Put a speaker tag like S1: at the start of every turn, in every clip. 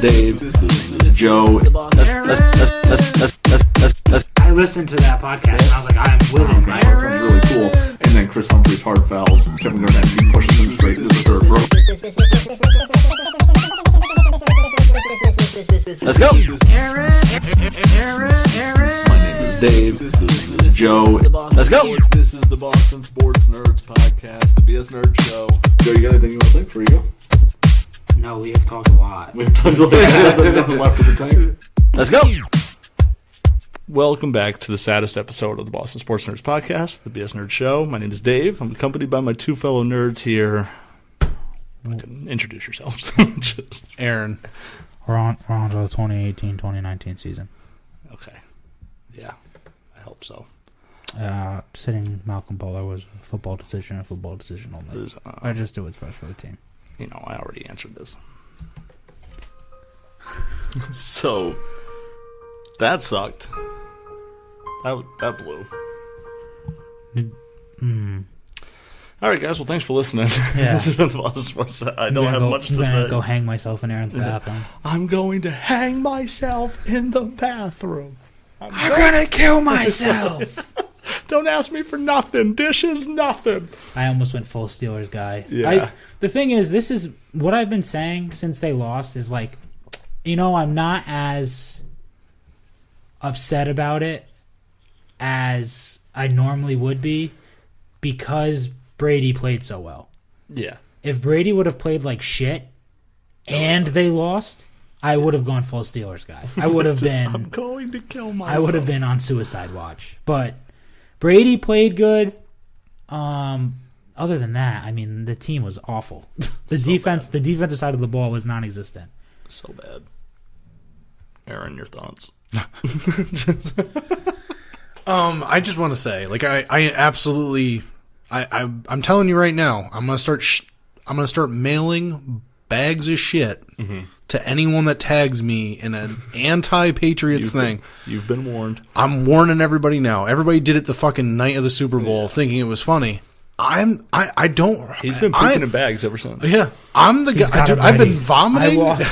S1: Dave. This is Joe.
S2: I listened to that podcast and I was like, I am with him.
S1: That sounds really cool. And then Chris Humphrey's hard fouls. Kevin Garnett pushes him straight into the third row. Let's go. My name is Dave. This is Joe. Let's go.
S3: This is the Boston Sports Nerds Podcast, the B.S.N Show.
S1: Joe, you got anything you want to say before you go?
S2: No, we have talked a lot.
S1: We have tons of nothing left in the tank. Let's go.
S3: Welcome back to the saddest episode of the Boston Sports Nerds Podcast, the B.S.N Show. My name is Dave. I'm accompanied by my two fellow nerds here. Introduce yourselves.
S4: Just Aaron.
S2: We're on to the 2018-2019 season.
S3: Okay. Yeah, I hope so.
S2: Sitting Malcolm Butler was a football decision only. I just do what's best for the team.
S3: You know, I already answered this. So, that sucked. That blew. All right, guys. Well, thanks for listening.
S2: Yeah.
S3: This has been the Boston Sports. I don't have much to say.
S2: I'm going to go hang myself in Aaron's bathroom.
S3: I'm going to hang myself in the bathroom.
S2: I'm going to kill myself.
S3: Don't ask me for nothing. Dishes, nothing.
S2: I almost went full Steelers guy.
S3: Yeah.
S2: The thing is, this is what I've been saying since they lost is like, you know, I'm not as upset about it as I normally would be because Brady played so well.
S3: Yeah.
S2: If Brady would have played like shit and they lost, I would have gone full Steelers guy. I would have been.
S3: I'm going to kill myself.
S2: I would have been on suicide watch. But Brady played good. Other than that, I mean, the team was awful. The defensive side of the ball was non-existent.
S3: So bad. Aaron, your thoughts?
S4: I just want to say, like, I absolutely, I'm telling you right now, I'm gonna start mailing bags of shit to anyone that tags me in an anti-Patriots thing.
S3: You've been warned.
S4: I'm warning everybody now. Everybody did it the fucking night of the Super Bowl, thinking it was funny. I don't.
S3: He's been pooping in bags ever since.
S4: Yeah, I'm the guy. I've been vomiting. I've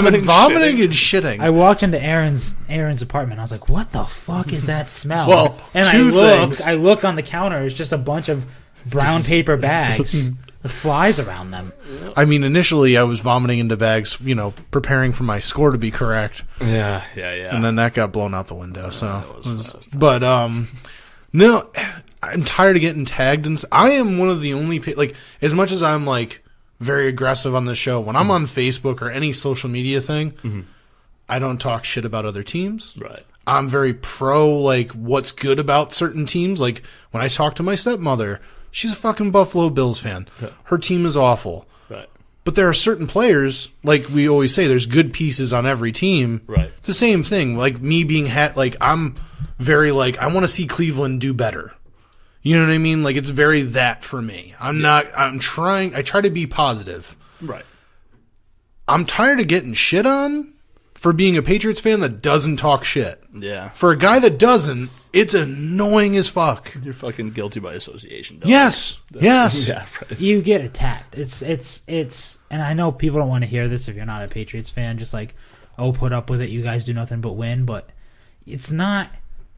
S4: been vomiting and shitting.
S2: I walked into Aaron's apartment. I was like, "What the fuck is that smell?"
S4: Well,
S2: and
S4: things.
S2: I look on the counter. It's just a bunch of brown paper bags with flies around them.
S4: I mean, initially I was vomiting into bags, you know, preparing for my score to be correct.
S3: Yeah.
S4: And then that got blown out the window. No, I'm tired of getting tagged, and I am one of the only like, as much as I'm like very aggressive on the show, when I'm on Facebook or any social media thing, I don't talk shit about other teams.
S3: Right.
S4: I'm very pro like what's good about certain teams. Like when I talk to my stepmother, she's a fucking Buffalo Bills fan. Her team is awful.
S3: Right.
S4: But there are certain players, like we always say, there's good pieces on every team.
S3: Right.
S4: It's the same thing. Like me being I'm very like, I want to see Cleveland do better. You know what I mean? Like it's very that for me. I try to be positive.
S3: Right.
S4: I'm tired of getting shit on for being a Patriots fan that doesn't talk shit.
S3: Yeah.
S4: For a guy that doesn't, it's annoying as fuck.
S3: You're fucking guilty by association.
S4: Yes. Yes.
S3: Yeah, right.
S2: You get attacked. It's, and I know people don't want to hear this if you're not a Patriots fan. Just like, oh, put up with it. You guys do nothing but win. But it's not.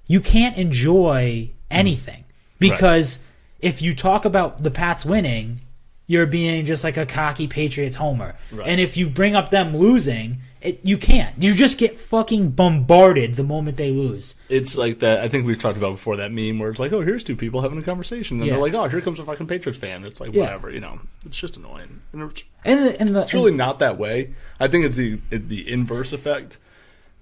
S2: You can't enjoy anything because if you talk about the Pats winning, you're being just like a cocky Patriots homer. Right. And if you bring up them losing, you can't. You just get fucking bombarded the moment they lose.
S3: It's like that. I think we've talked about before that meme where it's like, oh, here's two people having a conversation, and they're like, oh, here comes a fucking Patriots fan. It's like whatever, you know. It's just annoying. And it's really not that way. I think it's the inverse effect.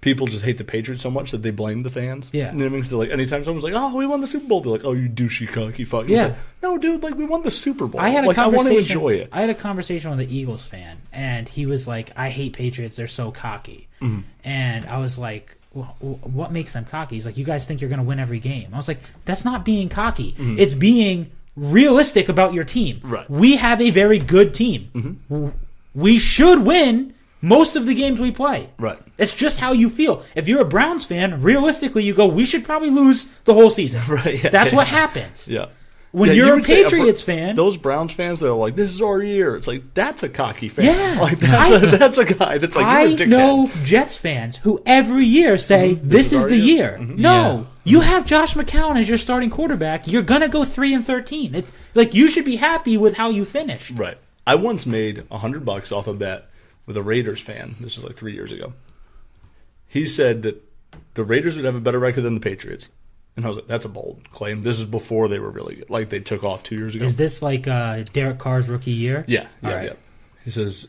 S3: People just hate the Patriots so much that they blame the fans.
S2: Yeah.
S3: And it means they're like, anytime someone's like, oh, we won the Super Bowl, they're like, oh, you douchey, cocky fuck.
S2: Yeah.
S3: Like, no, dude, like, we won the Super Bowl.
S2: I want
S3: to enjoy it.
S2: I had a conversation with an Eagles fan, and he was like, I hate Patriots. They're so cocky. Mm-hmm. And I was like, well, what makes them cocky? He's like, you guys think you're going to win every game. I was like, that's not being cocky. Mm-hmm. It's being realistic about your team.
S3: Right.
S2: We have a very good team. Mm-hmm. We should win most of the games we play.
S3: Right.
S2: It's just how you feel. If you're a Browns fan, realistically, you go, we should probably lose the whole season.
S3: Right. Yeah,
S2: That's what happens.
S3: Yeah.
S2: when you're a Patriots fan,
S3: those Browns fans that are like, "This is our year," it's like that's a cocky fan.
S2: Yeah,
S3: like that's a guy that's like,
S2: I
S3: you're a dickhead.
S2: know Jets fans who every year say, "This is the year." No, you have Josh McCown as your starting quarterback. You're gonna go 3-13. Like you should be happy with how you finished.
S3: Right. I once made $100 off a bet with a Raiders fan. This was like 3 years ago. He said that the Raiders would have a better record than the Patriots. And I was like, that's a bold claim. This is before they were really good. Like, they took off 2 years ago.
S2: Is this like Derek Carr's rookie year?
S3: Yeah.
S2: Right.
S3: Yeah. He says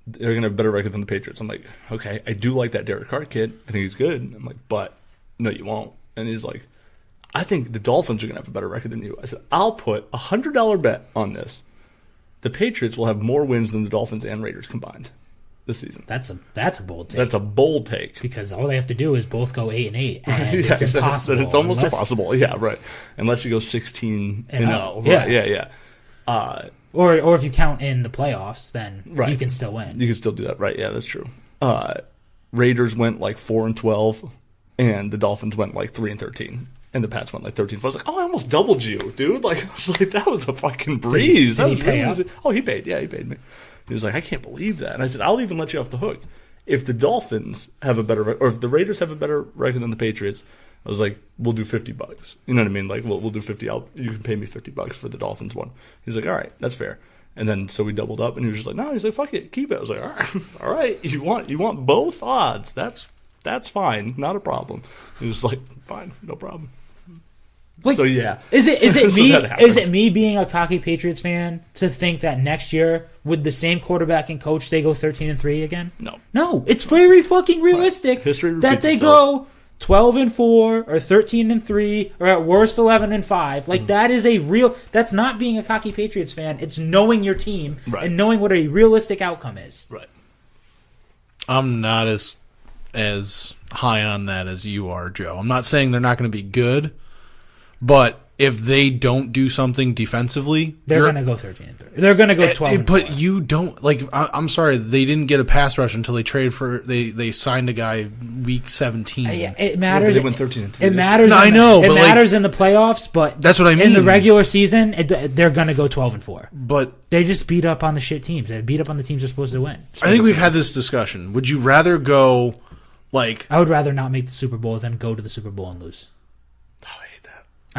S3: they're going to have a better record than the Patriots. I'm like, okay, I do like that Derek Carr kid. I think he's good. I'm like, but no, you won't. And he's like, I think the Dolphins are going to have a better record than you. I said, I'll put a $100 bet on this. The Patriots will have more wins than the Dolphins and Raiders combined this season.
S2: That's a bold take.
S3: That's a bold take.
S2: Because all they have to do is both go 8-8, and it's impossible.
S3: It's almost impossible. Yeah, right. Unless you go 16-0.
S2: Yeah.
S3: Right, yeah.
S2: Or if you count in the playoffs, then you can still win.
S3: You can still do that, right? Yeah, that's true. Raiders went like 4-12, and the Dolphins went like 3-13. And the Pats went like 13. I was like, oh, I almost doubled you, dude. Like, I was like, that was a fucking breeze.
S2: Did he pay up?
S3: Oh, he paid. Yeah, he paid me. He was like, I can't believe that. And I said, I'll even let you off the hook. If the Dolphins have a better, or if the Raiders have a better record than the Patriots, I was like, we'll do $50. You know what I mean? Like, we'll do 50. You can pay me $50 for the Dolphins one. He's like, all right, that's fair. And then so we doubled up, and he was just like, no. He's like, fuck it, keep it. I was like, all right. You want both odds? That's fine, not a problem. He was like, fine, no problem.
S2: Like,
S3: so yeah,
S2: is it
S3: so
S2: me? Is it me being a cocky Patriots fan to think that next year with the same quarterback and coach they go 13-3 again? No. It's very fucking realistic that they go 12-4 or 13-3 or at worst 11-5. Like that is a real. That's not being a cocky Patriots fan. It's knowing your team and knowing what a realistic outcome is.
S3: Right.
S4: I'm not as high on that as you are, Joe. I'm not saying they're not going to be good. But if they don't do something defensively,
S2: they're going to go 13-3. They're going to go 12.
S4: But you don't like. I'm sorry, they didn't get a pass rush until they traded for. They signed a guy week 17.
S2: Yeah, it matters.
S3: They went 13-3.
S2: It matters.
S4: No, I know.
S2: It matters in the playoffs, but
S4: that's what I mean.
S2: In the regular season, they're going to go 12-4.
S4: But
S2: they just beat up on the shit teams. They beat up on the teams they're supposed to win.
S4: I think we've had this discussion. Would you rather go like?
S2: I would rather not make the Super Bowl than go to the Super Bowl and lose.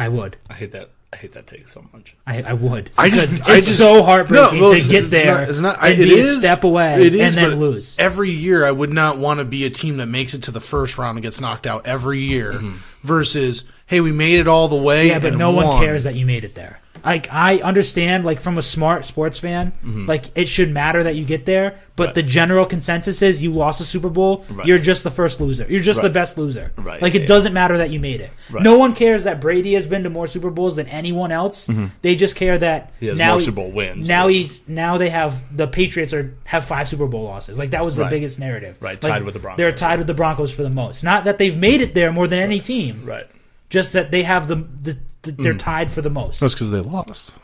S2: I would.
S3: I hate that. I hate that take so much.
S2: I would.
S4: It's
S2: so heartbreaking to get there and be a step away and then lose.
S4: Every year, I would not want to be a team that makes it to the first round and gets knocked out every year versus, hey, we made it all the way.
S2: Yeah, but no one cares that you made it there. Like, I understand, like, from a smart sports fan, like, it should matter that you get there, but the general consensus is you lost the Super Bowl, you're just the first loser. You're just the best loser. Like, it doesn't matter that you made it. No one cares that Brady has been to more Super Bowls than anyone else. They just care that
S3: he has more Super Bowl wins.
S2: Now they have the Patriots have 5 Super Bowl losses. Like, that was the biggest narrative.
S3: Right,
S2: like,
S3: tied with the Broncos.
S2: They're tied with the Broncos for the most. Not that they've made it there more than any team.
S3: Right.
S2: Just that they have they're tied for the most.
S4: That's because they lost.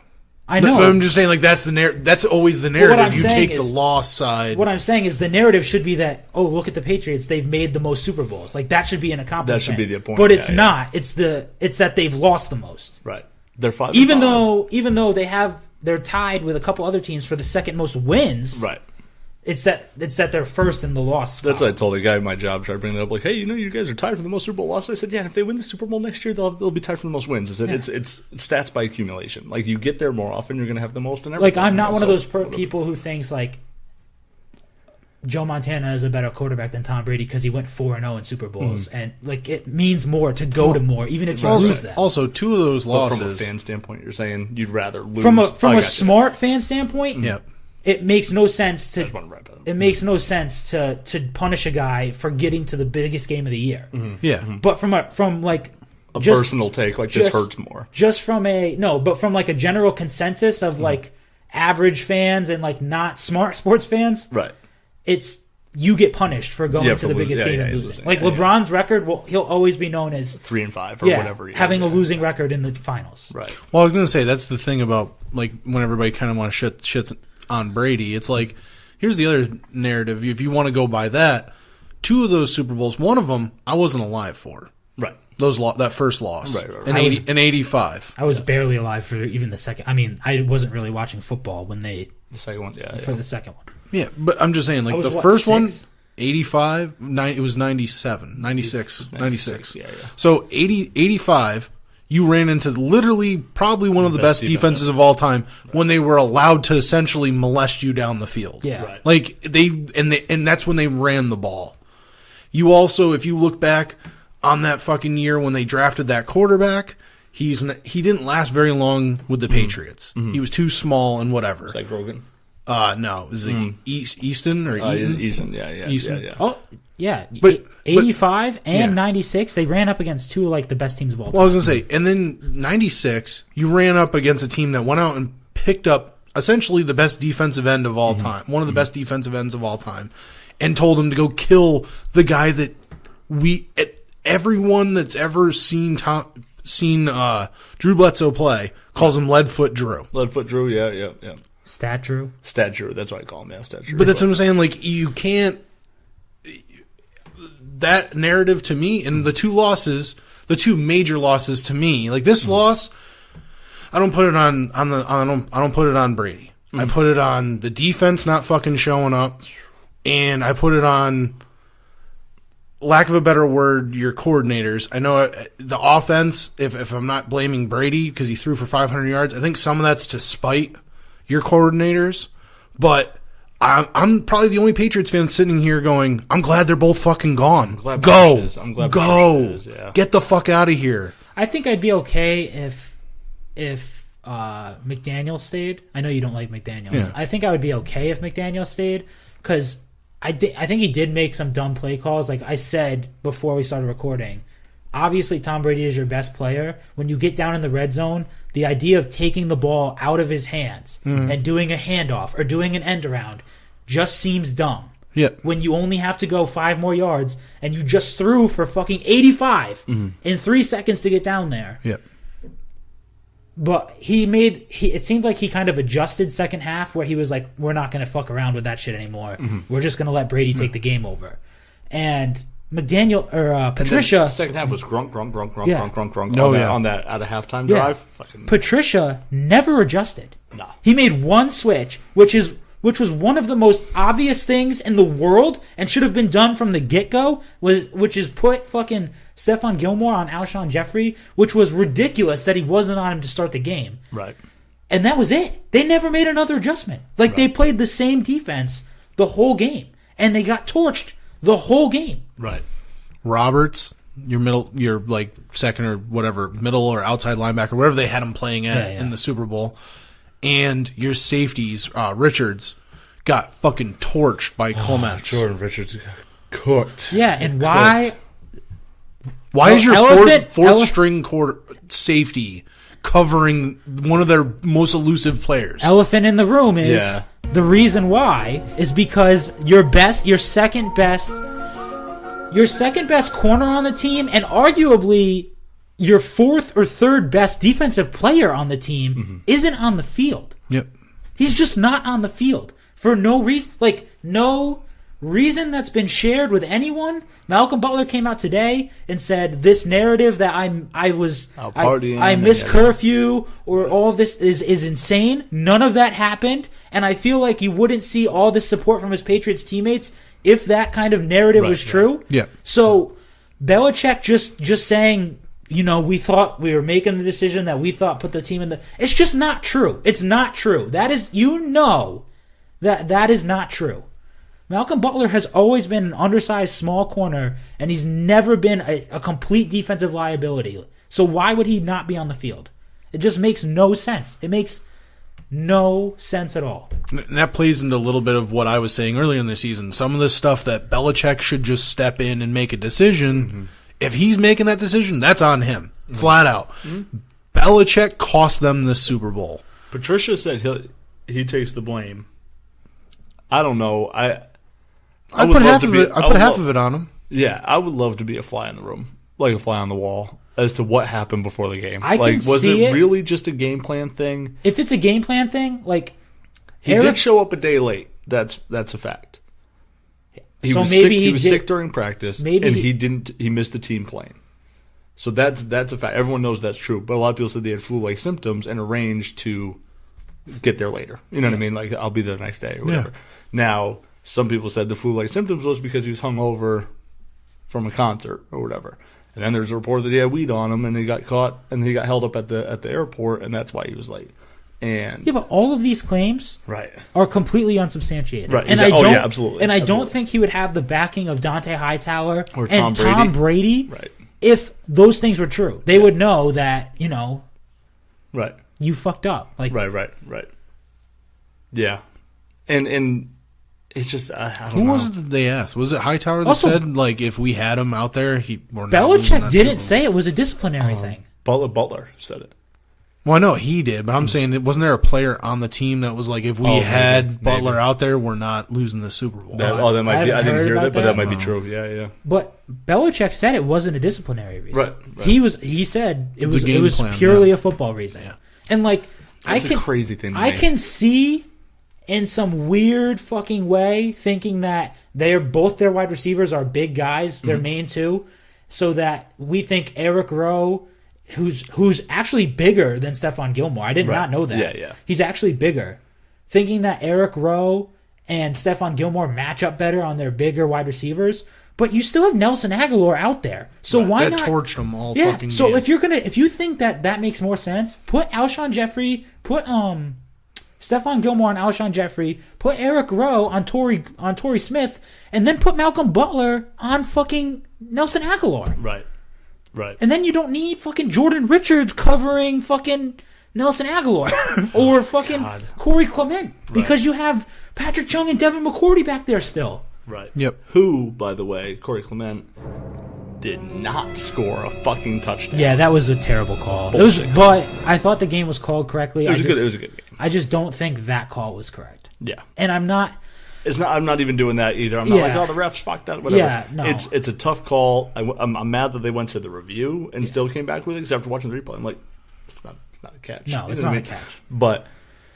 S2: I know.
S4: But I'm just saying, like, that's always the narrative. You take the loss side.
S2: What I'm saying is the narrative should be that, oh, look at the Patriots. They've made the most Super Bowls. Like, that should be an accomplishment.
S3: That should be the point.
S2: But it's not. It's that they've lost the most.
S3: Right. They're 5.
S2: Even though they're tied with a couple other teams for the second most wins.
S3: Right.
S2: It's that they're first in the loss column.
S3: That's what I told a guy at my job. Tried to bring that up. Like, hey, you guys are tied for the most Super Bowl losses. I said, yeah. And if they win the Super Bowl next year, they'll be tied for the most wins. I said, it's stats by accumulation. Like, you get there more often, you're going to have the most in everything.
S2: Like, I'm not one of those people who thinks like Joe Montana is a better quarterback than Tom Brady because he went 4-0 in Super Bowls, and like it means more to go to more, even if you lose them.
S4: Also, 2 of those losses.
S3: But from a fan standpoint, you're saying you'd rather lose
S2: from a smart fan standpoint.
S4: Yep.
S2: It makes no sense to punish a guy for getting to the biggest game of the year.
S4: Yeah,
S2: but from a
S3: personal take, like this hurts more.
S2: Just from but from like a general consensus of like average fans and like not smart sports fans,
S3: right?
S2: It's you get punished for going to the biggest game and losing. Like LeBron's record, he'll always be known as
S3: 3-5 or whatever.
S2: Having a losing record in the finals.
S3: Right.
S4: Well, I was going to say that's the thing about like when everybody kind of want to shit on Brady. It's like, here's the other narrative. If you want to go by that, 2 of those Super Bowls, one of them I wasn't alive for.
S3: Right.
S4: That first loss.
S3: Right.
S4: In 85.
S2: I was barely alive for even the second. I mean, I wasn't really watching football when they...
S3: The second one,
S2: For the second one.
S4: Yeah, but I'm just saying, like, the first one, 85, it was 97, 96.
S3: Yeah.
S4: So 85, you ran into literally probably one of the best defenses of all time when they were allowed to essentially molest you down the field.
S2: Yeah.
S3: Right.
S4: Like, and that's when they ran the ball. You also, if you look back on that fucking year when they drafted that quarterback, he didn't last very long with the Patriots. He was too small and whatever.
S3: It's like Rogan.
S4: No, it was like Easton or Eaton?
S3: Easton, yeah.
S4: Easton.
S3: Yeah.
S2: Oh, yeah.
S4: But
S2: 85 and 96, they ran up against two of like the best teams of all time.
S4: Well, I was going to say, and then 96, you ran up against a team that went out and picked up essentially the best defensive end of all time, one of the best defensive ends of all time, and told him to go kill the guy that everyone that's ever seen Drew Bledsoe play calls him Leadfoot Drew.
S3: Leadfoot Drew, yeah.
S2: Stat Drew,
S3: that's what I call him, yeah, Stat Drew.
S4: But that's what I'm saying, like, you can't... That narrative to me, and the two major losses to me, like this loss, I don't put it I don't put it on Brady. I put it on the defense not fucking showing up, and I put it on, lack of a better word, your coordinators. I know the offense, if I'm not blaming Brady because he threw for 500 yards, I think some of that's to spite your coordinators, but I'm probably the only Patriots fan sitting here going, I'm glad they're both fucking gone. Go. Get the fuck out of here.
S2: I think I'd be okay if McDaniel stayed. I know you don't like McDaniels.
S4: Yeah.
S2: I think I would be okay if McDaniel stayed because I think he did make some dumb play calls. Like I said before we started recording, obviously Tom Brady is your best player. When you get down in the red zone, the idea of taking the ball out of his hands and doing a handoff or doing an end around just seems dumb.
S4: Yep.
S2: When you only have to go 5 more yards and you just threw for fucking 85 in 3 seconds to get down there.
S4: Yep.
S2: But it seemed like he kind of adjusted second half where he was like, we're not going to fuck around with that shit anymore. We're just going to let Brady take the game over. And McDaniel or Patricia.
S3: The second half was grunk.
S2: No,
S3: on that out of halftime drive. Fucking
S2: Patricia never adjusted.
S3: No.
S2: He made one switch, which was one of the most obvious things in the world and should have been done from the get-go, which is put fucking Stephon Gilmore on Alshon Jeffrey, which was ridiculous that he wasn't on him to start the game.
S3: Right.
S2: And that was it. They never made another adjustment. They played the same defense the whole game, and they got torched the whole game.
S3: Right.
S4: Roberts, your like second or whatever, middle or outside linebacker, whatever they had him playing at in the Super Bowl, and your safeties, Richards, got fucking torched by Clements.
S3: Jordan Richards got cooked.
S2: Yeah, and why?
S4: Why is your fourth string safety covering one of their most elusive players?
S2: Elephant in the room is the reason why is because your second best corner on the team, and arguably your fourth or third best defensive player on the team isn't on the field.
S4: Yep.
S2: He's just not on the field for no reason. Like, no reason that's been shared with anyone. Malcolm Butler came out today and said this narrative that I missed curfew or all of this is insane. None of that happened, and I feel like you wouldn't see all this support from his Patriots teammates if that kind of narrative was true.
S4: Yeah.
S2: So Belichick just saying, we thought we were making the decision that we thought put the team in the... It's just not true. It's not true. That is, that is not true. Malcolm Butler has always been an undersized small corner, and he's never been a complete defensive liability. So why would he not be on the field? It just makes no sense. It makes no sense at all.
S4: And that plays into a little bit of what I was saying earlier in the season. Some of this stuff that Belichick should just step in and make a decision. If he's making that decision, that's on him. Flat out. Belichick cost them the Super Bowl.
S3: Patricia said he takes the blame. I don't know.
S4: I put half of it on him.
S3: Yeah, I would love to be a fly in the room, like a fly on the wall, as to what happened before the game. Was it really just a game plan thing?
S2: If it's a game plan thing,
S3: he did show up a day late. That's a fact. He was sick during practice, and he missed the team plane. So that's a fact. Everyone knows that's true. But a lot of people said they had flu-like symptoms and arranged to get there later. You know what I mean? Like, I'll be there the next day or whatever. Now, some people said the flu-like symptoms was because he was hungover from a concert or whatever. And then there's a report that he had weed on him and he got caught and he got held up at the airport and that's why he was late. And
S2: but all of these claims are completely unsubstantiated.
S3: Right.
S2: And
S3: exactly. Absolutely.
S2: And I don't think he would have the backing of Dante Hightower
S3: or
S2: and Tom Brady
S3: right.
S2: if those things were true. They would know that,
S3: right.
S2: You fucked up. Like
S3: Right. Yeah. And it's just, I don't know.
S4: Who was it that they asked? Was it Hightower that said, like, if we had him out there, we're not
S2: Belichick didn't say it was a disciplinary thing.
S3: Butler said it.
S4: Well, I know he did, but I'm saying, wasn't there a player on the team that was like, if we had Butler out there, we're not losing the Super Bowl?
S3: That might be. I didn't hear that, but that might be true. Yeah.
S2: But Belichick said it wasn't a disciplinary reason.
S3: Right.
S2: He said it was purely a football reason. Yeah. And like,
S3: that's a crazy thing.
S2: I can see in some weird fucking way thinking that both their wide receivers are big guys, their main two, so that we think Eric Rowe, who's actually bigger than Stephon Gilmore. I did not know that.
S3: Yeah.
S2: He's actually bigger. Thinking that Eric Rowe and Stephon Gilmore match up better on their bigger wide receivers, but you still have Nelson Aguilar out there. So why not
S4: torched them all fucking
S2: So
S4: game.
S2: if you think that makes more sense, put Alshon Jeffrey, put Stephon Gilmore on Alshon Jeffrey, put Eric Rowe on Torrey Smith, and then put Malcolm Butler on fucking Nelson Aguilar.
S3: Right.
S2: And then you don't need fucking Jordan Richards covering fucking Nelson Aguilar or fucking Corey Clement because you have Patrick Chung and Devin McCourty back there still.
S3: Right.
S4: Yep.
S3: Who, by the way, Corey Clement did not score a fucking touchdown.
S2: Yeah, that was a terrible call. But I thought the game was called correctly.
S3: It was a good game.
S2: I just don't think that call was correct.
S3: Yeah.
S2: And I'm not
S3: even doing that either. I'm not like, oh, the refs fucked that. Whatever.
S2: Yeah, no.
S3: It's a tough call. I'm mad that they went to the review and still came back with it because after watching the replay, I'm like, it's not a catch.
S2: No, it's not a catch.
S3: But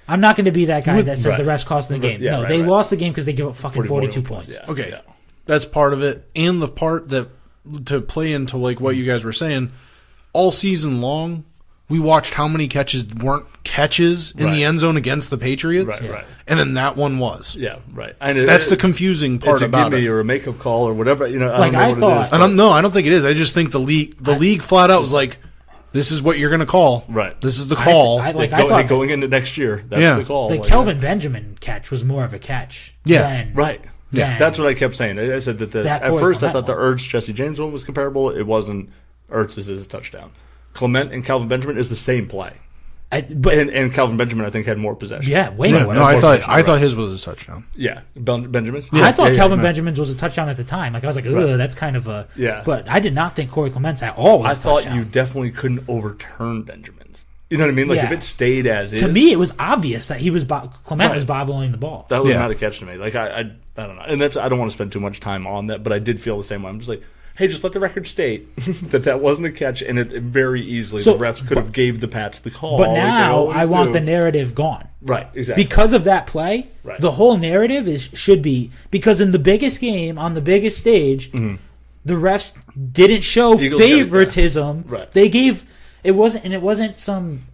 S2: I'm not going to be that guy that says the refs cost the game.
S3: Yeah,
S2: they lost the game because they give up fucking 42 points.
S3: Yeah,
S4: okay, that's part of it, and the part that to play into like what you guys were saying, all season long, we watched how many catches weren't catches in the end zone against the Patriots,
S3: right.
S4: And then that one was.
S3: Yeah, right.
S4: That's the confusing part about it.
S3: Or a makeup call or whatever. I
S2: like
S3: don't know what it is.
S4: And I don't think it is. I just think the league flat out was like, this is what you're going to call.
S3: Right.
S4: This is the call.
S2: I thought
S3: going into next year, that's the call.
S2: The Kelvin Benjamin catch was more of a catch.
S3: Right. Yeah, that's what I kept saying. I said that at first I thought the Ertz Jesse James one was comparable. It wasn't. Ertz is his touchdown. Clement and Calvin Benjamin is the same play. And Calvin Benjamin, I think, had more possession.
S2: Yeah, way more.
S4: No, I thought his was a touchdown.
S3: Yeah, Benjamin's.
S2: I thought Calvin Benjamin's was a touchdown at the time. Like I was like, that's kind of a.
S3: Yeah.
S2: But I did not think Corey Clement's at all was
S3: I
S2: a
S3: thought
S2: touchdown.
S3: you definitely couldn't overturn Benjamin's. You know what I mean? Like if it stayed as is.
S2: To me, it was obvious that Clement was bobbling the ball.
S3: That was not a catch to me. Like I don't know, and I don't want to spend too much time on that, but I did feel the same way. I'm just like, hey, just let the record state that wasn't a catch, and it very easily the refs could have gave the Pats the call.
S2: But now I want the narrative gone.
S3: Right, exactly.
S2: Because of that play, the whole narrative should be because in the biggest game on the biggest stage, the refs didn't show favoritism.
S3: Right.
S2: They gave it wasn't some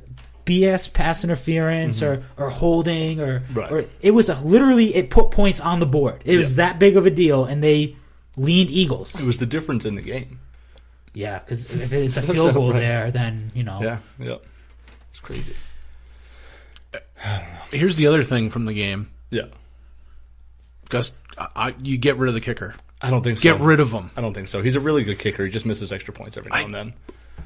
S2: BS pass interference or holding or it was literally it put points on the board. It was that big of a deal, and they leaned Eagles.
S3: It was the difference in the game.
S2: Yeah, because if it's a field goal there, then
S3: Yeah, it's crazy.
S4: Here's the other thing from the game.
S3: Yeah,
S4: Gus, you get rid of the kicker.
S3: I don't think so.
S4: Get rid of him.
S3: I don't think so. He's a really good kicker. He just misses extra points every now and then.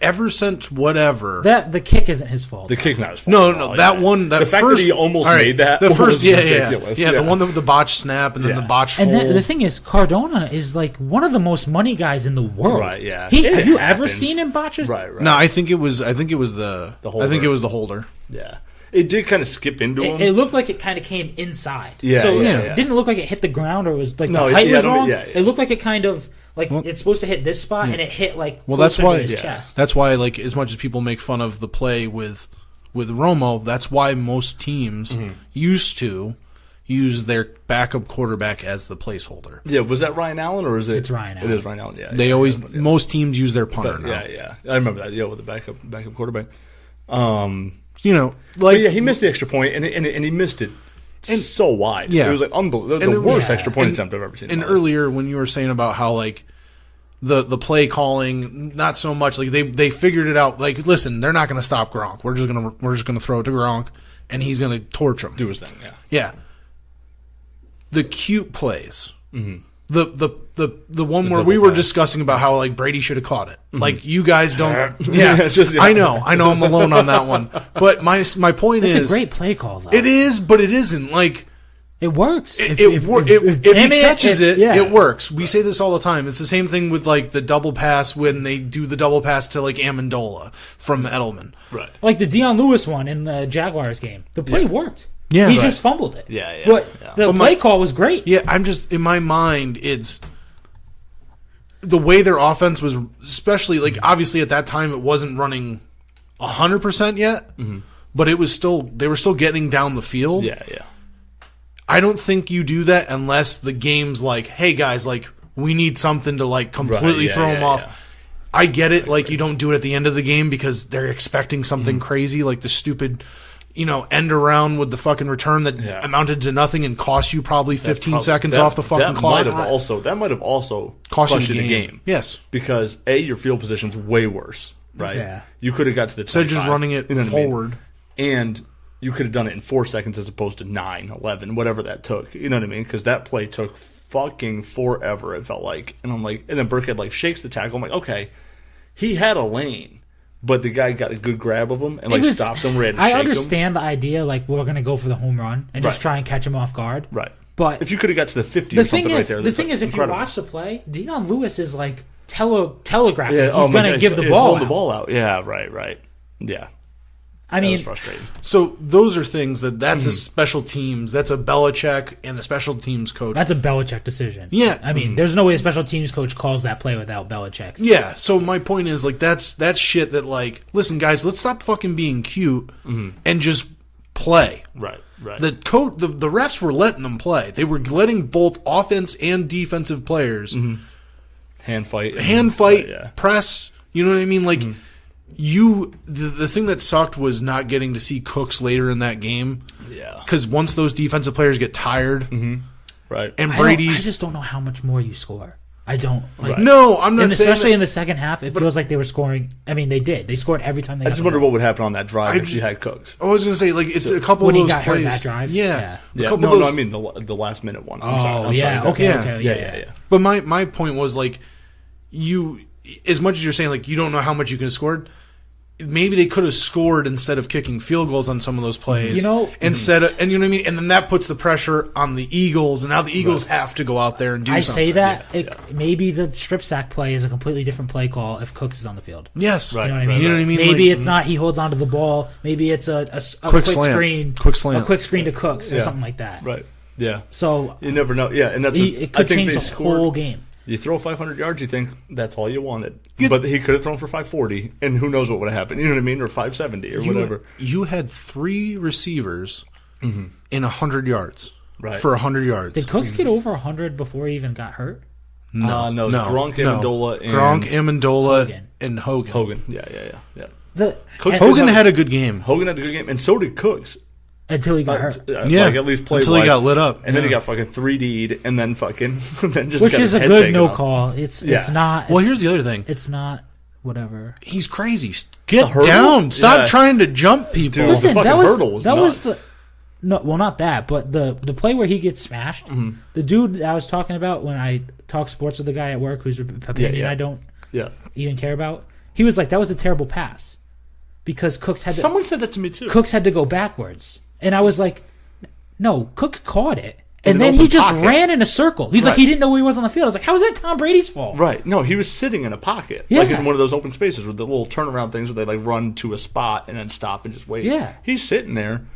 S4: Ever since whatever
S2: the kick isn't his fault.
S3: The kick's not his fault.
S4: No, that one.
S3: The fact that he almost made that.
S4: The first,
S3: ridiculous.
S4: Yeah, the one with the botched snap and then the botched
S2: and
S4: hold.
S2: The thing is, Cardona is like one of the most money guys in the world.
S3: Right? Yeah.
S2: Have you ever seen him botch his?
S3: Right.
S4: No, I think it was the holder. I think it was the holder.
S3: Yeah. It did kind of skip into him.
S2: It looked like it kind of came inside.
S3: Yeah.
S2: So it didn't look like it hit the ground or was like the height was wrong. It looked like it kind of. Like it's supposed to hit this spot, and it hit like
S4: that's why
S2: to his chest.
S4: That's why, like, as much as people make fun of the play with Romo, that's why most teams used to use their backup quarterback as the placeholder.
S3: Yeah, was that Ryan Allen or is it?
S2: It's Ryan Allen.
S3: It is Ryan Allen. Yeah,
S4: They always most teams use their punter now.
S3: Yeah, I remember that. Yeah, with the backup quarterback. He missed the extra point, and he missed it so wide.
S4: Yeah,
S3: it was like unbelievable. The worst extra point attempt I've ever seen.
S4: And earlier, when you were saying about how like the play calling, not so much like they figured it out. Like, listen, they're not going to stop Gronk. We're just gonna throw it to Gronk, and he's going to torch him,
S3: do his thing.
S4: Yeah. The cute plays. Mm-hmm. The one where we were discussing about how like Brady should have caught it. Mm-hmm. Like, you guys don't. Yeah, I know. I'm alone on that one. But my point is,
S2: it's a great play call though.
S4: It is, but it isn't. Like,
S2: it works.
S4: If he catches it, it works. We say this all the time. It's the same thing with like the double pass when they do the double pass to like Amendola from Edelman.
S3: Right.
S2: Like the Deion Lewis one in the Jaguars game. The play worked.
S4: Yeah,
S2: he just fumbled it.
S3: Yeah.
S2: But the play call was great.
S4: Yeah, I'm just, in my mind, it's the way their offense was, especially like obviously at that time it wasn't running 100% yet, but it was still, they were still getting down the field.
S3: Yeah.
S4: I don't think you do that unless the game's like, hey guys, like we need something to like completely throw them off. Yeah. I get it, like you don't do it at the end of the game because they're expecting something crazy, like the stupid, end around with the fucking return that amounted to nothing and cost you probably 15 seconds off the fucking clock.
S3: That might have also
S4: cost
S3: you the game.
S4: Yes.
S3: Because your field position's way worse, right?
S2: Yeah.
S3: You could have got to the 25.
S4: Instead of just running it forward.
S3: And you could have done it in 4 seconds as opposed to 9, 11, whatever that took. You know what I mean? Because that play took fucking forever, it felt like. And I'm like, and then Burkhead like shakes the tackle. I'm like, okay, he had a lane, but the guy got a good grab of him and like stopped him.
S2: I understand the idea, like we're going to go for the home run and just try and catch him off guard.
S3: Right.
S2: But
S3: if you could have got to the 50 or something right there.
S2: The thing is, if you watch the play, Deion Lewis is like telegraphing. He's going to give the ball out.
S3: Yeah, right. Yeah.
S2: I mean,
S3: that was frustrating.
S4: So those are things that's a special teams. That's a Belichick and the special teams coach.
S2: That's a Belichick decision.
S4: Yeah,
S2: I mean, there's no way a special teams coach calls that play without Belichick.
S4: Yeah. So my point is, like, that's shit that, like, listen, guys, let's stop fucking being cute and just play.
S3: Right.
S4: The refs were letting them play. They were letting both offense and defensive players
S3: hand fight,
S4: press. You know what I mean? Like. The thing that sucked was not getting to see Cooks later in that game.
S3: Yeah.
S4: Because once those defensive players get tired,
S3: right,
S4: and
S2: I just don't know how much more you score. I don't. Like,
S3: right.
S4: No, I'm not saying
S2: especially in the second half, it feels like they were scoring. I mean, they did. They scored every time they got
S3: I just wonder what would happen on that drive if she had Cooks.
S4: I was going to say, like, it's a couple
S2: when
S4: of those
S2: he got
S4: plays.
S2: hurt that drive?
S4: Yeah.
S3: No, I mean the last minute one. I'm sorry.
S2: Okay.
S3: Yeah.
S4: But my point was, like, you, as much as you're saying, like, you don't know how much you can have scored, maybe they could have scored instead of kicking field goals on some of those plays. Instead of, and you know what I mean? And then that puts the pressure on the Eagles, and now the Eagles have to go out there and do something.
S2: I say that maybe the strip sack play is a completely different play call if Cooks is on the field.
S4: Yes.
S2: You know what I mean?
S4: You know what I mean?
S2: Maybe it's not he holds onto the ball. Maybe it's a quick screen.
S4: Quick slant.
S2: A quick screen to Cooks or something like that.
S3: Right. Yeah.
S2: So
S3: you never know. Yeah, and
S2: it could change the whole game.
S3: You throw 500 yards, you think that's all you wanted. But he could have thrown for 540, and who knows what would have happened. You know what I mean? Or 570 or whatever.
S4: You had 3 receivers in 100 yards.
S3: Right.
S4: For 100 yards.
S2: Did Cooks get over 100 before he even got hurt?
S3: No. Gronk, Amendola, and
S4: Amendola, and Hogan.
S3: Hogan. Yeah.
S4: Hogan had a good game.
S3: And so did Cooks.
S2: Until he got hurt.
S3: Like at least play
S4: until he got lit up.
S3: And then he got fucking 3D'd and then fucking then just
S2: which
S3: got
S2: is
S3: his
S2: a
S3: head
S2: good
S3: taken
S2: no
S3: off.
S2: call. It's not.
S4: Well, here's the other thing.
S2: It's not whatever.
S4: He's crazy. Get down. Stop trying to jump people.
S3: Dude,
S2: listen,
S3: the
S2: that
S3: hurdle was nuts.
S2: Not that, but the play where he gets smashed. The dude that I was talking about when I talk sports with the guy at work whose opinion I don't even care about. He was like, that was a terrible pass because Cooks had to.
S3: Someone said that to me too.
S2: Cooks had to go backwards, and I was like, no, Cooks caught it. And then he just ran in a circle. He's like, he didn't know where he was on the field. I was like, how is that Tom Brady's fault?
S3: Right. No, he was sitting in a pocket.
S2: Yeah.
S3: Like in one of those open spaces with the little turnaround things where they like run to a spot and then stop and just wait.
S2: Yeah.
S3: He's sitting there,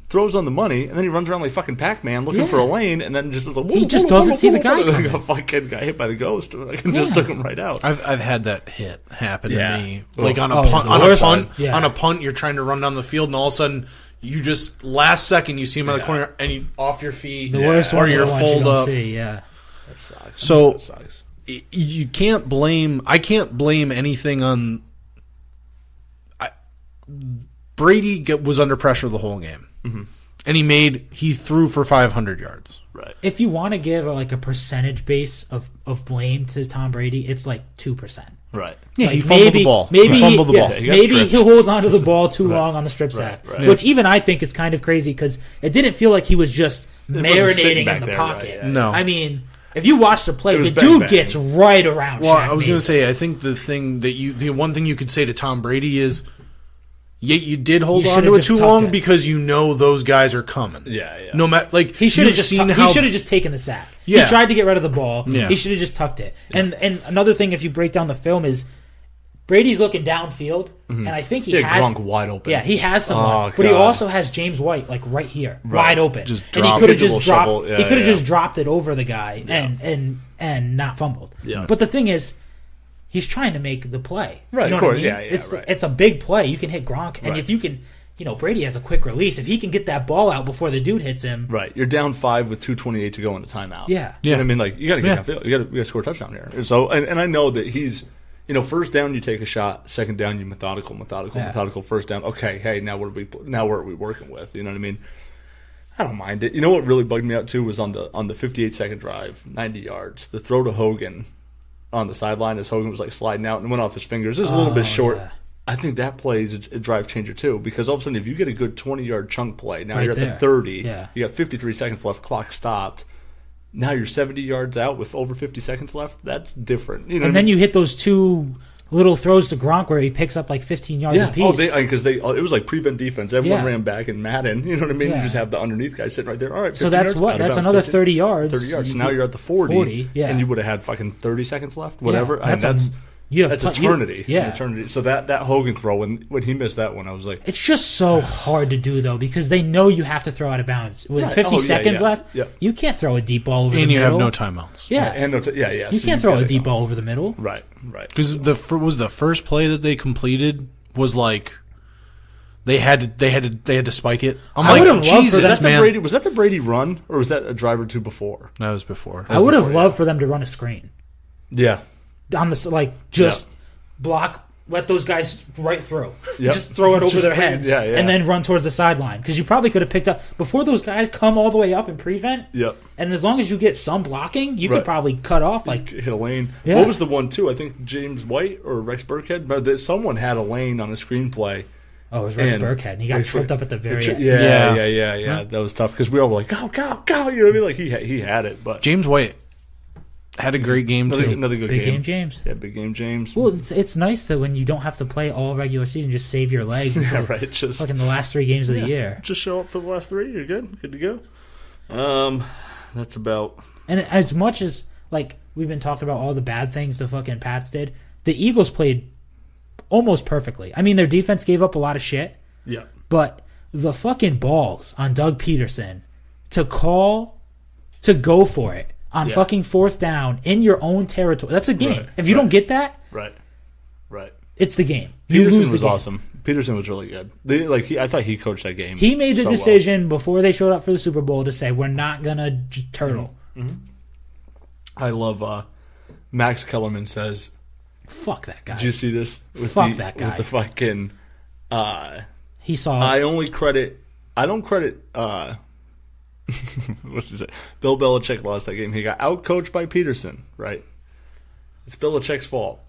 S3: throws on the money, and then he runs around like fucking Pac-Man looking for a lane, and then just like,
S2: he just doesn't see the guy
S3: like a fucking guy hit by the ghost. Like, just took him right out.
S4: I've had that hit happen to me.
S3: Well,
S4: Like on a punt, you're trying to run down the field, and all of a sudden you just last second you see him in the corner and you off your feet.
S2: The worst
S4: or
S2: ones are
S4: you're
S2: the ones you
S4: fold
S2: don't
S4: up.
S2: see. Yeah,
S3: That sucks.
S4: So
S3: That sucks.
S4: you can't blame. I can't blame anything on. Brady was under pressure the whole game, and he threw for 500 yards.
S3: Right.
S2: if you want to give like a percentage base of blame to Tom Brady, it's like 2%.
S3: Right.
S4: Yeah,
S2: Like
S4: he fumbled the ball.
S2: Maybe
S4: he fumbled the ball.
S3: he got
S2: maybe
S3: stripped.
S2: he holds onto the ball too long on the strip sack,
S3: right.
S2: which even I think is kind of crazy because it didn't feel like he was just
S3: sitting
S2: marinating
S3: back
S2: in the
S3: there,
S2: pocket.
S3: right, yeah.
S4: No.
S2: I mean, if you watch the play,
S3: It was
S2: the
S3: bang,
S2: dude
S3: bang.
S2: gets right around.
S4: Well,
S2: Shaq
S4: I was going to
S2: Mason.
S4: say, I think the one thing you could say to Tom Brady is, yeah, you did hold
S2: You
S4: on
S2: should've
S4: to it
S2: just
S4: too
S2: tucked
S4: long
S2: it.
S4: because you know those guys are coming.
S3: Yeah, yeah.
S4: No matter
S2: He should have
S4: you've
S2: just taken the sack.
S4: Yeah.
S2: He tried to get rid of the ball.
S4: Yeah.
S2: He should have just tucked it. And another thing, if you break down the film, is Brady's looking downfield, and I think he has
S3: Gronk wide open.
S2: Yeah, he has someone,
S3: Oh,
S2: but he
S3: God.
S2: also has James White like right here, wide open,
S4: Just
S2: and he
S4: drop
S2: could have
S3: it.
S2: just dropped.
S3: Shovel. Yeah,
S2: he could have
S3: yeah.
S2: just dropped it over the guy and not fumbled.
S3: Yeah.
S2: But the thing is, he's trying to make the play.
S3: Right,
S2: You know
S3: of
S2: what I
S3: course.
S2: mean?
S3: Yeah, yeah, right.
S2: It's a big play. You can hit Gronk, and
S3: Right.
S2: if you can, Brady has a quick release. If he can get that ball out before the dude hits him,
S3: Right. You're down 5 with 2:28 to go in the timeout.
S2: Yeah.
S3: You know what I mean? Like, you got to get
S4: Yeah.
S3: downfield. You got to score a touchdown here. And so, and I know that he's, first down you take a shot, second down you methodical. First down, okay, hey, now what are we working with? You know what I mean? I don't mind it. You know what really bugged me out too was on the 58-second drive, 90 yards, the throw to Hogan on the sideline as Hogan was like sliding out and went off his fingers. This is a little bit short.
S2: yeah.
S3: I think that play is a drive changer too, because all of a sudden if you get a good 20-yard chunk play, now
S2: Right
S3: you're at
S2: there.
S3: the 30,
S2: Yeah.
S3: you got 53 seconds left, clock stopped. Now you're 70 yards out with over 50 seconds left. That's different. You know
S2: and
S3: what I
S2: then
S3: mean?
S2: you hit those two little throws to Gronk where he picks up like 15 yards
S3: Yeah,
S2: apiece.
S3: because it was like prevent defense. Everyone
S2: Yeah.
S3: ran back in Madden. You know what I mean?
S2: Yeah.
S3: You just have the underneath guy sitting right there. All right,
S2: So
S3: 15
S2: that's
S3: yards,
S2: what?
S3: out of
S2: That's
S3: bounds,
S2: another
S3: 15.
S2: 30 yards.
S3: 30 yards. So now you're at the 40,
S2: yeah.
S3: and you would have had fucking 30 seconds left.
S2: Yeah,
S3: Whatever. And that's eternity.
S2: Yeah.
S3: Eternity. So that Hogan throw when he missed that one, I was like,
S2: It's just so hard to do though because they know you have to throw out of bounds with
S3: Right.
S2: 50
S3: Oh, yeah,
S2: seconds
S3: yeah.
S2: left.
S3: Yeah.
S2: You can't throw a deep ball over
S4: and
S2: the
S4: you
S2: middle.
S4: have no timeouts.
S2: Yeah,
S3: and no, yeah.
S2: you
S3: So
S2: can't throw a
S3: gotta
S2: deep
S3: go.
S2: ball over the middle.
S3: Right.
S4: Because the first play that they completed was like they had to spike it. I'm
S2: I
S4: like,
S2: would've loved for
S4: Jesus,
S2: that-
S4: man.
S3: Was that the Brady run, or was that a drive or two before?
S4: That was before.
S2: I would have
S3: before,
S2: loved for them to run a screen
S3: Yeah.
S2: on this, like just block, let those guys right through,
S3: Yep.
S2: just throw it over
S3: Just
S2: their
S3: free-
S2: heads,
S3: yeah, yeah.
S2: and then run towards the sideline because you probably could have picked up before those guys come all the way up and prevent.
S3: Yep.
S2: And as long as you get some blocking, you
S3: Right.
S2: could probably cut off like
S3: Hit a lane.
S2: Yeah.
S3: What was the one too? I think James White or Rex Burkhead, but someone had a lane on a screenplay.
S2: oh, it was Rex
S3: And
S2: Burkhead, and he got
S3: Rex
S2: tripped
S3: Bur-
S2: up at the very end.
S3: Yeah. That was tough because we all were like, go. You know what I mean? Like he had it, but
S4: James White had a great game too.
S3: another good
S2: Big
S3: game.
S2: game, James.
S3: Yeah, big game, James.
S2: Well, it's nice that when you don't have to play all regular season, just save your legs until
S3: Yeah, right. Just
S2: fucking the last 3 games of the year.
S3: just show up for the last 3. You're good. Good to go. That's about.
S2: And as much as like we've been talking about all the bad things the fucking Pats did, the Eagles played almost perfectly. I mean, their defense gave up a lot of shit,
S3: Yeah.
S2: but the fucking balls on Doug Peterson to go for it on
S3: Yeah.
S2: fucking 4th down in your own territory. That's a game.
S3: Right,
S2: If you don't get that,
S3: Right.
S2: it's the game. You
S3: Peterson
S2: lose the
S3: was
S2: game.
S3: awesome. Peterson was really good. I thought he coached that game.
S2: He made the
S3: so well.
S2: decision before they showed up for the Super Bowl to say we're not gonna turtle.
S3: I love Max Kellerman says,
S2: Fuck that guy.
S3: did you see this?
S2: Fuck that guy.
S3: With the fucking
S2: He saw.
S3: I don't credit what's he say? Bill Belichick lost that game. He got outcoached by Peterson, right? It's Belichick's fault.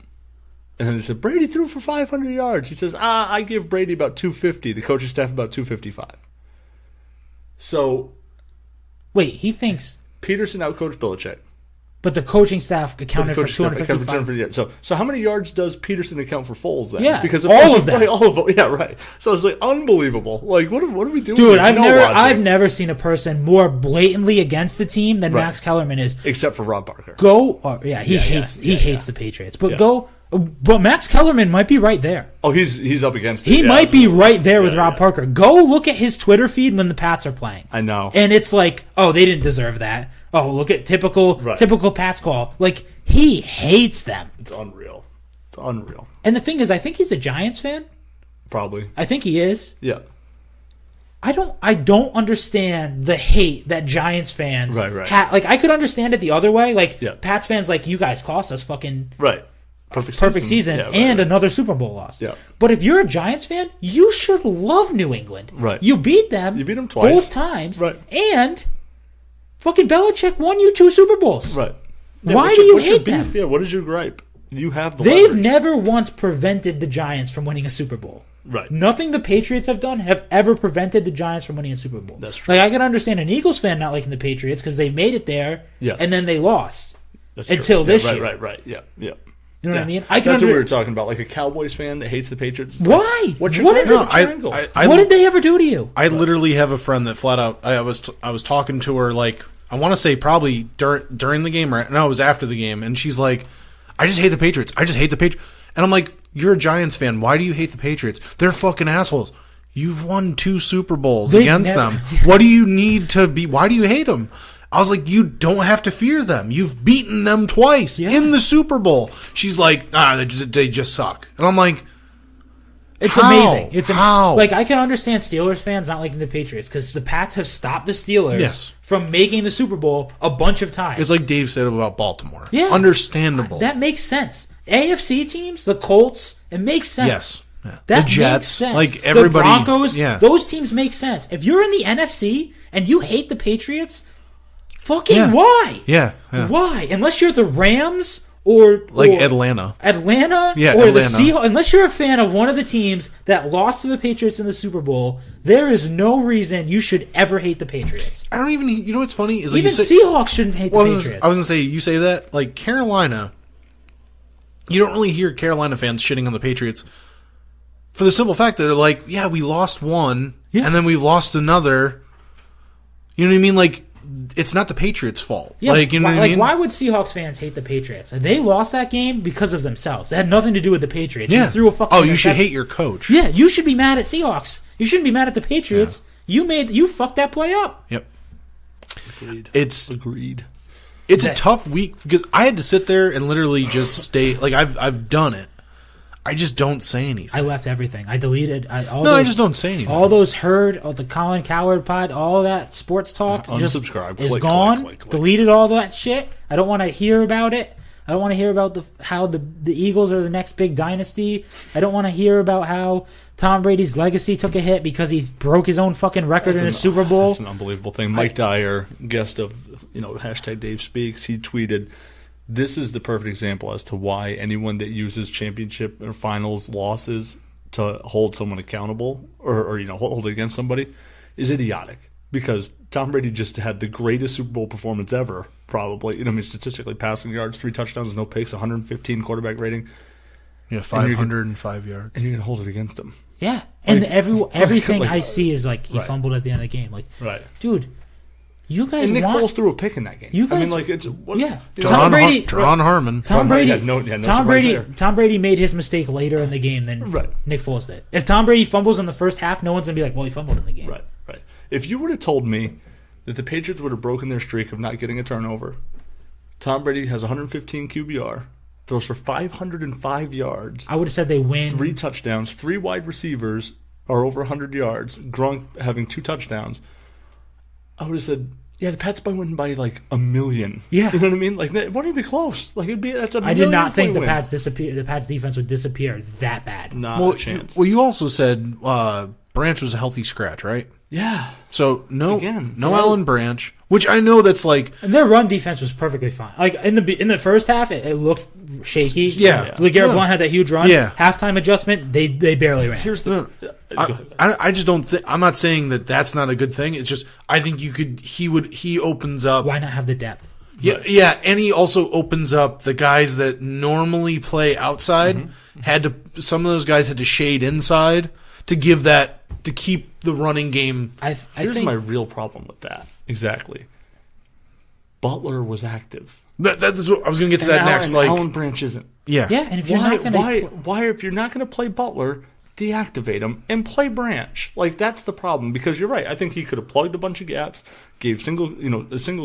S3: And then they said, Brady threw for 500 yards. He says, I give Brady about 250, the coaching staff about 255. So
S2: Wait, he thinks,
S3: Peterson outcoached Belichick.
S2: but the coaching staff accounted for
S3: Coaching staff accounted for
S2: 255.
S3: 250 yards. So how many yards does Peterson account for Foles then?
S2: Yeah,
S3: because
S2: all of them.
S3: Right, all of them. Yeah, right. So it's like unbelievable. Like what are we doing?
S2: Dude,
S3: here?
S2: I've
S3: No logic.
S2: never seen a person more blatantly against the team than
S3: Right.
S2: Max Kellerman is.
S3: except for Rob Parker.
S2: He hates the Patriots, but but Max Kellerman might be right there.
S3: Oh, he's up against it.
S2: He
S3: Yeah,
S2: might be
S3: absolutely.
S2: right there with
S3: Yeah,
S2: Rob
S3: yeah.
S2: Parker. Go look at his Twitter feed when the Pats are playing.
S3: I know.
S2: And it's like, oh, they didn't deserve that. Oh, look at typical Pats call. Like, he hates them.
S3: It's unreal. It's unreal.
S2: And the thing is, I think he's a Giants fan.
S3: Probably.
S2: I think he is.
S3: Yeah.
S2: I don't understand the hate that Giants fans have. Like, I could understand it the other way. Like, Pats fans, like, you guys cost us fucking perfect season and another Super Bowl loss. Yeah. But if you're a Giants fan, you should love New England.
S3: Right.
S2: You beat them.
S3: You beat them twice.
S2: Both times. Right. And fucking Belichick won you 2 Super Bowls.
S3: Right.
S2: Why do you hate them?
S3: Yeah, what is your gripe? You have the
S2: They've
S3: leverage.
S2: never once prevented the Giants from winning a Super Bowl.
S3: Right.
S2: Nothing the Patriots have done have ever prevented the Giants from winning a Super Bowl.
S3: That's true.
S2: Like, I can understand an Eagles fan not liking the Patriots because they made it there and then they lost.
S3: That's
S2: until
S3: true.
S2: this year.
S3: Right. Yeah.
S2: You know what I mean?
S3: That's what we were talking about. Like a Cowboys fan that hates the Patriots.
S2: Why?
S3: What's your
S2: what
S3: what
S2: did they ever do to you?
S4: I literally have a friend that flat out. I was talking to her, like, I want to say probably during the game, right? No, it was after the game, and she's like, "I just hate the Patriots. I just hate the Patriots." And I'm like, "You're a Giants fan. Why do you hate the Patriots? They're fucking assholes. You've won 2 Super Bowls against them. What do you need to be? Why do you hate them?" I was like, "You don't have to fear them. You've beaten them twice in the Super Bowl." She's like, they just suck. And I'm like,
S2: it's amazing. It's like, I can understand Steelers fans not liking the Patriots because the Pats have stopped the Steelers from making the Super Bowl a bunch of times.
S4: It's like Dave said about Baltimore.
S2: Yeah.
S4: Understandable.
S2: That makes sense. AFC teams, the Colts, it makes sense.
S4: Yes. Yeah.
S2: That
S4: the Jets,
S2: makes sense.
S4: like everybody,
S2: the Broncos, those teams make sense. If you're in the NFC and you hate the Patriots, fucking why?
S4: Yeah.
S2: Why? Unless you're the Rams or
S4: Atlanta.
S2: Or
S4: Atlanta.
S2: the Seahawks. Unless you're a fan of one of the teams that lost to the Patriots in the Super Bowl, there is no reason you should ever hate the Patriots.
S4: I don't even. You know what's funny is like
S2: even Seahawks shouldn't hate the Patriots.
S4: I was gonna say, you say that, like, Carolina. You don't really hear Carolina fans shitting on the Patriots for the simple fact that they're like, yeah, we lost one, and then we lost another. You know what I mean? Like, it's not the Patriots' fault.
S2: Yeah,
S4: like, you know what I mean?
S2: Why would Seahawks fans hate the Patriots? They lost that game because of themselves. It had nothing to do with the Patriots.
S4: Yeah.
S2: You threw a fucking
S4: you should hate your coach.
S2: Yeah, you should be mad at Seahawks. You shouldn't be mad at the Patriots. Yeah. You fucked that play up.
S4: Yep.
S3: Agreed.
S4: Agreed. It's a tough week because I had to sit there and literally just stay. Like, I've done it. I just don't say anything.
S2: I left everything. I deleted. I
S4: just don't say anything.
S2: All those the Colin Cowherd pod, all that sports talk, just is gone. Click. Deleted all that shit. I don't want to hear about it. I don't want to hear about how the Eagles are the next big dynasty. I don't want to hear about how Tom Brady's legacy took a hit because he broke his own fucking record in a Super Bowl.
S3: That's an unbelievable thing. Mike Dyer, guest of hashtag Dave Speaks, he tweeted, "This is the perfect example as to why anyone that uses championship or finals losses to hold someone accountable or hold it against somebody is idiotic. Because Tom Brady just had the greatest Super Bowl performance ever, probably. Statistically, passing yards, 3 touchdowns, no picks, 115 quarterback rating.
S4: Yeah, 505 yards.
S3: And you're going to hold it against him.
S2: Yeah. And everything I see is like he fumbled at the end of the game. Like, dude, you guys.
S3: And Nick Foles threw a pick in that game.
S2: You guys,
S4: Tom Harmon.
S2: Tom Brady made his mistake later in the game than Nick Foles did. If Tom Brady fumbles in the first half, no one's gonna be like, "Well, he fumbled in the game."
S3: Right. If you would have told me that the Patriots would have broken their streak of not getting a turnover, Tom Brady has 115 QBR, throws for 505 yards.
S2: I would have said they win.
S3: 3 touchdowns, 3 wide receivers are over 100 yards. Gronk having 2 touchdowns. I would have said, yeah, the Pats might win by like 1 million.
S2: Yeah,
S3: you know what I mean. Like, it wouldn't even be close. Like, that's a.
S2: I did not think the Pats defense would disappear that bad.
S3: Not a chance.
S4: Well, you also said Branch was a healthy scratch, right?
S3: Yeah.
S4: So no Alan Branch, which I know that's like.
S2: And their run defense was perfectly fine. Like in the first half, it looked shaky.
S4: Yeah.
S2: LeGarrette Blount had that huge run.
S4: Yeah.
S2: Halftime adjustment, they barely ran.
S3: Here's the.
S4: I just don't think. I'm not saying that that's not a good thing. It's just I think he opens up.
S2: Why not have the depth?
S4: Yeah, and he also opens up the guys that normally play outside. Mm-hmm. Some of those guys had to shade inside to keep the running game.
S3: Here's my real problem with that. Exactly. Butler was active.
S4: That's what I was going to get to that next. Like
S3: Alan Branch isn't.
S4: Yeah.
S2: Yeah, and if you're not going to
S3: why if you're not going to play Butler, deactivate him and play Branch. Like, that's the problem, because you're right. I think he could have plugged a bunch of gaps, gave single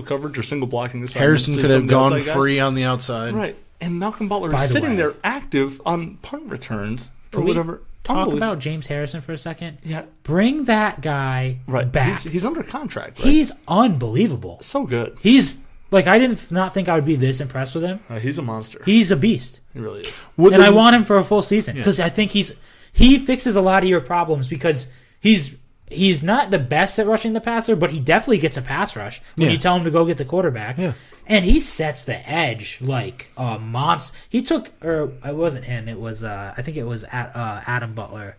S3: coverage or single blocking.
S4: Harrison could have gone free on the outside.
S3: Right. And Malcolm Butler is sitting there active on punt returns or whatever.
S2: talk about James Harrison for a second?
S3: Yeah.
S2: Bring that guy back.
S3: He's under contract, right?
S2: He's unbelievable.
S3: So good.
S2: He's like, I did not think I would be this impressed with him.
S3: He's a monster.
S2: He's a beast.
S3: He really is.
S2: And I want him for a full season because I think he fixes a lot of your problems because he's not the best at rushing the passer, but he definitely gets a pass rush when you tell him to go get the quarterback.
S4: Yeah.
S2: And he sets the edge like a monster. He took, or it wasn't him. It was I think it was Adam Butler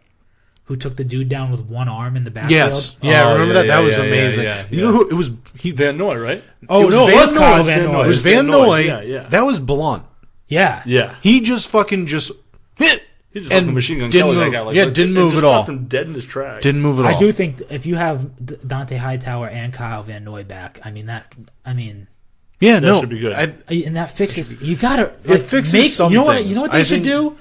S2: who took the dude down with one arm in the backfield.
S4: Yes. Yeah, remember that? That was amazing.
S3: You
S4: know who it was?
S3: Van Noy, right?
S2: Oh,
S4: it
S2: was Kyle Van Noy.
S4: It was Van Noy.
S3: Yeah.
S4: That was blunt.
S2: Yeah.
S3: Yeah.
S4: He just fucking hit.
S3: He just fucking machine gun
S4: didn't
S3: Kelly
S4: move.
S3: that guy. Like,
S4: Yeah, didn't move at all.
S3: Stopped him dead in his tracks.
S4: Didn't move at all.
S2: I do think if you have Dante Hightower and Kyle Van Noy back,
S4: yeah,
S3: that should be good.
S2: And that fixes. You gotta.
S4: It fixes some
S2: You know
S4: things.
S2: what they should do?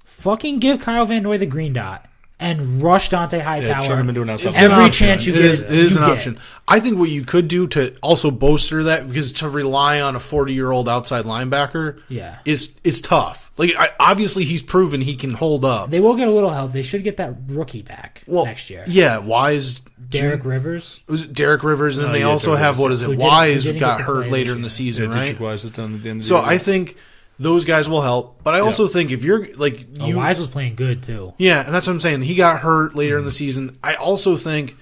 S2: Fucking give Kyle Van Noy the green dot and rush Dante Hightower.
S3: turn him into an outside
S2: every chance you get.
S4: It is an option. I think what you could do to also bolster that, because to rely on a 40-year-old outside linebacker, is tough. Like obviously he's proven he can hold up.
S2: They will get a little help. They should get that rookie back next year.
S4: Yeah, Wise.
S2: Derek Rivers.
S4: Was it Derek Rivers? And then they also have, what is it, Wise got hurt later in the season, right?
S3: Wise at the end of the
S4: so
S3: year.
S4: I think those guys will help. But I also think if you're like
S2: Wise was playing good too.
S4: Yeah, and that's what I'm saying. He got hurt later in the season. I also think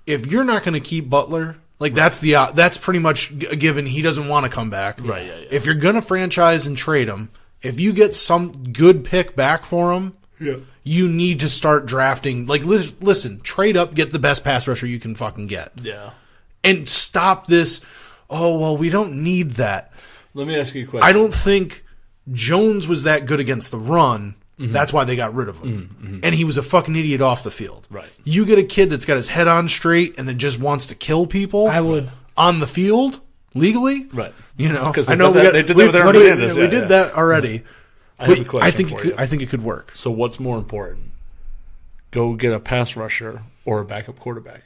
S4: if you're not going to keep Butler, like that's pretty much a given. He doesn't want to come back.
S3: Right.
S4: If you're going to franchise and trade him, if you get some good pick back for him, you need to start drafting. Like, listen, trade up, get the best pass rusher you can fucking get.
S3: Yeah.
S4: And stop this, we don't need that.
S3: Let me ask you a question.
S4: I don't think Jones was that good against the run. Mm-hmm. That's why they got rid of him. Mm-hmm. And he was a fucking idiot off the field.
S3: Right.
S4: You get a kid that's got his head on straight and that just wants to kill people on the field legally.
S3: Right.
S4: You know,
S3: I know they did that with Aaron Hernandez.
S4: We did that already.
S3: I have a question for you.
S4: I think it could work.
S3: So what's more important? Go get a pass rusher or a backup quarterback?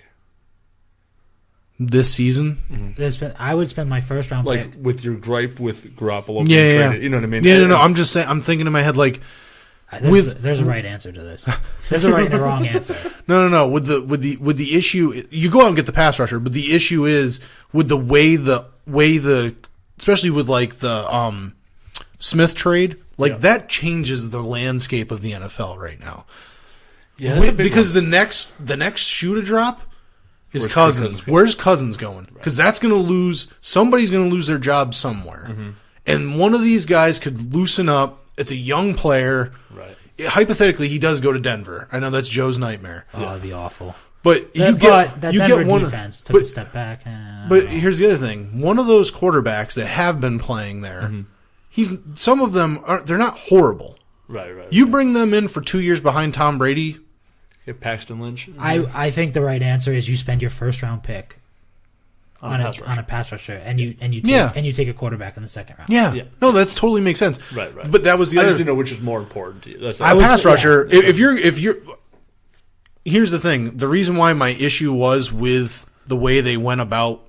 S4: This season?
S2: Mm-hmm. I would spend my first round pick.
S3: With your gripe with Garoppolo
S4: being
S3: traded. You know what I mean?
S4: Yeah, no, I'm just saying, I'm thinking in my head like...
S2: There's a right answer to this. There's a right and a wrong answer.
S4: No. With the issue, you go out and get the pass rusher, but the issue is with the way the especially with like the Smith trade, that changes the landscape of the NFL right now.
S3: Yeah,
S4: because the next shoe to drop is Cousins. Where's Cousins going? Because that's going to lose. Somebody's going to lose their job somewhere, and one of these guys could loosen up. It's a young player.
S3: Right.
S4: Hypothetically, he does go to Denver. I know that's Joe's nightmare.
S2: Oh, that'd be awful.
S4: But
S2: that Denver defense took a step back.
S4: But here's the other thing: one of those quarterbacks that have been playing there, some of them they're not horrible.
S3: Right.
S4: You bring them in for 2 years behind Tom Brady.
S3: Get Paxton Lynch.
S2: I think the right answer is you spend your first round pick on a pass rusher, and you take a quarterback in the second round.
S4: Yeah. No, that totally makes sense.
S3: Right.
S4: But that was the
S3: I
S4: other.
S3: just didn't know which is more important to you. That's
S4: pass rusher. Yeah. If you're, here's the thing: the reason why my issue was with the way they went about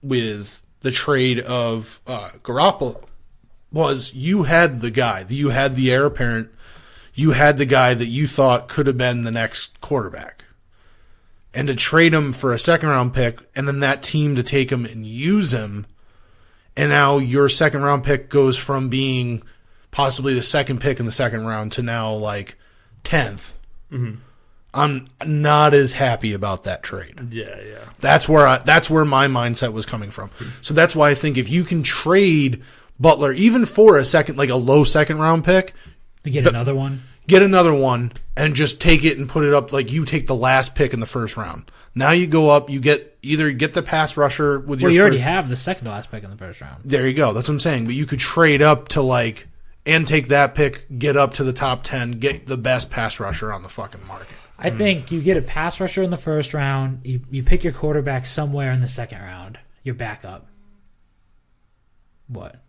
S4: with the trade of Garoppolo was you had the guy, you had the heir apparent, you had the guy that you thought could have been the next quarterback. And to trade him for a second-round pick, and then that team to take him and use him, and now your second-round pick goes from being possibly the second pick in the second round to now, 10th. Mm-hmm. I'm not as happy about that trade.
S3: Yeah.
S4: That's where my mindset was coming from. So that's why I think if you can trade Butler, even for a second, a low second-round pick...
S2: Get another one?
S4: Get another one and just take it and put it up you take the last pick in the first round. Now you go up, you get the pass rusher with your...
S2: Well, you already have the second to last pick in the first round.
S4: There you go. That's what I'm saying. But you could trade up to and take that pick, get up to the top 10, get the best pass rusher on the fucking market.
S2: I think you get a pass rusher in the first round, you pick your quarterback somewhere in the second round, your backup. What?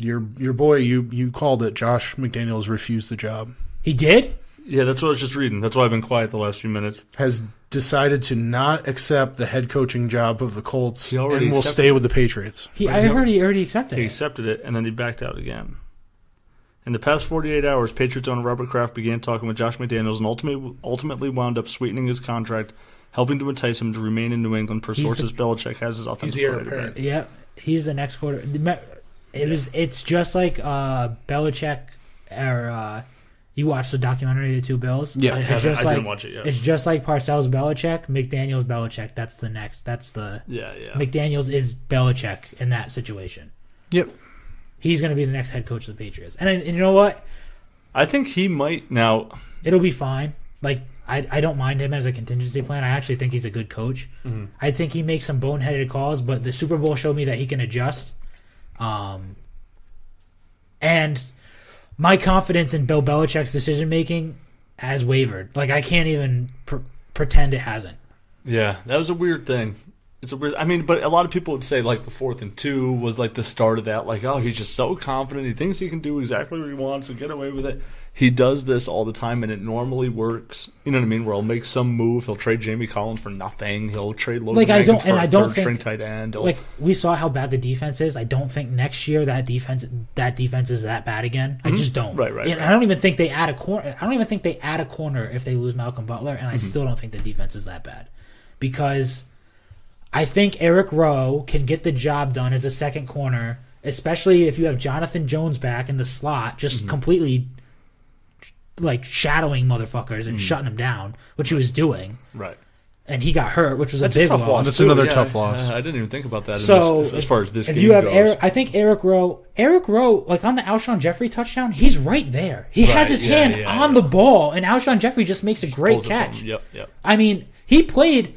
S4: Your boy, you called it. Josh McDaniels refused the job.
S2: He did?
S3: Yeah, that's what I was just reading. That's why I've been quiet the last few minutes.
S4: Has decided to not accept the head coaching job of the Colts and will stay
S3: it.
S4: with the Patriots.
S2: I heard he already accepted it.
S3: He accepted it, and then he backed out again. In the past 48 hours, Patriots owner Robert Kraft began talking with Josh McDaniels and ultimately wound up sweetening his contract, helping to entice him to remain in New England. Per sources, Belichick has his offensive coordinator.
S2: Yeah, he's the next quarter. It's just like Belichick or you watched the documentary The Two Bills.
S4: Yeah,
S3: I didn't watch it yet.
S2: It's just like Parcells Belichick, McDaniels Belichick. That's the next. That's the McDaniels is Belichick in that situation.
S4: Yep.
S2: He's going to be the next head coach of the Patriots. And you know what?
S3: I think he might now.
S2: It'll be fine. Like, I don't mind him as a contingency plan. I actually think he's a good coach. Mm-hmm. I think he makes some boneheaded calls, but the Super Bowl showed me that he can adjust. And my confidence in Bill Belichick's decision-making has wavered. Like, I can't even pretend it hasn't.
S3: Yeah, that was a weird thing. It's a weird. I mean, but a lot of people would say like the 4th and 2 was like the start of that. Like, oh, he's just so confident. He thinks he can do exactly what he wants and get away with it. He does this all the time, and it normally works. You know what I mean? Where he'll make some move. He'll trade Jamie Collins for nothing. He'll trade Logan Jenkins for a third-string tight end.
S2: Like, we saw how bad the defense is. I don't think next year that defense is that bad again. I just don't.
S3: Right.
S2: And I don't even think they add a corner. I don't even think they add a corner if they lose Malcolm Butler, and I still don't think the defense is that bad because I think Eric Rowe can get the job done as a second corner, especially if you have Jonathan Jones back in the slot, just completely like shadowing motherfuckers and shutting them down, which he was doing.
S3: Right.
S2: And he got hurt, which was a big loss.
S4: That's another tough loss.
S3: I didn't even think about that.
S2: So
S3: as far as this
S2: if
S3: game
S2: you have
S3: goes.
S2: I think Eric Rowe, like on the Alshon Jeffrey touchdown, he's right there. He has his hand on the ball, and Alshon Jeffrey just makes a great catch.
S3: Yep.
S2: I mean, he played.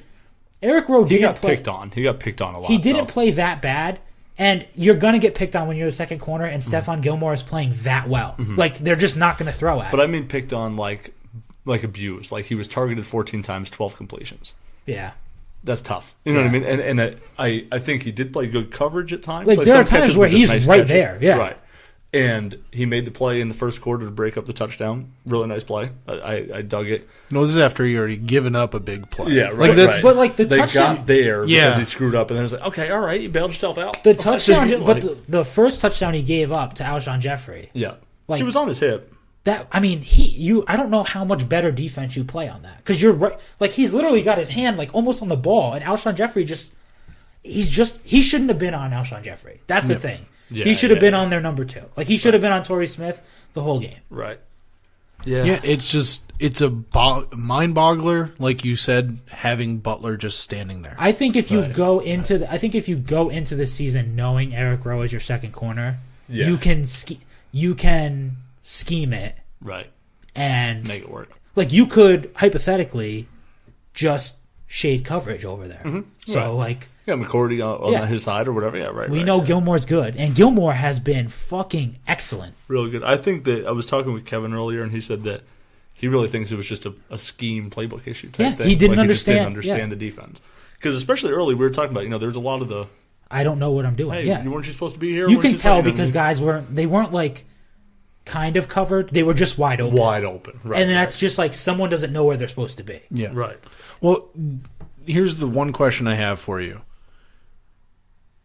S2: Eric Rowe didn't play.
S3: Picked on. He got picked on a lot.
S2: He didn't play that bad. And you're going to get picked on when you're the second corner and Stephon Gilmore is playing that well. Like, they're just not going to throw at him.
S3: But I mean picked on like abused. Like, he was targeted 14 times, 12 completions.
S2: Yeah.
S3: That's tough. You know what I mean? And I think he did play good coverage at times.
S2: Like there are times where he's nice right there. Yeah.
S3: Right. And he made the play in the first quarter to break up the touchdown. Really nice play. I dug it.
S4: No, this is after he already given up a big play.
S3: Yeah, right.
S2: But like the
S3: they
S2: touchdown,
S3: got there because he screwed up, and then it was like, okay, all right, you bailed yourself out.
S2: The touchdown, but the first touchdown he gave up to Alshon Jeffrey.
S3: Yeah,
S2: like
S3: he was on his hip.
S2: That I mean, I don't know how much better defense you play on that because you're right. Like he's literally got his hand like almost on the ball, and Alshon Jeffrey he shouldn't have been on Alshon Jeffrey. That's the thing. Yeah, he should have been on their number 2. Like he should have been on Torrey Smith the whole game.
S3: Right.
S4: Yeah. It's a mind boggler, like you said, having Butler just standing there.
S2: I think if you go into the season knowing Eric Rowe is your second corner, you can scheme it
S3: right
S2: and
S3: make it work.
S2: Like you could hypothetically just shade coverage over there. So like.
S3: Yeah, McCourty on his side or whatever. Yeah, right.
S2: We know Gilmore's good, and Gilmore has been fucking excellent.
S3: Really good. I think that I was talking with Kevin earlier, and he said that he really thinks it was just a scheme playbook issue type thing.
S2: He didn't
S3: He
S2: understand.
S3: just didn't understand the defense. Because especially early, we were talking about, there's a lot of the...
S2: I don't know what I'm doing.
S3: Hey, weren't you supposed to be here?
S2: You can tell because guys weren't like kind of covered. They were just wide open.
S3: Wide open, right.
S2: And that's just like someone doesn't know where they're supposed to be.
S4: Yeah.
S3: Right.
S4: Well, here's the one question I have for you.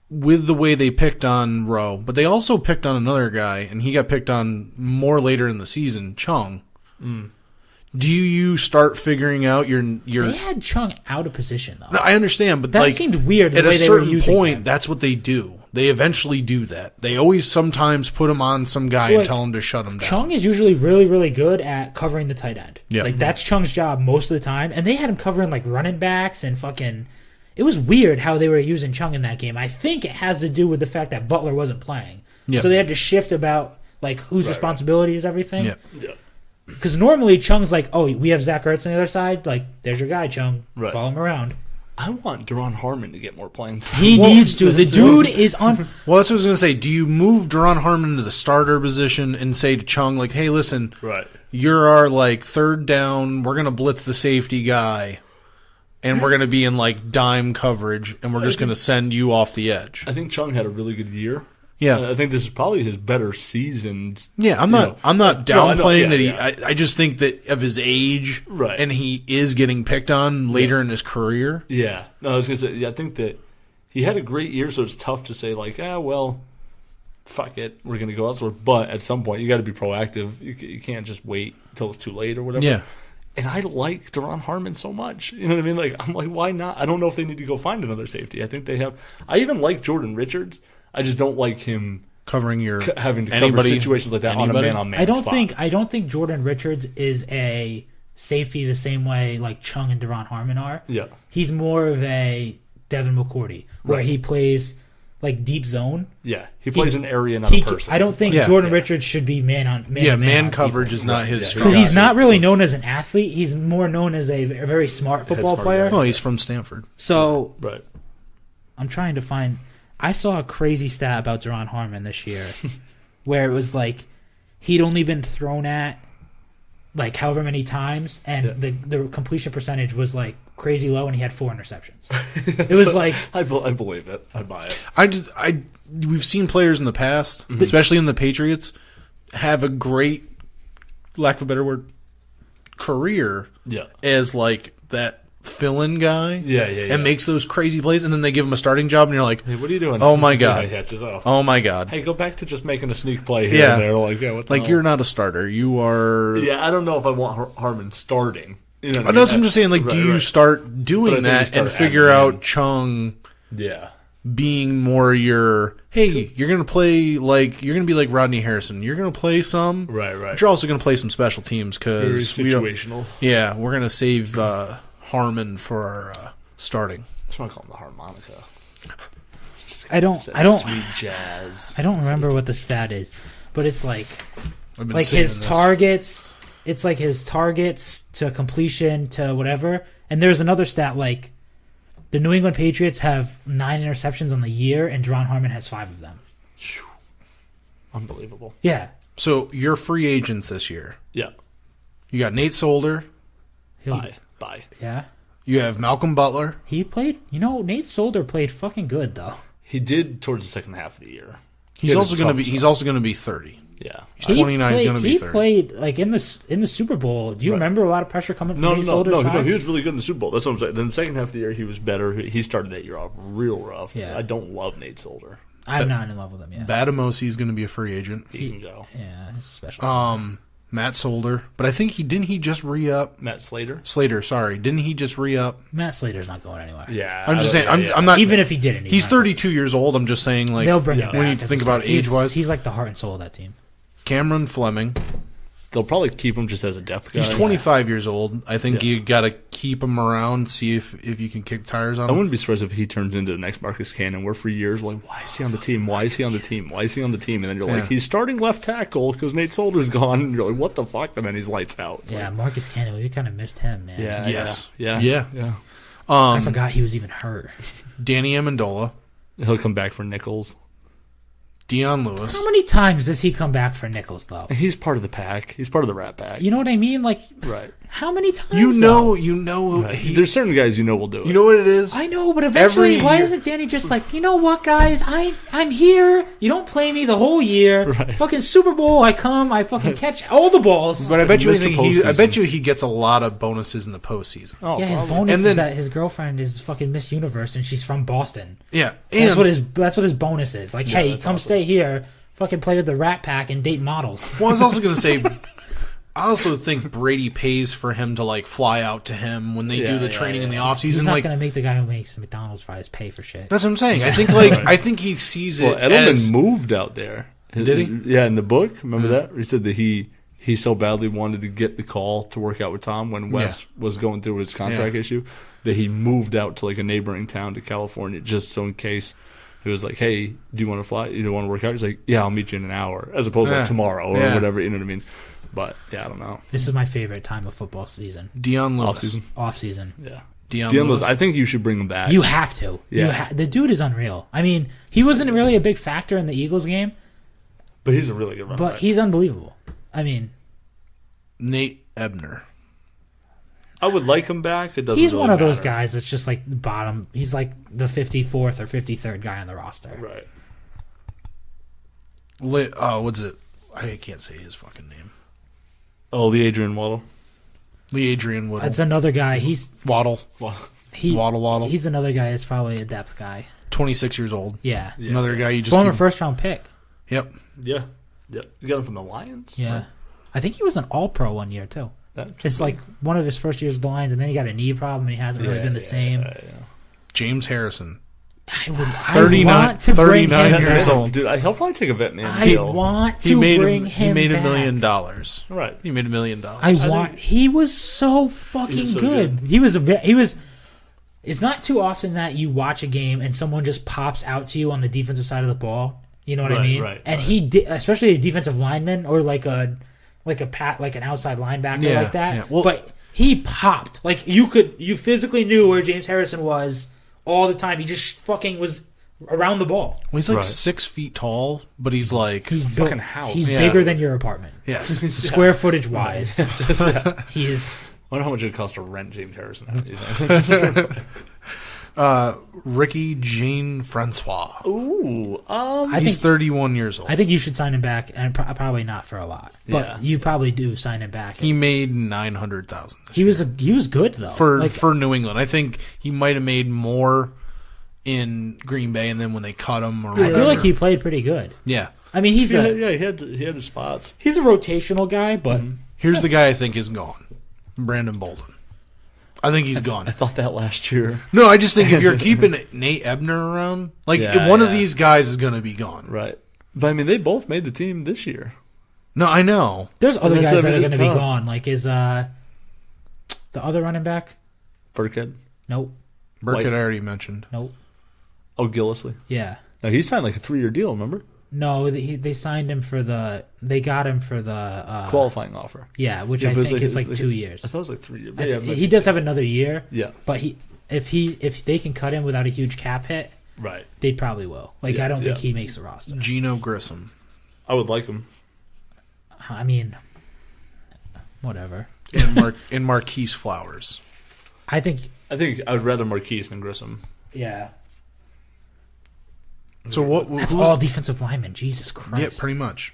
S4: With the way they picked on Rowe, but they also picked on another guy, and he got picked on more later in the season, Chung. Do you start figuring out your?
S2: They had Chung out of position though.
S4: No, I understand, but
S2: that seemed weird.
S4: At a certain point, that's what they do. They eventually do that. They always sometimes put him on some guy and tell him to shut him down.
S2: Chung is usually really, really good at covering the tight end.
S4: Yeah.
S2: Like that's Chung's job most of the time, and they had him covering like running backs and fucking. It was weird how they were using Chung in that game. I think it has to do with the fact that Butler wasn't playing.
S4: Yeah.
S2: So they had to shift about like whose responsibility is everything.
S4: Yeah.
S2: Because normally Chung's like, oh, we have Zach Ertz on the other side. Like, there's your guy, Chung.
S3: Right.
S2: Follow him around.
S3: I want Deron Harmon to get more playing time.
S2: He needs to. The dude is on.
S4: Well, that's what I was going to say. Do you move Deron Harmon to the starter position and say to Chung, like, hey, listen, you're our like third down. We're going to blitz the safety guy. And we're going to be in like dime coverage, and we're just going to send you off the edge.
S3: I think Chung had a really good year.
S4: Yeah,
S3: I think this is probably his better season.
S4: Yeah, I'm not downplaying that. I just think that of his age, and he is getting picked on later in his career.
S3: Yeah, no, I was going to say. I think that he had a great year, so it's tough to say like, well, fuck it, we're going to go elsewhere. But at some point, you got to be proactive. You can't just wait till it's too late or whatever.
S4: Yeah.
S3: And I like Deron Harmon so much. You know what I mean? Like, I'm like, why not? I don't know if they need to go find another safety. I think they have. I even like Jordan Richards. I just don't like him
S4: covering your
S3: having to cover situations like that on a man-on-man spot.
S2: I don't think Jordan Richards is a safety the same way like Chung and Deron Harmon are.
S3: Yeah.
S2: He's more of a Devin McCourty, where he plays like deep zone.
S3: Yeah, he plays an area, not a person.
S2: I don't think Jordan Richards should be man
S4: coverage is not his strong.
S2: Because he's not really known as an athlete. He's more known as a very smart football player.
S4: Oh, he's from Stanford.
S2: So
S3: right.
S2: I'm trying to find. I saw a crazy stat about Deron Harmon this year, where it was like he'd only been thrown at like however many times, and the completion percentage was like crazy low, and he had 4 interceptions. It was like
S3: I believe it. I buy it.
S4: We've seen players in the past, especially in the Patriots, have a great, lack of a better word, career as like that fill-in guy. And makes those crazy plays, and then they give him a starting job, and you're like,
S3: hey, what are you doing?
S4: Oh my god. Oh my god.
S3: Hey, go back to just making a sneak play here and there. Like, what the hell?
S4: You're not a starter. You are.
S3: Yeah, I don't know if I want Harmon starting. You know what
S4: that's what I'm just saying. Like, do you start doing that and figure out Chung?
S3: Yeah.
S4: Being more your, hey, you're gonna play like you're gonna be like Rodney Harrison. You're gonna play some,
S3: right.
S4: But you're also gonna play some special teams because
S3: situational.
S4: We're gonna save Harmon for our starting.
S3: I just want to call him the harmonica.
S2: I don't
S3: sweet jazz.
S2: I don't remember what the stat is, but it's like his targets. It's like his targets to completion to whatever. And there's another stat like the New England Patriots have 9 interceptions on the year, and Deron Harmon has 5 of them.
S3: Unbelievable.
S2: Yeah.
S4: So you're free agents this year.
S3: Yeah.
S4: You got Nate Solder.
S3: Bye.
S2: Yeah.
S4: You have Malcolm Butler.
S2: He played. Nate Solder played fucking good though.
S3: He did towards the second half of the year.
S4: He's also going to be 30.
S3: Yeah.
S4: He's 29. He's going to be 30.
S2: He played like in the Super Bowl. Do you remember a lot of pressure coming from Nate Solder's side?
S3: No, he was really good in the Super Bowl. That's what I'm saying. Then the second half of the year, he was better. He started that year off real rough.
S2: Yeah.
S3: I don't love Nate Solder.
S2: I'm not in love with him yet.
S4: Badamosi is going to be a free agent.
S3: He can go.
S2: Yeah, he's special.
S4: Matt Solder, but I think didn't he just re-up?
S3: Matt Slater?
S4: Sorry. Didn't he just re-up?
S2: Matt Slater's not going anywhere.
S3: Yeah.
S4: I'm just saying, I'm not.
S2: Even if he didn't.
S4: He's 32 years old. I'm just saying, like,
S2: they'll bring it back.
S4: When you think about age-wise.
S2: He's like the heart and soul of that team.
S4: Cameron Fleming.
S3: They'll probably keep him just as a depth guy.
S4: He's 25 years old. I think you got to keep him around, see if you can kick tires on him.
S3: I wouldn't be surprised if he turns into the next Marcus Cannon, where for years we're like, why is he on the team? Why is he on the team? Why is he on the team? And then you're like, he's starting left tackle because Nate Solder's gone. And you're like, what the fuck? And then he's lights out. It's
S2: yeah, Marcus Cannon, we kind of missed him, man.
S3: Yeah.
S2: I forgot he was even hurt.
S4: Danny Amendola.
S3: He'll come back for Nichols.
S4: Dion Lewis.
S2: How many times does he come back for Nichols, though?
S3: He's part of the pack. He's part of the Rat Pack.
S2: You know what I mean? Like,
S3: right.
S2: How many times?
S4: You know.
S3: Right. There's certain guys will do it.
S4: You know what it is?
S2: I know, but eventually, why isn't Danny just like, you know what, guys? I'm here. You don't play me the whole year. Right. Fucking Super Bowl, I fucking catch all the balls.
S4: But I bet you he gets a lot of bonuses in the postseason.
S2: Oh, yeah, his bonus is that his girlfriend is fucking Miss Universe and she's from Boston.
S4: Yeah,
S2: that's what his bonus is. Like, hey, come stay here. Fucking play with the Rat Pack and date models.
S4: Well, I was also going to say, I also think Brady pays for him to like fly out to him when they do the training in the offseason.
S2: He's not going to make the guy who makes McDonald's fries pay for shit.
S4: That's what I'm saying. I think I think he sees it.
S3: Well, Edelman moved out there.
S4: Did he?
S3: Yeah, in the book. Remember that? He said that he so badly wanted to get the call to work out with Tom when Wes was going through his contract issue that he moved out to like a neighboring town to California just so in case. It was like, hey, do you want to fly? You don't want to work out? He's like, yeah, I'll meet you in an hour, as opposed to like tomorrow or whatever. You know what I mean? But yeah, I don't know.
S2: This is my favorite time of football season.
S4: Dion Lewis.
S2: Off season.
S3: Yeah.
S4: Dion Lewis.
S3: I think you should bring him back.
S2: You have to.
S3: Yeah.
S2: The dude is unreal. I mean, he wasn't really a big factor in the Eagles game,
S3: but he's a really good runner.
S2: But he's unbelievable. I mean,
S4: Nate Ebner.
S3: I would like him back. It doesn't.
S2: He's
S3: really
S2: one of
S3: matter.
S2: those guys that's just like the bottom. He's like the 54th or 53rd guy on the roster.
S3: Right.
S4: What's it? I can't say his fucking name.
S3: Oh, the Adrian Waddle.
S4: Adrian Waddle.
S2: That's another guy. He's
S4: Waddle. Waddle.
S2: He's another guy that's probably a depth guy.
S4: 26 years old.
S2: Yeah.
S4: Another guy you just
S2: former first round pick.
S4: Yep.
S3: Yeah. Yep. You got him from the Lions?
S2: Yeah.
S3: Right?
S2: I think he was an All-Pro one year, too. It's like one of his first years with the Lions, and then he got a knee problem, and he hasn't really been the same.
S4: James Harrison.
S2: I want to
S4: 39
S2: bring him
S4: years
S2: back.
S4: old.
S3: Dude, he'll probably take a vet man
S2: I
S3: deal.
S2: want to bring him
S4: He made
S2: back.
S4: $1 million.
S3: Right.
S4: He made $1 million.
S2: He was so fucking
S3: so
S2: good. He was. It's not too often that you watch a game and someone just pops out to you on the defensive side of the ball. You know what I mean?
S3: Right.
S2: And he did, especially a defensive lineman or like an outside linebacker like that.
S4: Yeah. Well,
S2: but he popped. Like you physically knew where James Harrison was all the time. He just fucking was around the ball.
S4: Well, he's like 6 feet tall, but he's like
S2: He's
S3: fucking
S2: built,
S3: house.
S2: He's
S4: Yeah.
S2: bigger than your apartment.
S4: yes.
S2: Square footage wise. He is.
S3: I wonder how much it costs to rent James Harrison out.
S4: Ricky Jean Francois.
S3: Ooh.
S4: He's 31 years old.
S2: I think you should sign him back, and probably not for a lot, but
S3: Yeah.
S2: you probably do sign him back.
S4: He made $900,000.
S2: He was good though
S4: for New England. I think he might have made more in Green Bay, and then when they cut him, or
S2: I
S4: whatever.
S2: feel like he played pretty good.
S4: Yeah.
S2: I mean, he's
S3: he had his spots.
S2: he's a rotational guy, but
S4: Here's the guy I think is gone. Brandon Bolden. I think he's gone.
S3: I thought that last year.
S4: No, I just think if you're keeping Nate Ebner around, like one of these guys is going to be gone.
S3: Right. But I mean, they both made the team this year.
S4: No, I know.
S2: there's other
S3: That's-
S2: guys
S3: I
S2: that
S3: mean,
S2: are going
S3: it's
S2: to be
S3: tough.
S2: gone. Like is the other running back?
S3: Burkhead.
S2: Nope,
S4: Burkett I already mentioned.
S2: nope.
S3: Oh, Gillisley.
S2: Yeah,
S3: No, he signed like a 3-year deal, remember?
S2: no. They signed him for they got him for the
S3: Qualifying offer.
S2: Yeah, which
S3: Yeah,
S2: I
S3: but it's
S2: think is
S3: it's
S2: like 2 years.
S3: I thought it was like 3 years.
S2: He does have another year.
S3: Yeah.
S2: But if they can cut him without a huge cap hit,
S3: Right.
S2: they probably will. Like
S3: Yeah,
S2: I don't think
S3: yeah.
S2: he makes the roster.
S4: Geno Grissom.
S3: I would like him.
S2: I mean, whatever.
S4: And Marquise Flowers.
S2: I think.
S3: I would rather Marquise than Grissom.
S2: Yeah.
S4: So what?
S2: That's
S4: who's-
S2: all defensive linemen. Jesus Christ.
S4: Yeah, pretty much.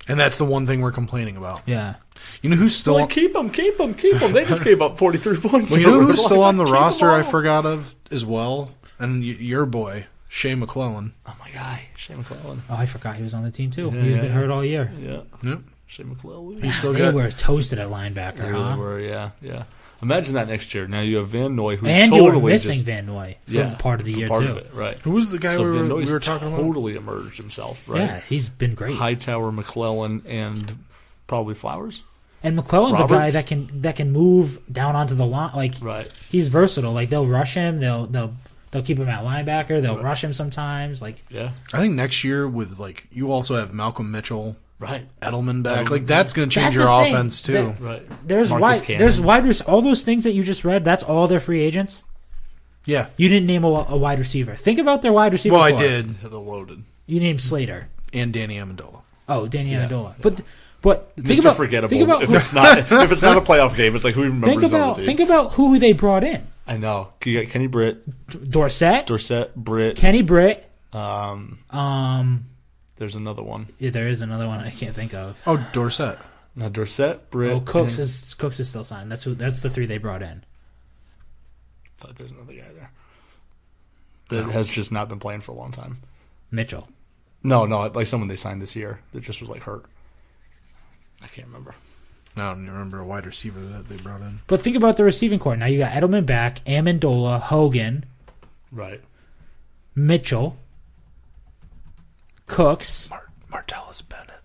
S4: And that's the one thing we're complaining about.
S2: Yeah.
S4: You know who's still?
S3: Like, keep them. They just gave up 43 points.
S4: Well, you know
S3: We're
S4: who's still
S3: like,
S4: on the
S3: keep 'em
S4: roster? I
S3: all.
S4: forgot of as well, and your boy Shea McClellan.
S3: Oh my guy, Shea McClellan.
S2: Oh, I forgot he was on the team too.
S3: Yeah,
S2: He's
S3: yeah.
S2: been hurt all year.
S3: Yeah,
S4: Yep.
S3: Shea McClellan.
S4: He's still
S2: They
S4: got.
S2: were toasted at linebacker,
S3: They
S2: huh?
S3: really were. Yeah. Imagine that next year. Now you have Van Noy, who's
S2: And
S3: totally
S2: you were missing
S3: just,
S2: Van Noy for part of the
S3: for
S2: year
S3: part
S2: too.
S3: of it, right?
S4: Who was the guy
S3: So
S4: we
S3: Van
S4: were
S3: Noy's
S4: talking about?
S3: totally emerged himself, right?
S2: Yeah, he's been great.
S3: Hightower, McClellan, and probably Flowers.
S2: And McClellan's a guy
S3: Roberts?
S2: that can move down onto the line. Like
S3: Right.
S2: he's versatile. Like they'll rush him. They'll keep him at linebacker. They'll rush him sometimes. Like
S3: Yeah.
S4: I think next year with like you also have Malcolm Mitchell,
S3: Right.
S4: Edelman back.
S3: Edelman.
S4: Like that's going to change
S2: That's
S4: your
S2: the thing.
S4: offense too.
S3: Right.
S2: there's
S3: Marcus Cannon.
S2: all those things that you just read. That's all their free agents.
S4: Yeah.
S2: You didn't name a wide receiver. Think about their wide receiver.
S4: Well, I
S2: core.
S4: did,
S3: They're loaded.
S2: You named Slater.
S4: and Danny Amendola.
S2: Oh, Danny
S3: Yeah,
S2: Amendola.
S3: yeah.
S2: But think
S3: Mr.
S2: about
S3: Forgettable.
S2: Think about
S3: if
S2: who,
S3: it's not a playoff game, it's like who remembers
S2: think about
S3: on the team?
S2: think about who they brought in.
S3: I know. You got Kenny Britt,
S2: Dorsett,
S3: Britt.
S2: Kenny Britt.
S3: There's another one.
S2: Yeah, there is another one I can't think of.
S4: Oh, Dorsett.
S3: Now Dorsett, Britt.
S2: Oh, Cooks
S3: and-
S2: is still signed. That's the three they brought in.
S3: I thought there's another guy there that has just not been playing for a long time.
S2: Mitchell.
S3: No, like someone they signed this year that just was like hurt. I can't remember.
S4: I don't even remember a wide receiver that they brought in.
S2: But think about the receiving core. Now you got Edelman back, Amendola, Hogan,
S3: Right.
S2: Mitchell, Cooks.
S4: Martellus Bennett.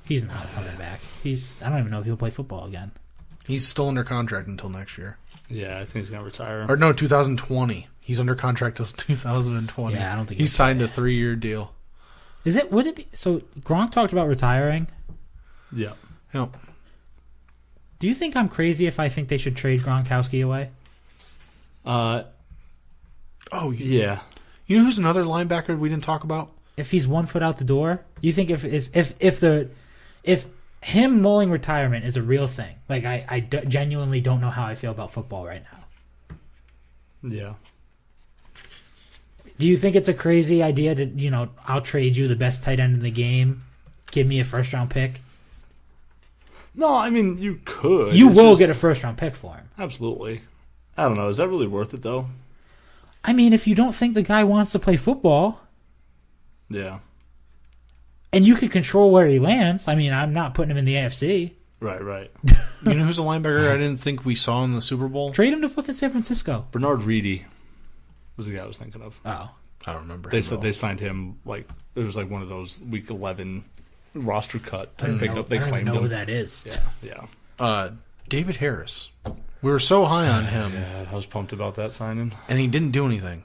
S2: He's not coming back. I don't even know if he'll play football again.
S4: He's still under contract until next year.
S3: Yeah, I think he's gonna retire.
S4: Or no, 2020. He's under contract till 2020.
S2: Yeah, I don't think
S4: he
S2: he'll
S4: signed a 3-year deal.
S2: Would it be so Gronk talked about retiring?
S3: Yeah.
S4: Yep.
S2: Do you think I'm crazy if I think they should trade Gronkowski away?
S4: Oh,
S3: Yeah.
S4: You know who's another linebacker we didn't talk about?
S2: If he's 1 foot out the door, you think if him mulling retirement is a real thing? Like I genuinely don't know how I feel about football right now.
S3: Yeah.
S2: Do you think it's a crazy idea to I'll trade you the best tight end in the game, give me a first round pick?
S3: No, I mean you could.
S2: You
S3: It's
S2: will
S3: just-
S2: get a first round pick for him.
S3: Absolutely. I don't know. Is that really worth it though?
S2: I mean, if you don't think the guy wants to play football,
S3: Yeah.
S2: and you can control where he lands. I mean, I'm not putting him in the AFC.
S3: Right.
S4: You know who's a linebacker I didn't think we saw in the Super Bowl?
S2: Trade him to fucking San Francisco.
S3: Bernard Reedy was the guy I was thinking of.
S2: Oh.
S4: I don't remember.
S3: They said they signed him like it was like one of those week 11 roster cut type pickup. They claimed him.
S2: Who that is.
S3: Yeah.
S4: David Harris. We were so high on him.
S3: Yeah, I was pumped about that signing.
S4: And he didn't do anything.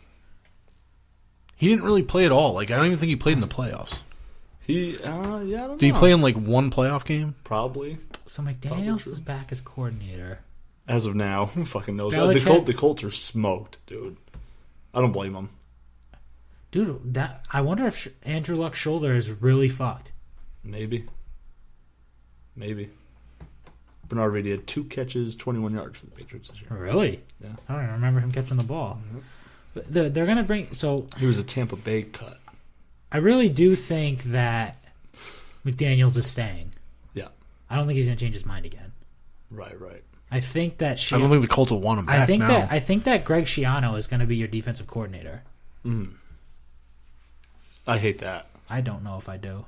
S4: He didn't really play at all. Like, I don't even think he played in the playoffs.
S3: I don't know.
S4: Did he play in like one playoff game?
S3: Probably.
S2: So McDaniels is back as coordinator.
S3: As of now, who fucking knows?
S2: Belichick?
S3: The Colts are smoked, dude. I don't blame them.
S2: Dude, I wonder if Andrew Luck's shoulder is really fucked.
S3: Maybe. Bernard Reedy had 2 catches, 21 yards for the Patriots this year.
S2: Really?
S3: Yeah.
S2: I don't even remember him catching the ball. They're going to bring... So
S3: He was a Tampa Bay cut.
S2: I really do think that McDaniels is staying.
S3: Yeah.
S2: I don't think he's going to change his mind again.
S3: Right.
S2: I think that...
S4: I don't think the Colts will want him back now.
S2: I think that Greg Schiano is going to be your defensive coordinator.
S3: I hate that.
S2: I don't know if I do.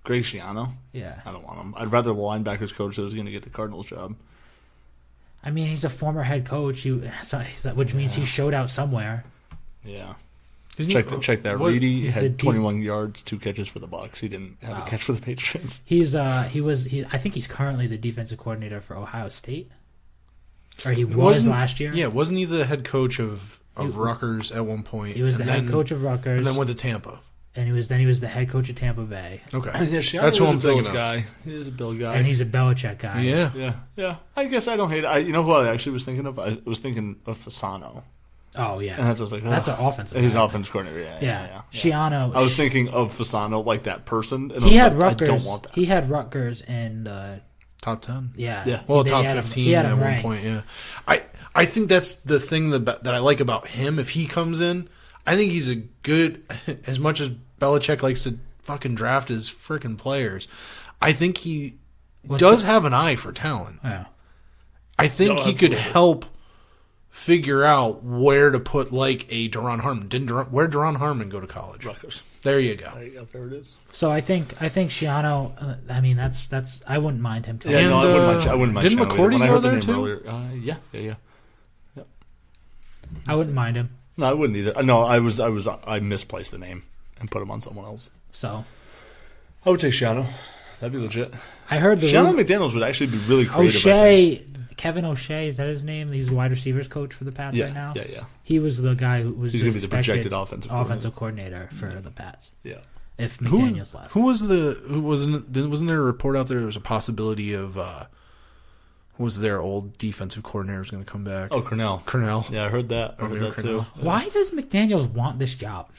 S3: Greg Schiano?
S2: Yeah.
S3: I don't want him. I'd rather the linebackers coach that was going to get the Cardinals job.
S2: I mean, he's a former head coach, which means he showed out somewhere.
S3: Yeah.
S4: Check
S3: that.
S4: What,
S3: Reedy had 21 yards, 2 catches for the Bucs. He didn't have a catch for the Patriots.
S2: I think he's currently the defensive coordinator for Ohio State. Or he was last year.
S4: Yeah, wasn't he the head coach of Rutgers at one point?
S2: He was the head coach of Rutgers.
S4: And then went to Tampa.
S2: And he was the head coach of Tampa Bay.
S4: Okay.
S3: Yeah,
S4: that's what I'm
S3: thinking
S4: of.
S3: Guy. He is a Bill guy.
S2: And he's a Belichick guy.
S3: Yeah. I guess I don't hate it. You know who I actually was thinking of? I was thinking of Fasano.
S2: Oh, yeah.
S3: And that's like,
S2: that's an offensive
S3: He's
S2: guy.
S3: an offensive coordinator, yeah.
S2: Schiano.
S3: I was thinking of Fasano, like that person. And
S2: he had
S3: like,
S2: Rutgers.
S3: I don't want that.
S2: He had Rutgers in the
S4: top 10.
S2: Yeah.
S4: Well, top 15 at one
S2: ranked.
S4: point, yeah. I think that's the thing that I like about him. If he comes in, I think he's a good, as much as Belichick likes to fucking draft his freaking players, I think he does have an eye for talent.
S2: Yeah.
S4: I think he could help figure out where to put like a Duron Harmon. Where did Duron Harmon go to college?
S3: Rutgers.
S4: There you go.
S3: There it is.
S2: So I think Schiano. I mean, that's. I wouldn't mind him.
S3: Yeah, no, I wouldn't mind.
S4: Didn't
S3: Schiano
S4: McCourty
S3: when I
S4: go
S3: heard the
S4: there
S3: name
S4: too?
S3: Earlier, yeah.
S2: I wouldn't mind him.
S3: No, I wouldn't either. No, I misplaced the name and put him on someone else.
S2: So
S3: I would say Schiano. That'd be legit.
S2: I heard the
S3: Schiano McDaniels would actually be really creative.
S2: Kevin O'Shea, is that his name? He's the wide receivers coach for the Pats right now.
S3: Yeah.
S2: He was the guy who was
S3: going to be the projected offensive
S2: coordinator for the Pats.
S3: Yeah.
S2: If McDaniels left.
S4: Wasn't there a report out there was a possibility of who was their old defensive coordinator was going to come back?
S3: Oh, Cornell. Yeah, I heard that. I heard that too.
S2: Why does McDaniels want this job?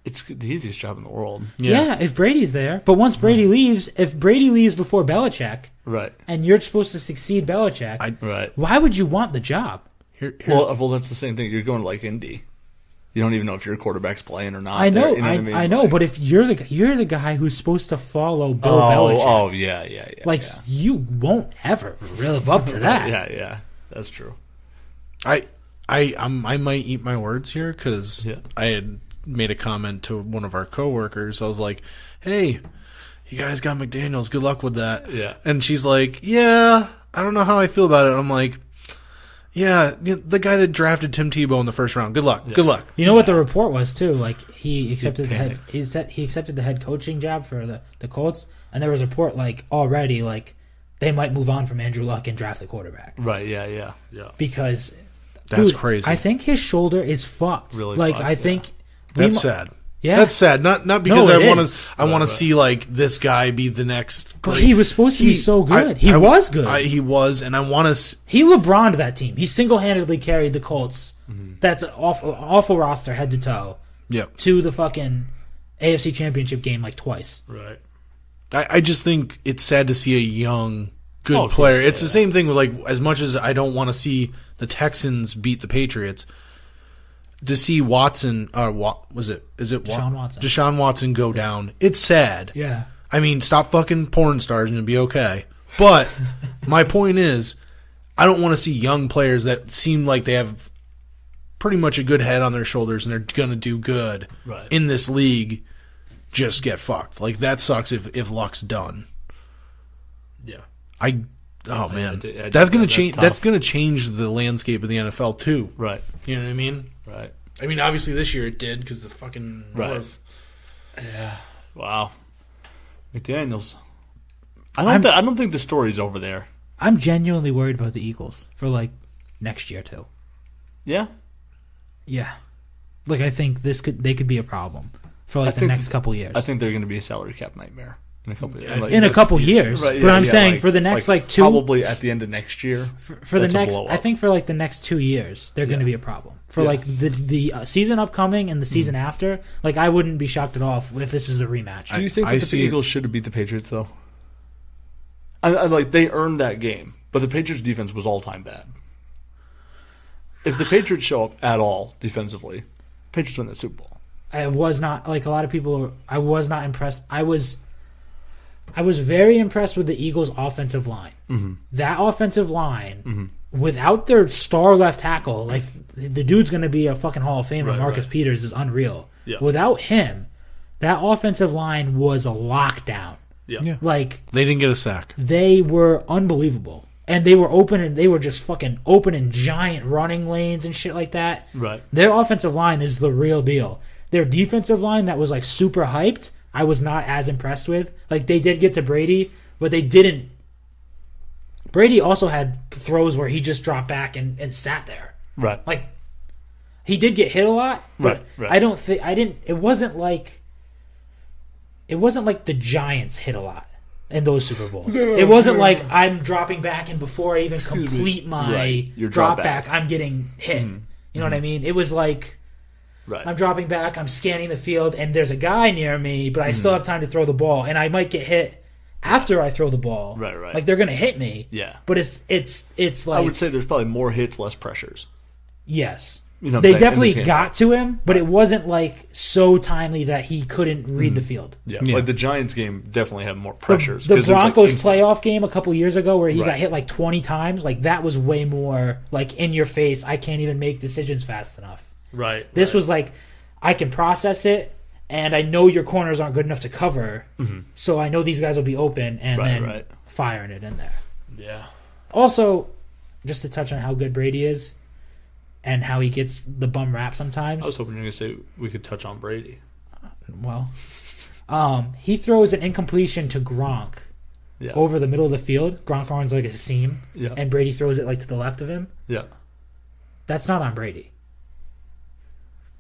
S3: It's the easiest job in the world.
S2: Yeah, if Brady's there. But once Brady leaves, if Brady leaves before Belichick,
S3: right,
S2: and you're supposed to succeed Belichick,
S3: right,
S2: why would you want the job?
S3: Well, that's the same thing. You're going to like Indy. You don't even know if your quarterback's playing or not.
S2: I know,
S3: you know what I mean?
S2: I know. But if you're the guy who's supposed to follow Bill Belichick,
S3: oh yeah.
S2: Like you won't ever live up to that.
S3: yeah, that's true.
S4: I might eat my words here because I had made a comment to one of our coworkers. I was like, "Hey, you guys got McDaniels. Good luck with that."
S3: Yeah,
S4: and she's like, "Yeah, I don't know how I feel about it." I'm like, "Yeah, the guy that drafted Tim Tebow in the first round. Good luck.
S3: Yeah.
S4: Good luck."
S2: You know what the report was too? Like he accepted he accepted the head coaching job for the Colts, and there was a report like already like they might move on from Andrew Luck and draft the quarterback.
S3: Right? Yeah.
S2: Because
S4: that's crazy.
S2: I think his shoulder is fucked.
S3: Really?
S2: Like
S3: fucked,
S2: I think
S4: that's sad.
S2: Yeah,
S4: that's sad. Not because I want to
S3: Right.
S4: see like this guy be the next.
S2: But he was supposed to be so good. He was good.
S4: He was, and I want to.
S2: He LeBron'd that team. He single-handedly carried the Colts. Mm-hmm. That's an awful roster, head to toe.
S4: Yep.
S2: To the fucking AFC Championship game like twice.
S3: Right.
S4: I just think it's sad to see a young, good player. It's the same thing with like as much as I don't want to see the Texans beat the Patriots. To see Watson, is it
S2: Deshaun Watson?
S4: Deshaun Watson go down. It's sad.
S2: Yeah.
S4: I mean, stop fucking porn stars and it'll be okay. But my point is, I don't want to see young players that seem like they have pretty much a good head on their shoulders and they're going to do good in this league just get fucked. Like, that sucks if Luck's done.
S3: Yeah.
S4: Man, that's gonna change. That's gonna change the landscape of the NFL too.
S3: Right.
S4: You know what I mean?
S3: Right.
S4: I mean, obviously this year it did because the fucking North.
S3: Yeah. Wow. McDaniels. I don't think the story's over there.
S2: I'm genuinely worried about the Eagles for like next year too.
S3: Yeah.
S2: Yeah. Like, I think they could be a problem for like the next couple years.
S3: I think they're going to be a salary cap nightmare in a couple years.
S2: In a couple years. Right, but I'm saying for the next like two,
S3: probably at the end of next year.
S2: For the next, I think for like the next 2 years, they're going to be a problem. For like the season upcoming and the season after, like, I wouldn't be shocked at all if this is a rematch.
S3: Do you think that the Eagles should have beat the Patriots though? I like, they earned that game, but the Patriots defense was all time bad. If the Patriots show up at all defensively, Patriots win the Super Bowl.
S2: I was not, like a lot of people, I was not impressed. I was very impressed with the Eagles' offensive line. Mm-hmm. That offensive line, without their star left tackle, like, the dude's going to be a fucking Hall of Famer. Marcus Peters is unreal. Yeah. Without him, that offensive line was a lockdown.
S3: Yeah.
S2: Like,
S4: they didn't get a sack.
S2: They were unbelievable. And they were open, and they were just fucking open in giant running lanes and shit like that.
S3: Right.
S2: Their offensive line is the real deal. Their defensive line that was like super hyped, I was not as impressed with. Like, they did get to Brady, but they didn't. Brady also had throws where he just dropped back and sat there.
S3: Right.
S2: Like, he did get hit a lot, but
S3: right.
S2: It wasn't like the Giants hit a lot in those Super Bowls. It wasn't like I'm dropping back, and before I even complete my drop back, I'm getting hit. Mm-hmm. You know what I mean? It was like, I'm dropping back, I'm scanning the field, and there's a guy near me, but I still have time to throw the ball, and I might get hit after I throw the ball.
S3: Right.
S2: Like, they're going to hit me.
S3: Yeah.
S2: But it's like,
S3: I would say there's probably more hits, less pressures.
S2: Yes.
S3: You know,
S2: they definitely got to him, but it wasn't like so timely that he couldn't read the field.
S3: Yeah, like the Giants game definitely had more pressures.
S2: The Broncos playoff game a couple years ago where he got hit like 20 times, like, that was way more like in your face. I can't even make decisions fast enough.
S3: Right.
S2: This was like, I can process it, and I know your corners aren't good enough to cover, so I know these guys will be open, and then firing it in there.
S3: Yeah.
S2: Also, just to touch on how good Brady is, and how he gets the bum rap sometimes.
S3: I was hoping you were going to say we could touch on Brady.
S2: Well, he throws an incompletion to Gronk over the middle of the field. Gronk runs like a seam, and Brady throws it like to the left of him.
S3: Yeah. That's
S2: not on Brady.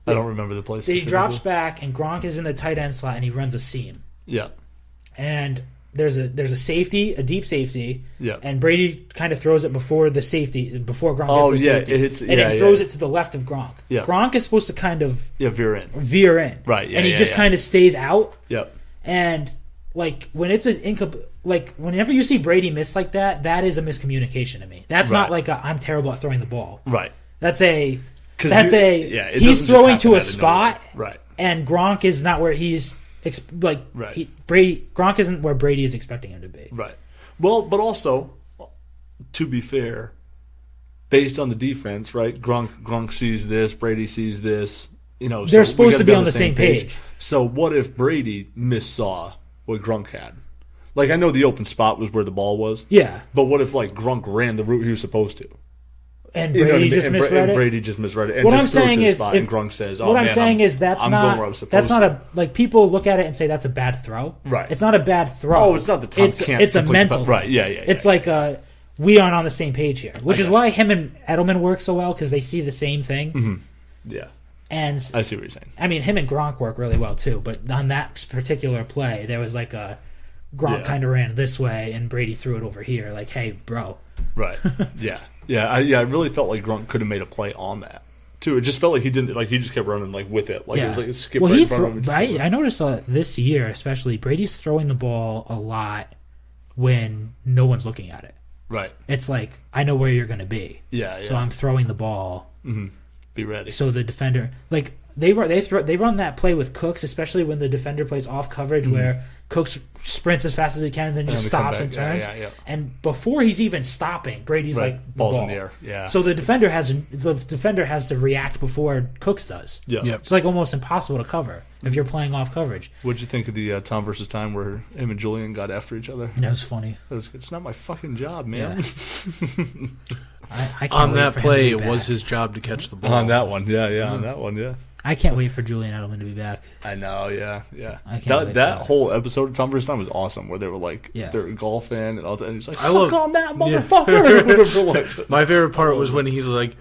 S3: I don't remember the play.
S2: He drops back, and Gronk is in the tight end slot, and he runs a seam.
S3: Yeah.
S2: And there's a safety, a deep safety.
S3: Yeah.
S2: And Brady kind of throws it before the safety, before Gronk gets the safety. It throws it to the left of Gronk.
S3: Yeah.
S2: Gronk is supposed to kind of
S3: veer in.
S2: Right. Yeah, and he just kind of stays out.
S3: Yep.
S2: And like, when it's whenever you see Brady miss like that, that is a miscommunication to me. That's not like I'm terrible at throwing the ball.
S3: Right.
S2: He's throwing to a spot.
S3: Right.
S2: And Gronk is not where he's Gronk isn't where Brady is expecting him to be.
S3: Right. Well, but also, to be fair, based on the defense, right? Gronk sees this, Brady sees this. You know,
S2: they're supposed to be on the same page.
S3: So what if Brady missaw what Gronk had? Like, I know the open spot was where the ball was.
S2: Yeah.
S3: But what if, like, Gronk ran the route he was supposed to?
S2: And Brady just misread it.
S3: Brady just misread it. And
S2: what
S3: just
S2: I'm
S3: threw it
S2: saying
S3: to the
S2: is,
S3: spot, and Gronk says,
S2: "Oh, that's not a like, people look at it and say that's a bad throw.
S3: Right.
S2: It's not a bad throw.
S3: Oh, it's not the Tom Camp.
S2: It's a mental.
S3: Right. Yeah.
S2: It's like we aren't on the same page here, which is why him and Edelman work so well, because they see the same thing.
S3: Mm-hmm. Yeah.
S2: And
S3: I see what you're saying.
S2: I mean, him and Gronk work really well too, but on that particular play, there was like a Gronk kind of ran this way, and Brady threw it over here. Like, hey, bro.
S3: Right. Yeah. I really felt like Gronk could have made a play on that too. It just felt like he didn't. Like, he just kept running like with it. Like it was like a skip right in front of him.
S2: I noticed this year, especially, Brady's throwing the ball a lot when no one's looking at it.
S3: Right.
S2: It's like, I know where you're going to be.
S3: Yeah.
S2: So I'm throwing the ball.
S3: Mm-hmm. Be ready.
S2: So the defender, like, they run that play with Cooks, especially when the defender plays off coverage, where Cooks sprints as fast as he can and then just stops and turns.
S3: Yeah.
S2: And before he's even stopping, Brady's like
S3: balls
S2: ball.
S3: in the air. Yeah.
S2: So the defender has to react before Cooks does.
S3: Yeah.
S4: Yep.
S2: It's like almost impossible to cover if you're playing off coverage.
S3: What'd you think of the Tom versus Time where him and Julian got after each other?
S2: That was funny.
S3: That was good. It's not my fucking job, man.
S2: I can't
S4: On
S2: wait
S4: that
S2: for him
S4: play,
S2: to be
S4: it was
S2: back.
S4: his job to catch the ball.
S3: On that one, on that one, yeah.
S2: I can't wait for Julian Edelman to be back.
S3: I know, yeah.
S2: I can't wait
S3: That
S2: for
S3: whole episode of Tom vs. Time was awesome, where they were like,
S2: Yeah.
S3: they're golfing and all that. And he's like,
S4: I
S3: suck
S4: love-
S3: on that, motherfucker.
S4: My favorite part was when he's like,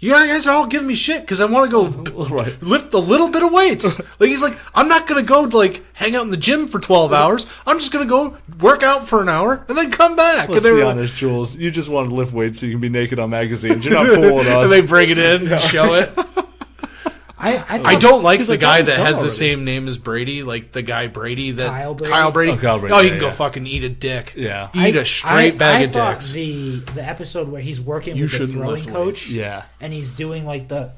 S4: "You guys are all giving me shit because I want to go
S3: Right.
S4: lift a little bit of weights." Like he's like, "I'm not gonna go like hang out in the gym for 12 hours. I'm just gonna go work out for an hour and then come back."
S3: Let's
S4: and
S3: be
S4: they were,
S3: honest, Jules. You just want to lift weights so you can be naked on magazines. You're not fooling us.
S4: and they bring it in and show it. I don't like the
S3: like,
S4: guy
S3: "That was
S4: that
S3: done
S4: has the
S3: already."
S4: same name as Brady, like the guy Brady that
S2: Kyle Brady?
S3: Oh, Kyle Brady,
S4: Oh, he
S3: yeah,
S4: can go
S3: yeah.
S4: fucking eat a dick.
S3: Yeah.
S4: Eat a straight bag of
S2: thought
S4: dicks.
S2: The episode where he's working
S4: You
S2: with the
S4: shouldn't
S2: throwing
S4: lift
S2: coach,
S4: weights.
S3: Yeah.
S2: and he's doing like the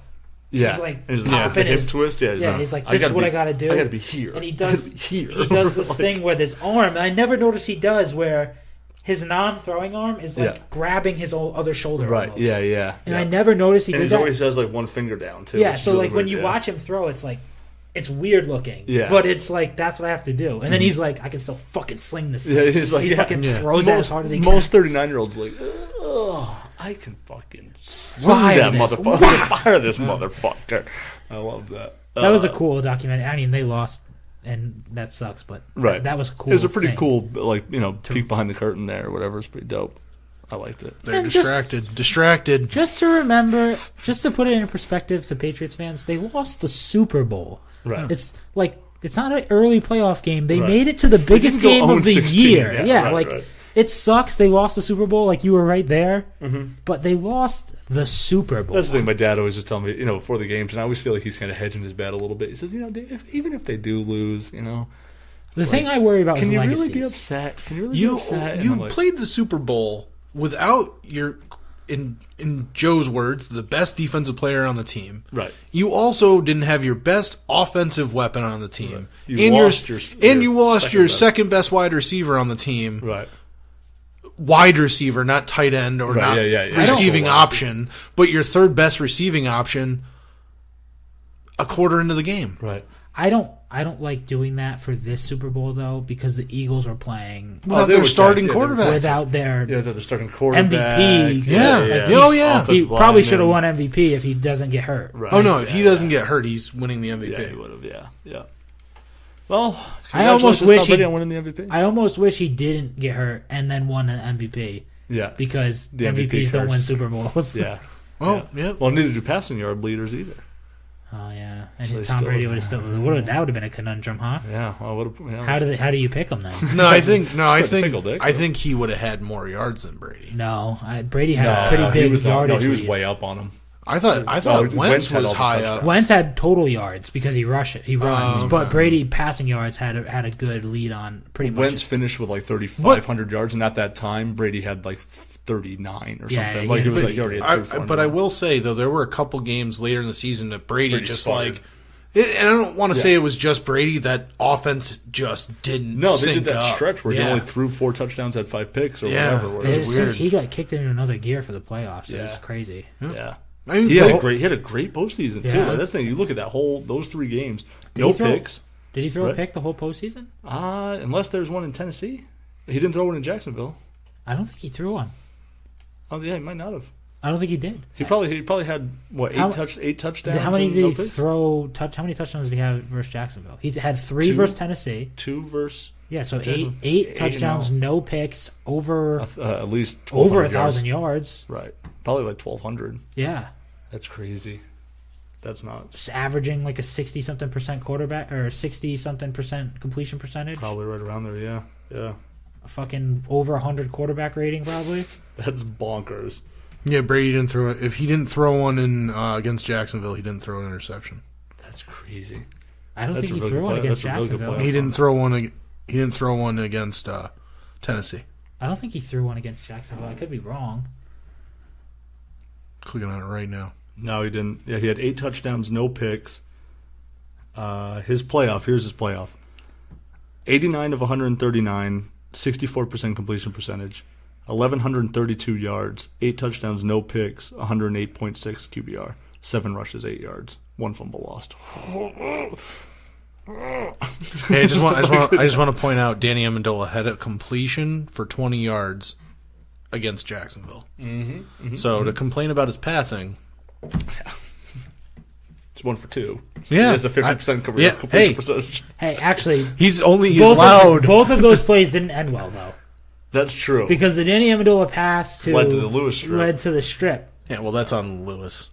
S3: Yeah.
S2: he's like
S3: He's
S2: popping
S3: the hip
S2: his
S3: twist. Yeah.
S2: he's like,
S3: I
S2: this is
S3: gotta
S2: what
S3: be-
S2: I gotta do.
S3: I gotta be here.
S2: And he does
S3: here.
S2: he does this thing with his arm, and I never noticed he does where his non-throwing arm is like
S3: Yeah.
S2: grabbing his other shoulder.
S3: Right.
S2: almost.
S3: Yeah.
S2: And I never noticed he
S3: And
S2: did
S3: he
S2: that.
S3: always has like one finger down too.
S2: Yeah,
S3: which is
S2: so
S3: really
S2: like when
S3: weird,
S2: you
S3: yeah.
S2: watch him throw, it's like it's weird looking.
S3: Yeah.
S2: But it's like that's what I have to do. And then he's like, I can still fucking sling this thing.
S3: Yeah, he's like,
S2: he fucking
S4: yeah.
S2: throws it as hard as he can.
S3: Most 39-year-olds like, I can fucking
S2: Fire
S3: that
S2: this.
S3: motherfucker. Fire this motherfucker. I love that.
S2: That was a cool documentary. I mean, they lost, and that sucks. But
S3: Right.
S2: that was a cool.
S3: It was a pretty
S2: thing.
S3: cool, like, peek behind the curtain there or whatever. It's pretty dope. I liked it.
S4: They're
S2: And just-
S4: distracted.
S2: Just to remember, just to put it in perspective to Patriots fans, they lost the Super Bowl.
S3: Right.
S2: It's like it's not an early playoff game. They
S3: Right.
S2: made it to the biggest
S3: didn't go
S2: game of the
S3: 0-16.
S2: year.
S3: Yeah,
S2: Yeah,
S3: right.
S2: it sucks. They lost the Super Bowl. Like you were right there, but they lost the Super Bowl.
S3: That's the thing my dad always just tell me, before the games, and I always feel like he's kind of hedging his bet a little bit. He says, even if they do lose,
S2: The thing I worry about is
S3: can you
S2: legacies.
S3: really be upset? Can you really be
S4: You
S3: upset? And
S4: you
S3: I'm like,
S4: played the Super Bowl without your, in Joe's words, the best defensive player on the team.
S3: Right.
S4: You also didn't have your best offensive weapon on the team.
S3: You
S4: and
S3: lost
S4: your,
S3: your-
S4: and you lost
S3: second
S4: your
S3: best.
S4: second best wide receiver on the team.
S3: Right.
S4: Wide receiver, not tight end or
S3: Right,
S4: not
S3: yeah.
S4: receiving
S3: I don't-
S4: option, but your third best receiving option a quarter into the game.
S3: Right.
S2: I don't like doing that for this Super Bowl though because the Eagles are playing
S4: Without
S3: they
S4: their
S3: were
S4: starting
S3: tagged, yeah, they were-
S4: quarterback.
S2: without their
S3: Yeah, they're starting quarterback.
S2: MVP.
S4: Yeah.
S2: Like,
S4: Oh, yeah.
S2: He
S3: Offensive
S2: probably should have
S3: lineman.
S2: won MVP if he doesn't get hurt.
S3: Right.
S4: Oh no, if he
S3: Yeah,
S4: doesn't get hurt, he's winning the MVP.
S3: Yeah, he would have. Yeah. Well,
S2: I almost
S3: congratulations,
S2: wish
S3: Tom Brady
S2: he-
S3: on winning the MVP.
S2: I almost wish he didn't get hurt and then won an MVP
S3: Yeah.
S2: because
S3: The MVP
S2: MVPs don't
S3: curse.
S2: win Super Bowls.
S3: Yeah.
S4: Well, yeah.
S3: Well, neither do passing yard leaders either.
S2: Oh yeah, and
S3: So they
S2: Tom
S3: still-
S2: Brady would have still. That would have been a conundrum, huh?
S3: Yeah. Well,
S2: How do you pick him then?
S4: No, I think
S3: pickle dick.
S4: I think he would have had more yards than Brady.
S2: No, Brady had a pretty big
S3: he was
S2: yardage.
S3: he was
S2: lead.
S3: way up on him.
S4: I thought
S3: Wentz
S4: Wentz
S3: had
S4: was
S3: all the
S4: high
S3: touchdowns.
S4: up.
S2: Wentz had total yards because he runs,
S4: okay.
S2: but Brady passing yards had a good lead on pretty much.
S3: Wentz finished with like 3,500 yards, and at that time, Brady had like 39 or
S2: Yeah,
S3: something.
S2: yeah,
S3: Like it was
S2: but
S3: like he already had 300.
S4: But I will say though, there were a couple games later in the season that Brady
S3: Brady
S4: just
S3: sputters.
S4: like. And I don't want to say it was just Brady. That offense just didn't.
S3: No, they
S4: sync
S3: did that
S4: up.
S3: stretch where
S4: Yeah.
S3: he only threw 4 touchdowns, had 5 picks, or
S4: Yeah.
S3: whatever. Where
S2: It
S3: it
S2: was-
S3: was
S4: weird.
S2: he got kicked into another gear for the playoffs. It was
S3: Yeah.
S2: crazy.
S3: yeah.
S4: I mean,
S3: He had
S4: but-
S3: he had a great postseason too.
S2: Yeah.
S3: Like, that's the thing. You look at those 3 games,
S2: Did
S3: no
S2: he throw-
S3: picks.
S2: Did he throw a
S3: Right.
S2: pick the whole postseason?
S3: Unless there's one in Tennessee, he didn't throw one in Jacksonville.
S2: I don't think he threw one.
S3: Oh yeah, he might not have.
S2: I don't think he did.
S3: He probably had what
S2: How-
S3: 8 touchdowns.
S2: How many
S3: and
S2: did
S3: no
S2: he
S3: picks?
S2: throw? How many touchdowns did he have versus Jacksonville? He had 3
S3: 2.
S2: versus Tennessee.
S3: 2 versus
S2: Yeah, so
S3: Jacksonville.
S2: eight
S3: and
S2: touchdowns,
S3: oh.
S2: no picks, over
S3: at least
S2: over
S3: 1,200
S2: 1,000 yards.
S3: Right, probably like 1,200.
S2: Yeah,
S3: That's crazy. That's not
S2: just averaging like a 60-something% quarterback or 60-something% completion percentage.
S3: probably right around there. Yeah.
S2: A fucking over 100 quarterback rating probably.
S3: That's bonkers.
S4: Yeah, Brady didn't throw it. If he didn't throw one in against Jacksonville, he didn't throw an interception.
S3: That's crazy.
S2: I don't
S3: That's
S2: think
S3: a
S2: he
S3: really
S2: threw
S3: good
S2: one
S3: play.
S2: against
S3: That's a really good
S2: Jacksonville.
S3: play.
S4: He didn't throw one. He didn't throw one against Tennessee.
S2: I don't think he threw one against Jacksonville. I could be wrong.
S4: Clicking on it right now.
S3: No, he didn't. Yeah, he had 8 touchdowns, no picks. His playoff. Here's his playoff. 89 of 139, 64% completion percentage, 1,132 yards, 8 touchdowns, no picks, 108.6 QBR, 7 rushes, 8 yards, 1 fumble lost.
S4: Hey, I just want to point out Danny Amendola had a completion for 20 yards against Jacksonville. So to complain about his passing,
S3: it's 1 for 2.
S4: Yeah,
S3: he has a 50% completion percentage.
S2: Hey, actually,
S4: he's allowed.
S2: Both of those plays didn't end well though.
S3: That's true.
S2: Because the Danny Amendola pass
S3: led to the Lewis strip.
S2: Led to the strip.
S4: Yeah, well, that's on Lewis.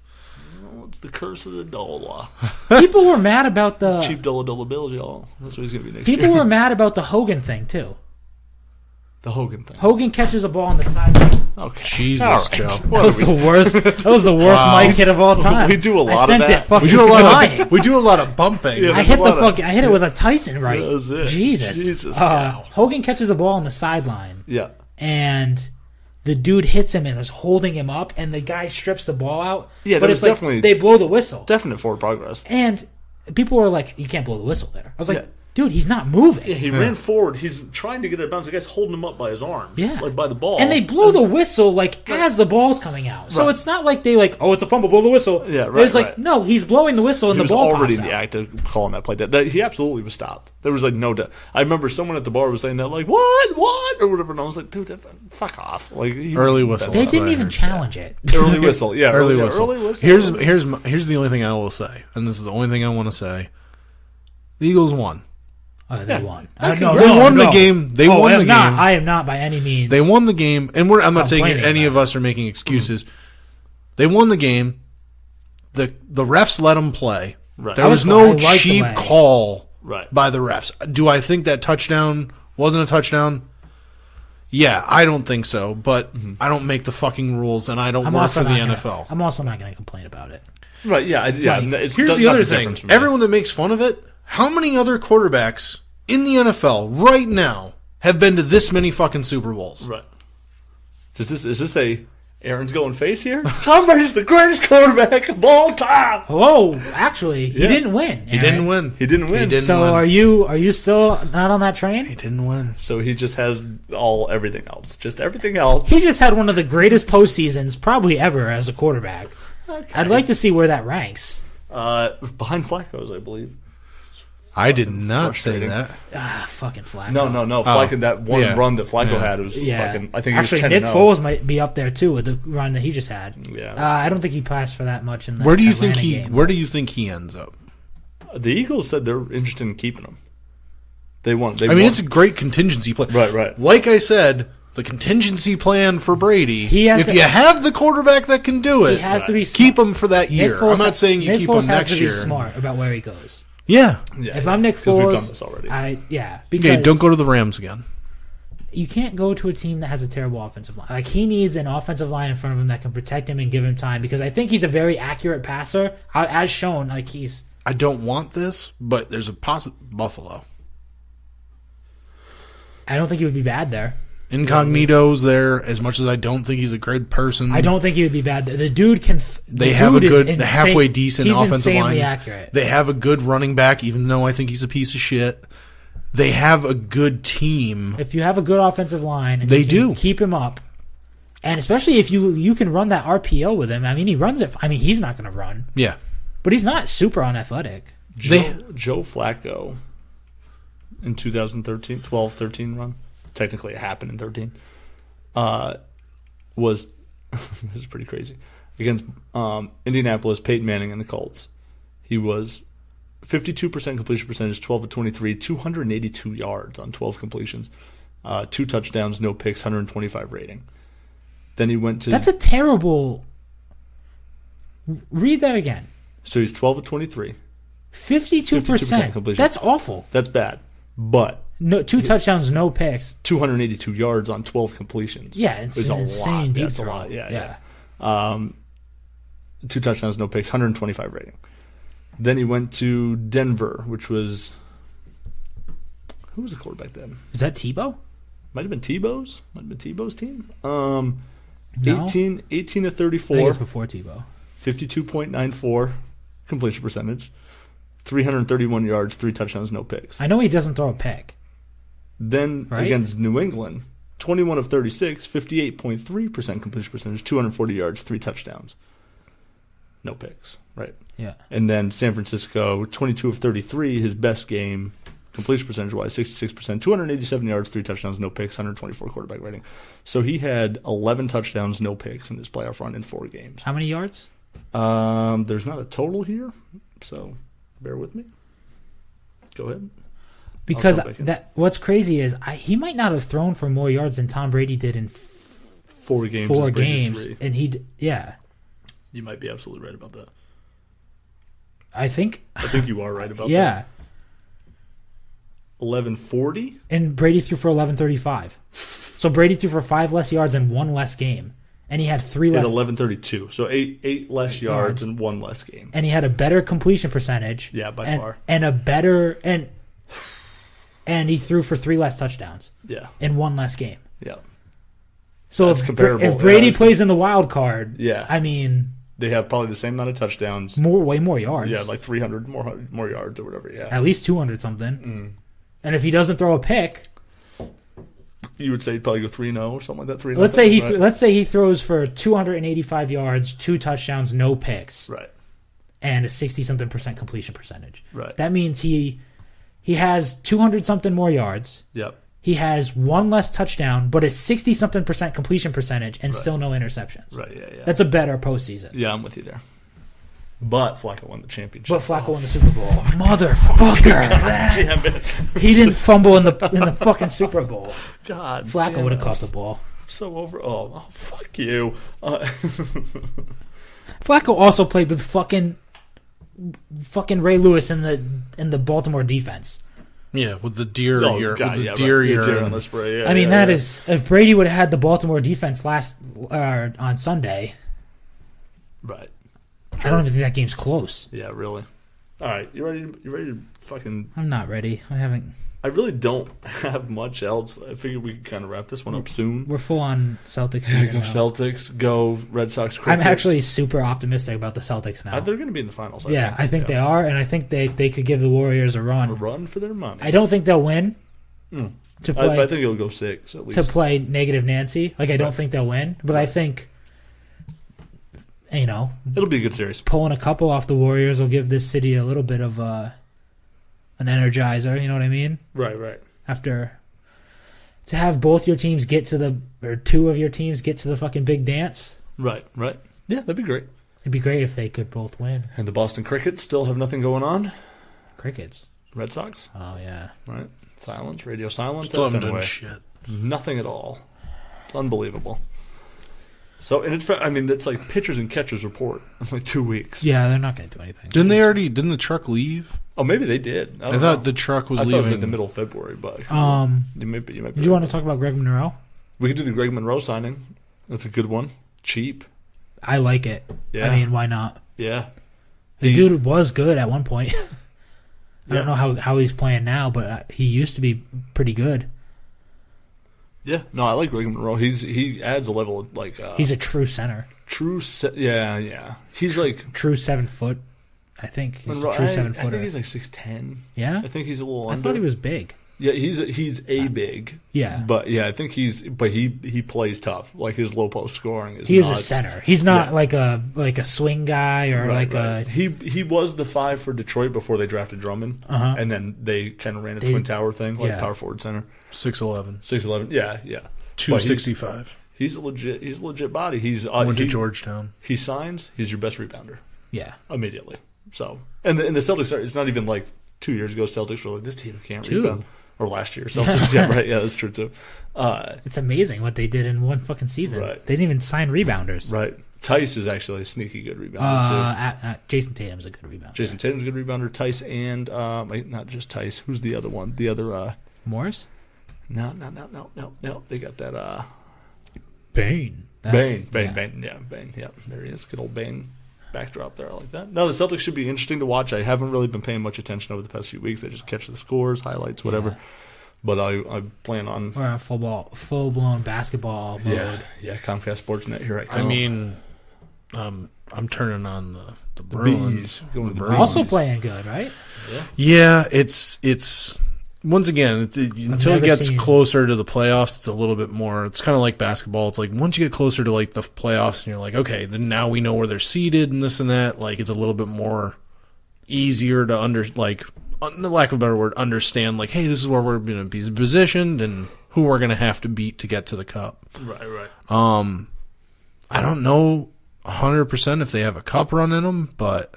S3: It's the curse of the dollar.
S2: People were mad about the
S3: cheap dollar bills, y'all. That's what he's gonna be next year.
S2: People were mad about the Hogan thing too.
S3: The Hogan thing.
S2: Hogan catches a ball on the sideline.
S3: Okay.
S4: Jesus,
S3: right.
S4: Joe.
S2: That was the worst. That was the worst Mike hit of all time.
S3: We do a lot
S2: I sent
S3: of that.
S2: It fucking
S4: We do a lot
S2: flying.
S4: of bumping.
S3: Yeah,
S2: I hit it with a Tyson right.
S3: That was it.
S2: Jesus.
S3: Cow.
S2: Hogan catches a ball on the sideline.
S3: Yeah.
S2: And the dude hits him and is holding him up, and the guy strips the ball out.
S3: Yeah,
S2: but it's like
S3: definitely
S2: they blow the whistle.
S3: Definite forward progress.
S2: And people were like, "You can't blow the whistle there." I was like,
S3: Yeah.
S2: "Dude, he's not moving."
S3: Yeah, he ran forward. He's trying to get it out of bounds. The guy's holding him up by his arms.
S2: Yeah.
S3: Like by the ball.
S2: And they blow the whistle like as the ball's coming out. So
S3: Right.
S2: it's not like they like, oh, it's a fumble, blow the whistle.
S3: Yeah, right,
S2: It's like,
S3: right.
S2: no, he's blowing the whistle and
S3: He
S2: the
S3: was
S2: ball
S3: already
S2: pops
S3: in the
S2: out.
S3: act of calling that play dead. He absolutely was stopped. There was like no doubt. I remember someone at the bar was saying that like what or whatever, and I was like, dude, fuck off. Like
S4: Early whistle.
S2: They
S4: That's
S2: didn't
S4: what I
S2: even
S4: heard.
S2: challenge it.
S3: early whistle. Yeah,
S4: Early whistle.
S3: Early whistle.
S4: Here's the only thing I will say, and this is the only thing I want to say. The Eagles won.
S2: Oh, they won.
S4: They won the game. They won the game.
S2: I am not by any means.
S4: They won the game, and I'm not saying
S2: complaining
S4: any of
S2: about
S4: us are making excuses. They won the game. The refs let them play.
S3: Right.
S4: There
S2: I
S4: was
S2: I
S4: no
S2: liked the
S4: cheap
S2: way.
S4: call
S3: Right.
S4: by the refs. Do I think that touchdown wasn't a touchdown? Yeah, I don't think so, but I don't make the fucking rules, and I don't
S2: I'm
S4: work
S2: also
S4: for the
S2: not gonna-
S4: NFL.
S2: I'm also not going to complain about it.
S3: Right. Yeah. It's,
S4: Here's the
S3: not
S4: other thing.
S3: difference for me.
S4: Everyone that makes fun of it, how many other quarterbacks in the NFL right now have been to this many fucking Super Bowls?
S3: Right. Is this a Aaron's going face here? Tom Brady's the greatest quarterback of all time.
S2: Whoa, actually, he didn't win.
S4: He didn't win.
S3: He didn't win.
S4: He didn't
S2: So
S4: win.
S2: are you still not on that train?
S4: He didn't win.
S3: So he just has everything else. Just everything else.
S2: He just had one of the greatest postseasons probably ever as a quarterback.
S3: Okay.
S2: I'd like to see where that ranks.
S3: Behind Flacco's, I believe.
S4: I did not say
S3: frustrating.
S4: that.
S2: Fucking Flacco.
S3: No. Flacco, that one
S4: yeah.
S3: run that Flacco
S4: Yeah.
S3: had was
S2: Yeah.
S3: fucking. I think
S2: Actually,
S3: he was 10-0.
S2: Nick Foles might be up there too with the run that he just had.
S3: Yeah.
S2: I don't think he passed for that much in the
S4: Where do you
S2: Atlanta
S4: think
S2: game.
S4: Where do you think he ends up?
S3: The Eagles said they're interested in keeping him. They want.
S4: It's a great contingency plan.
S3: Right.
S4: Like I said, the contingency plan for Brady.
S2: He has
S4: if
S2: to-
S4: you have the quarterback that can do it,
S2: He has to be smart.
S4: keep him for that
S2: Nick
S4: year.
S2: Foles
S4: I'm not saying you
S2: Nick
S4: keep
S2: Foles
S4: him
S2: has
S4: next
S2: to be
S4: year.
S2: smart about where he goes.
S4: Yeah.
S3: Yeah,
S2: If I'm Nick
S3: 'cause we've
S2: Foles,
S3: done this already.
S2: because
S4: Okay, don't go to the Rams again.
S2: you can't go to a team that has a terrible offensive line. Like, he needs an offensive line in front of him that can protect him and give him time, because I think he's a very accurate passer, as shown. Like, he's
S4: I don't want this, but there's a Buffalo.
S2: I don't think he would be bad there.
S4: Incognito's there. As much as I don't think he's a great person,
S2: I don't think he would be bad there. The dude can.
S4: They have a good, halfway decent
S2: he's
S4: offensive
S2: insanely
S4: line.
S2: accurate.
S4: They have a good running back, even though I think he's a piece of shit. They have a good team.
S2: If you have a good offensive line, and
S4: They
S2: you can
S4: do.
S2: keep him up, and especially if you can run that RPO with him. I mean, he runs it. I mean, he's not going to run,
S4: Yeah.
S2: but he's not super unathletic.
S3: Joe Flacco in 2013, 12-13 run. Technically, it happened in 13. Was this is pretty crazy against Indianapolis, Peyton Manning and the Colts. He was 52% completion percentage, 12 of 23, 282 yards on 12 completions, 2 touchdowns, no picks, 125 rating. Then he went to.
S2: That's a terrible. Read that again.
S3: So he's 12 of 23.
S2: 52%.
S3: completion.
S2: That's awful.
S3: That's bad, but.
S2: No, 2 touchdowns, no picks.
S3: 282 yards on 12 completions.
S2: Yeah, it's
S3: Is
S2: an insane deep
S3: That's
S2: throw.
S3: a lot. Yeah. 2 touchdowns, no picks, 125 rating. Then he went to Denver, which was who was the quarterback then?
S2: Is that Tebow?
S3: Might have been Tebow's. Might have been Tebow's team.
S2: No.
S3: 18 of
S2: I think
S3: 34,
S2: it's before Tebow.
S3: 52.94 completion percentage, 331 yards, 3 touchdowns, no picks.
S2: I know he doesn't throw a pick.
S3: Then
S2: right?
S3: against New England, 21 of 36, 58.3% completion percentage, 240 yards, 3 touchdowns, no picks. Right.
S2: Yeah.
S3: And then San Francisco, 22 of 33, his best game, completion percentage-wise, 66%, 287 yards, 3 touchdowns, no picks, 124 quarterback rating. So he had 11 touchdowns, no picks in his playoff run in 4 games.
S2: How many yards?
S3: There's not a total here, so bear with me. Go ahead.
S2: Because what's crazy is he might not have thrown for more yards than Tom Brady did in
S3: 4 games.
S2: 4 games, and
S3: You might be absolutely right about that.
S2: I think
S3: you are right about that.
S2: Yeah.
S3: 1140?
S2: And Brady threw for 1135. So Brady threw for 5 less yards and 1 less game. And he had 3 less.
S3: At 1132. So 8 less yards and 1 less game.
S2: And he had a better completion percentage.
S3: Yeah, by far.
S2: And a better and he threw for 3 less touchdowns.
S3: Yeah.
S2: In 1 less game.
S3: Yeah.
S2: So
S3: that's comparable.
S2: If Brady plays in the wild card,
S3: yeah.
S2: I mean,
S3: they have probably the same amount of touchdowns.
S2: Way more yards.
S3: Yeah, like 300 more yards or whatever, yeah.
S2: At least 200 something. And if he doesn't throw a pick,
S3: you would say he'd probably go 3-0 or something like that. 3-0.
S2: Let's say he throws for 285 yards, 2 touchdowns, no picks.
S3: Right.
S2: And a 60-something% completion percentage.
S3: Right.
S2: That means he has 200-something more yards.
S3: Yep.
S2: He has 1 less touchdown, but a 60-something% completion percentage and still no interceptions.
S3: Right, yeah.
S2: That's a better postseason.
S3: Yeah, I'm with you there. But Flacco won the championship.
S2: But Flacco won the Super Bowl. Motherfucker.
S3: God damn it.
S2: He didn't fumble in the fucking Super Bowl.
S3: God.
S2: Flacco would have caught the ball.
S3: So over. Oh, fuck you.
S2: Flacco also played with fucking Ray Lewis in the Baltimore defense.
S4: Yeah, with the deer ear.
S3: God,
S4: with the deer ear
S3: on the spray. Yeah,
S2: I mean, that is, if Brady would have had the Baltimore defense on Sunday.
S3: Right.
S2: I don't even think that game's close.
S3: Yeah, really. All right, you ready to fucking...
S2: I'm not ready.
S3: I really don't have much else. I figured we could kind of wrap this one up soon.
S2: We're full on Celtics.
S3: Go Celtics. Go Red Sox. Crickets.
S2: I'm actually super optimistic about the Celtics now.
S3: They're going to be in the finals.
S2: I think they are, and I think they could give the Warriors a run.
S3: A run for their money.
S2: I don't think they'll win. To play,
S3: I think it'll go 6 at least.
S2: To play negative Nancy. I don't think they'll win, but I think...
S3: it'll be a good series.
S2: Pulling a couple off the Warriors will give this city a little bit of an energizer. You know what I mean?
S3: Right.
S2: To have both your teams or 2 of your teams get to the fucking big dance.
S3: Right. Yeah, that'd be great.
S2: It'd be great if they could both win.
S3: And the Boston Crickets still have nothing going on.
S2: Crickets.
S3: Red Sox.
S2: Oh yeah.
S3: Right. Silence. Radio silence.
S4: Still haven't done shit.
S3: Nothing at all. It's unbelievable. So, and it's like pitchers and catchers report in like 2 weeks.
S2: Yeah, they're not going to do anything.
S4: Didn't the truck leave?
S3: Oh, maybe they did.
S4: I thought the truck was leaving.
S3: I thought it was like the middle of February, but you might be
S2: did you want to talk about Greg Monroe?
S3: We could do the Greg Monroe signing. That's a good one. Cheap.
S2: I like it.
S3: Yeah.
S2: I mean, why not?
S3: Yeah.
S2: The dude was good at one point. I don't know how he's playing now, but he used to be pretty good.
S3: Yeah, no, I like Greg Monroe. He adds a level of like.
S2: He's a true center.
S3: Yeah. He's like
S2: true 7 foot. I think he's a true 7-footer.
S3: I think he's like 6'10".
S2: Yeah,
S3: I think he's a little under.
S2: I thought he was big.
S3: Yeah, he's a big.
S2: Yeah,
S3: but yeah, I think he plays tough. Like his low post scoring is.
S2: He is a center. He's not like a swing guy or a.
S3: He was the 5 for Detroit before they drafted Drummond, and then they kind of ran a twin tower thing, like power forward center.
S4: 6'11".
S3: Yeah.
S4: 265.
S3: He's a legit body.
S4: Went to Georgetown.
S3: He signs. He's your best rebounder.
S2: Yeah,
S3: immediately. So and the Celtics it's not even like 2 years ago. Celtics were like, this team can't rebound. Or last year, Celtics. Yeah, right. Yeah, that's true too.
S2: It's amazing what they did in one fucking season.
S3: Right.
S2: They didn't even sign rebounders.
S3: Right. Tice is actually a sneaky good rebounder too.
S2: Jason Tatum's a good rebounder.
S3: Jason Tatum's a good rebounder. Tice and not just Tice. Who's the other one? The other
S2: Morris?
S3: No. They got that
S2: Bane.
S3: Bane. Yeah, Bane. Yeah, there he is. Good old Bane. Backdrop there, I like that. No, the Celtics should be interesting to watch. I haven't really been paying much attention over the past few weeks. I just catch the scores, highlights, whatever. Yeah. But I plan on.
S2: We're on full blown basketball mode.
S3: Yeah. Comcast Sportsnet here.
S4: I mean, I'm turning on the Bruins.
S2: Also playing good, right?
S4: Yeah, it's once again until it gets closer to the playoffs, it's a little bit more. It's kind of like basketball. It's like once you get closer to like the playoffs, and you're like, okay, then now we know where they're seated and this and that. Like it's a little bit more easier to the lack of a better word, understand. Like, hey, this is where we're going to be positioned and who we're going to have to beat to get to the cup.
S3: Right.
S4: I don't know 100% if they have a cup run in them, but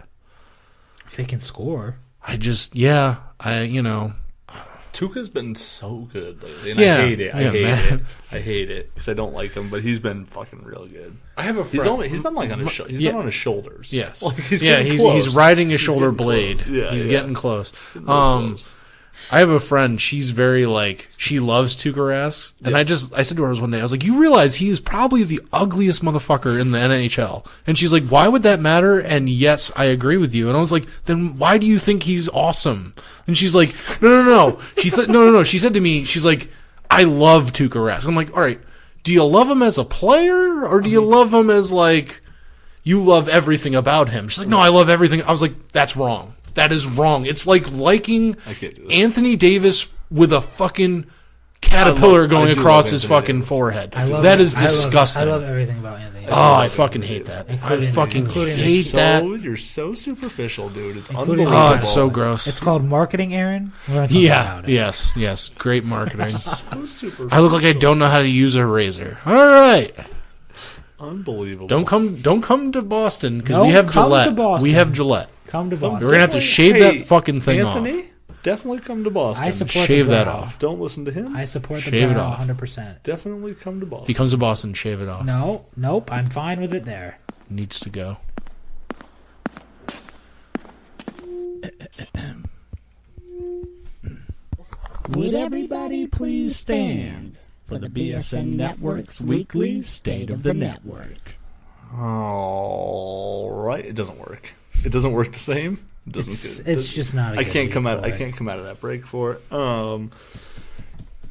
S2: if they can score,
S3: Tuca's been so good lately, and I hate it. I hate it because I don't like him, but he's been fucking real good.
S4: I have a friend.
S3: He's been like on his been on his shoulders.
S4: Yes,
S3: like
S4: he's riding his shoulder blade. He's getting close. I have a friend. She's very she loves Tuukka Rask, and I said to her one day, I was like, you realize he is probably the ugliest motherfucker in the NHL, and she's like, why would that matter? And yes, I agree with you. And I was like, then why do you think he's awesome? And she's like, no. No. She said to me, she's like, I love Tuukka Rask. I'm like, all right, do you love him as a player, or do you love him as you love everything about him? She's like, no, I love everything. I was like, that's wrong. That is wrong. It's like liking Anthony Davis with a fucking caterpillar going across his fucking forehead. That is disgusting.
S2: I love everything about Anthony Davis.
S4: Oh, I fucking hate that. I fucking hate that.
S3: You're so superficial, dude. It's unbelievable.
S4: Oh, it's so gross.
S2: It's called marketing, Aaron. We're talk about it.
S4: Yes. Great marketing.
S3: So superficial.
S4: I look like I don't know how to use a razor. All right.
S3: Unbelievable.
S4: Don't come to Boston because we have Gillette. We have Gillette.
S2: Come to Boston.
S4: We're gonna have to shave that fucking thing
S3: Anthony, off. Definitely come to Boston.
S2: I support
S4: shave
S2: the
S4: that
S2: brow.
S4: off.
S3: Don't listen to him.
S2: I support the
S4: shave it
S2: brow
S4: off.
S2: 100%.
S3: Definitely come to Boston.
S4: If he comes to Boston, shave it off.
S2: No, nope. I'm fine with it there.
S4: Needs to go.
S5: Would everybody please stand for the B.S.N. Network's weekly State of the Network?
S3: All right, it doesn't work. It doesn't work the same. It doesn't.
S2: It's just not.
S3: I can't come out. I can't come out of that break for it.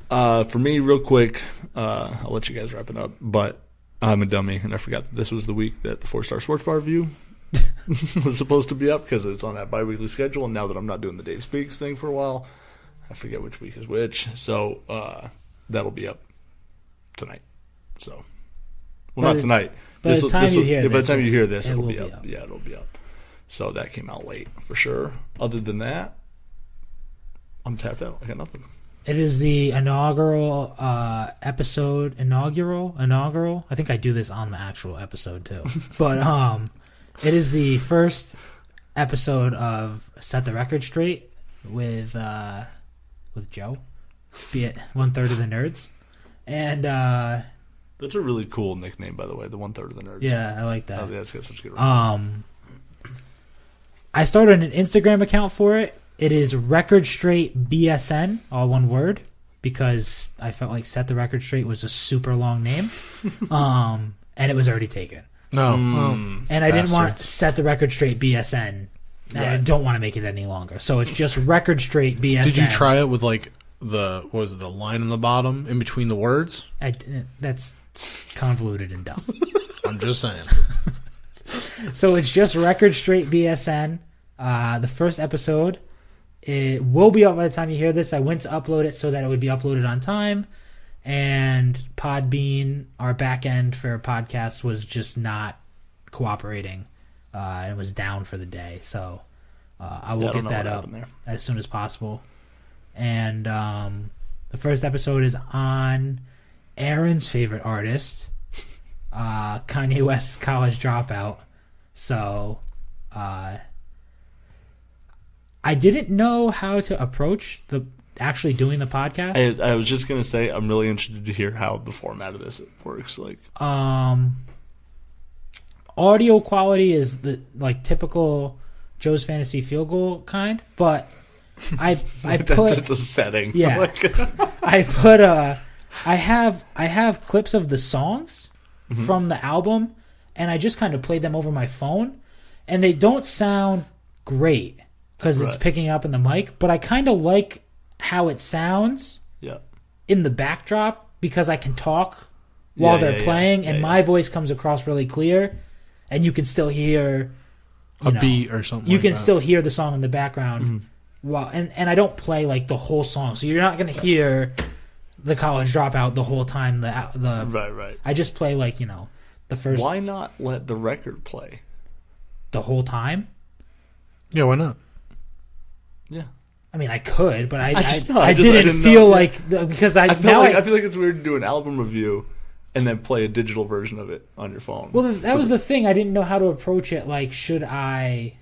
S3: For me, real quick, I'll let you guys wrap it up. But I'm a dummy, and I forgot that this was the week that the 4-Star Sports Bar review was supposed to be up because it's on that bi-weekly schedule. And now that I'm not doing the Dave Speaks thing for a while, I forget which week is which. So that'll be up tonight. So, not tonight.
S2: By the time you hear this,
S3: it'll be up. Yeah, it'll be up. So that came out late for sure. Other than that, I'm tapped out. I got nothing.
S2: It is the inaugural episode. Inaugural. I think I do this on the actual episode too. But it is the first episode of Set the Record Straight with Joe, be it 1/3 of the nerds, and
S3: that's a really cool nickname, by the way. The 1/3 of the nerds.
S2: Yeah, I like that.
S3: Oh, yeah, that's got such a good.
S2: I started an Instagram account for it. It is Record Straight B.S.N, all one word, because I felt like Set the Record Straight was a super long name, and it was already taken.
S4: No,
S2: and I didn't want Set the Record Straight B.S.N. Right. I don't want to make it any longer, so it's just Record Straight B.S.N.
S4: Did you try it with the line on the bottom in between the words?
S2: That's convoluted and dumb.
S4: I'm just saying.
S2: So it's just Record Straight BSN. The first episode, it will be up by the time you hear this. I went to upload it so that it would be uploaded on time. And Podbean, our back end for podcasts, was just not cooperating. And was down for the day. So I will get that up as soon as possible. And the first episode is on Aaron's favorite artist, Kanye West's College Dropout. So I didn't know how to approach actually doing the podcast.
S3: I was just gonna say I'm really interested to hear how the format of this works.
S2: Audio quality is the typical Joe's Fantasy Field Goal kind, but I put
S3: it's a setting.
S2: Yeah, I have clips of the songs from the album, and I just kind of played them over my phone, and they don't sound great because it's picking up in the mic, but I kind of like how it sounds in the backdrop because I can talk while they're playing, and my voice comes across really clear, and you can still hear
S4: a beat or something.
S2: You can still hear the song in the background. Well, and I don't play like the whole song, so you're not gonna hear the College Dropout the whole time. The
S3: right.
S2: I just play like the first.
S3: Why not let the record play
S2: the whole time?
S4: Yeah, why not?
S3: Yeah.
S2: I mean, I could, but I
S3: didn't
S2: didn't feel like because I feel like
S3: it's weird to do an album review and then play a digital version of it on your phone.
S2: Well, that was the thing. I didn't know how to approach it. Like, should I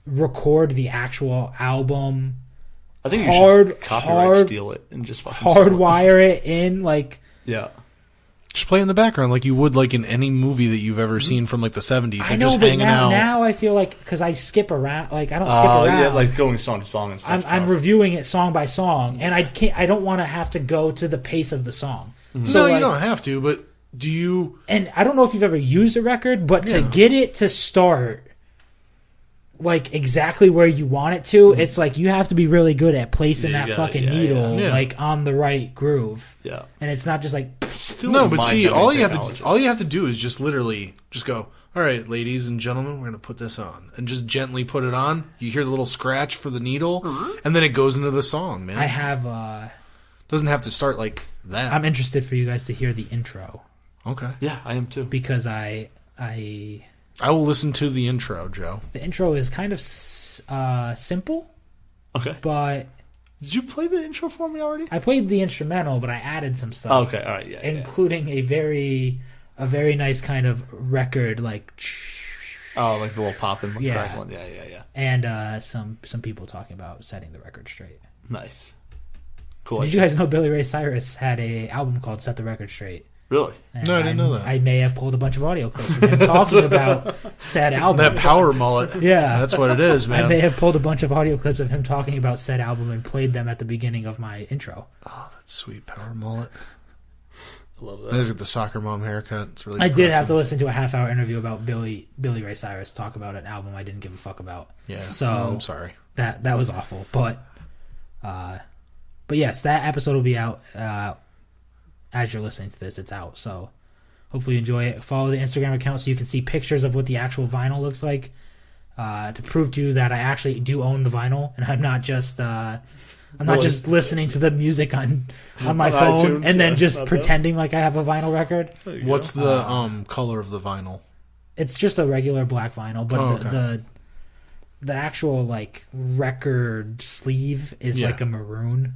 S2: record the actual album?
S3: I think you should copyright steal it and just fucking
S2: hardwire it in. Like,
S3: yeah.
S4: Just play in the background like you would like in any movie that you've ever seen from like the 70s.
S2: I know,
S4: just
S2: but
S4: hanging out.
S2: now I feel like because I skip around, like I don't skip around.
S3: Yeah, like going song to song and stuff.
S2: I'm reviewing it song by song, and I don't want to have to go to the pace of the song.
S4: So you don't have to, but do you?
S2: And I don't know if you've ever used a record, but to get it to start like exactly where you want it to, it's like you have to be really good at placing that fucking needle like on the right groove.
S3: Yeah,
S2: and it's not just like
S4: no, but see, all you have to do is just literally just go. All right, ladies and gentlemen, we're gonna put this on, and just gently put it on. You hear the little scratch for the needle, and then it goes into the song. Man,
S2: I have
S4: doesn't have to start like that.
S2: I'm interested for you guys to hear the intro.
S4: Okay.
S3: Yeah, I am too.
S2: Because I
S4: will listen to the intro, Joe.
S2: The intro is kind of simple.
S3: Okay.
S2: But
S3: did you play the intro for me already?
S2: I played the instrumental, but I added some stuff.
S3: Okay, all right, yeah.
S2: Including a very nice kind of record like
S3: like the little popping, crackling. Yeah.
S2: And some people talking about setting the record straight.
S3: Nice. Cool.
S2: Did you guys know Billy Ray Cyrus had a album called Set the Record Straight?
S3: Really?
S2: And
S4: no, I didn't know that.
S2: I may have pulled a bunch of audio clips from him talking about said album.
S4: That power mullet.
S2: Yeah.
S4: That's what it is, man.
S2: I may have pulled a bunch of audio clips of him talking about said album and played them at the beginning of my intro.
S4: Oh, that sweet power mullet.
S3: I love that.
S4: He's got the soccer mom haircut. It's really
S2: I did have to listen to a half-hour interview about Billy Ray Cyrus talk about an album I didn't give a fuck about.
S4: Yeah.
S2: So
S4: I'm sorry.
S2: That was awful. But yes, that episode will be out as you're listening to this. It's out. So hopefully you enjoy it. Follow the Instagram account so you can see pictures of what the actual vinyl looks like to prove to you that I actually do own the vinyl and I'm not just just listening to the music on my phone iTunes, and then just pretending like I have a vinyl record.
S4: What's the color of the vinyl?
S2: It's just a regular black vinyl, but the actual like record sleeve is like a maroon